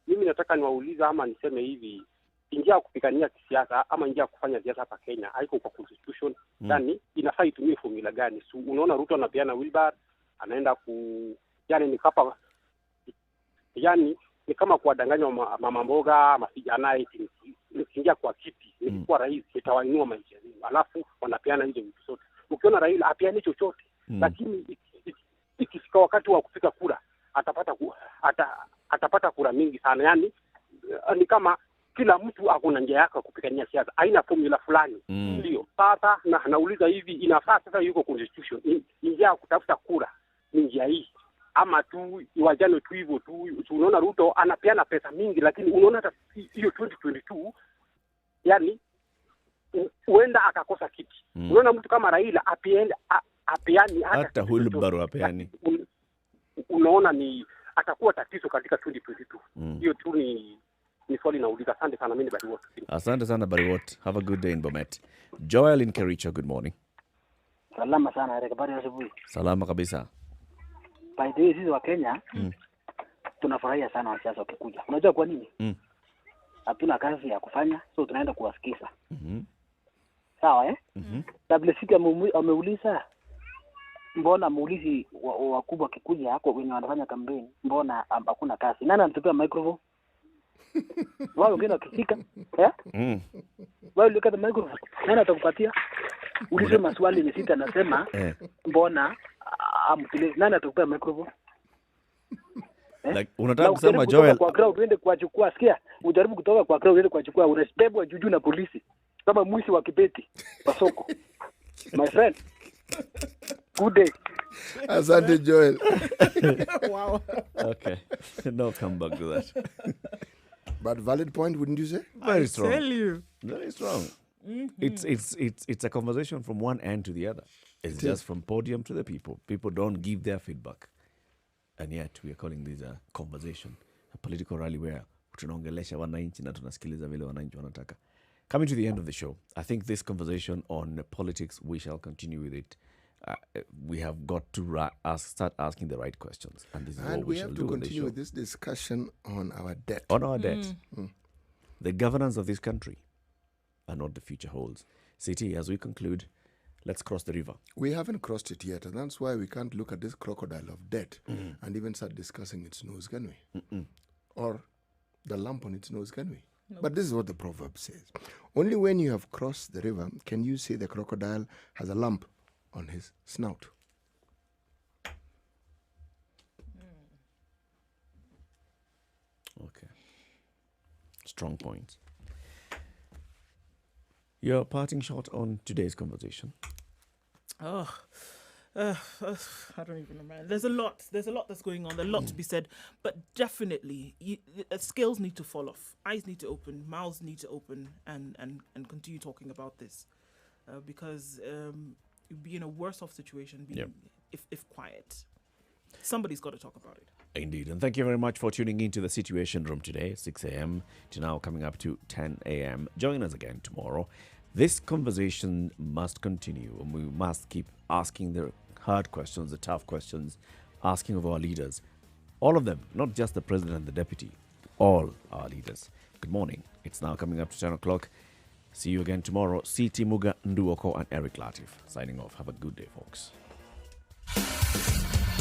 J: Mimi nataka niwauliza ama niseme hivi, njia ya kupigania kisiasa ama njia ya kufanya siasa hapa Kenya haiko kwa constitution. Yani inafaa itumie formula gani? So, unaona Ruto anapeana wheelbar, anaenda yani ni kama kuwadanganya mama mboga, mavijana eti nikiingia kwa kiti, nilikuwa rais, nitawainua maisha yenu. Alafu wanapeana hizo vitu zote. Ukiona Raila apeani chochote, lakini ikifika wakati wa kupiga kura, atapata kura mingi sana. Yani ni kama kila mtu akuna njia yake kupigania siasa, haina formula fulani. Ndio sasa nauliza hivi, inafaa sasa yuko constitution, njia ya kutafuta kura ni njia hii ama tu iwajane tu hivyo tu? Unaona Ruto anapeana pesa mingi, lakini unaona hata hiyo 2022 yani huenda akakosa kiti. Unaona mtu kama Raila apeani
C: hata wheelbarrow apeani.
J: Unaona ni atakuwa tatizo katika 2022. Hiyo tu ni swali nauliza. Asante sana, mimi Bariwot.
C: Asante sana Bariwot. Have a good day in Bomet. Joel in Kericho, good morning.
T: Salama sana, habari ya asubuhi.
C: Salama kabisa.
T: By the way, sisi wa Kenya tunafurahia sana wanasiasa wakikuja. Unajua kwa nini? Hatuna kazi ya kufanya, so tunaenda kuwasikiza. Sawa WCK ameuliza mbona muulizi wakubwa kikuja hako wenye wanafanya kampeni, mbona hakuna kazi? Nani anatupea microphone? Wao wengine wakifika wao look at the microphone, nani atakupatia? Ulize maswali ni sita, nasema mbona nani atakupea microphone?
C: Like unataka kusema Joel
T: kwa crowd uende kuachukua, sikia, ujaribu kutoka kwa crowd uende kuachukua, unasibebwa juju na polisi kama mwizi wa kibeti kwa soko. My friend, good day.
A: Asante Joel.
B: Wow.
C: Okay, no come back to that.
A: But valid point, wouldn't you say?
C: Very strong.
B: I tell you.
C: Very strong. It's a conversation from one end to the other. It's just from podium to the people. People don't give their feedback. And yet we are calling this a conversation, a political rally where tunaongelesha wananchi na tunasikiliza vile wananchi wanataka. Coming to the end of the show, I think this conversation on politics, we shall continue with it. We have got to start asking the right questions. And this is what we shall do.
A: And we have to continue with this discussion on our debt.
C: On our debt. The governance of this country and what the future holds. City, as we conclude, let's cross the river.
A: We haven't crossed it yet, and that's why we can't look at this crocodile of debt and even start discussing its nose, can we? Or the lump on its nose, can we? Nope. But this is what the proverb says. Only when you have crossed the river can you say the crocodile has a lump on his snout.
C: Okay. Strong points. Your parting shot on today's conversation.
B: I don't even remember. There's a lot that's going on. There's a lot to be said. But definitely, scales need to fall off. Eyes need to open. Mouths need to open and continue talking about this. Because you'd be in a worse off situation if quiet. Somebody's got to talk about it.
C: Indeed. And thank you very much for tuning into the Situation Room today, 6 a.m. to now coming up to 10 a.m. Join us again tomorrow. This conversation must continue, and we must keep asking the hard questions, the tough questions, asking of our leaders. All of them, not just the president and the deputy, all our leaders. Good morning. It's now coming up to 10 o'clock. See you again tomorrow. C.T. Muga, Nduoko, and Eric Latif signing off. Have a good day, folks.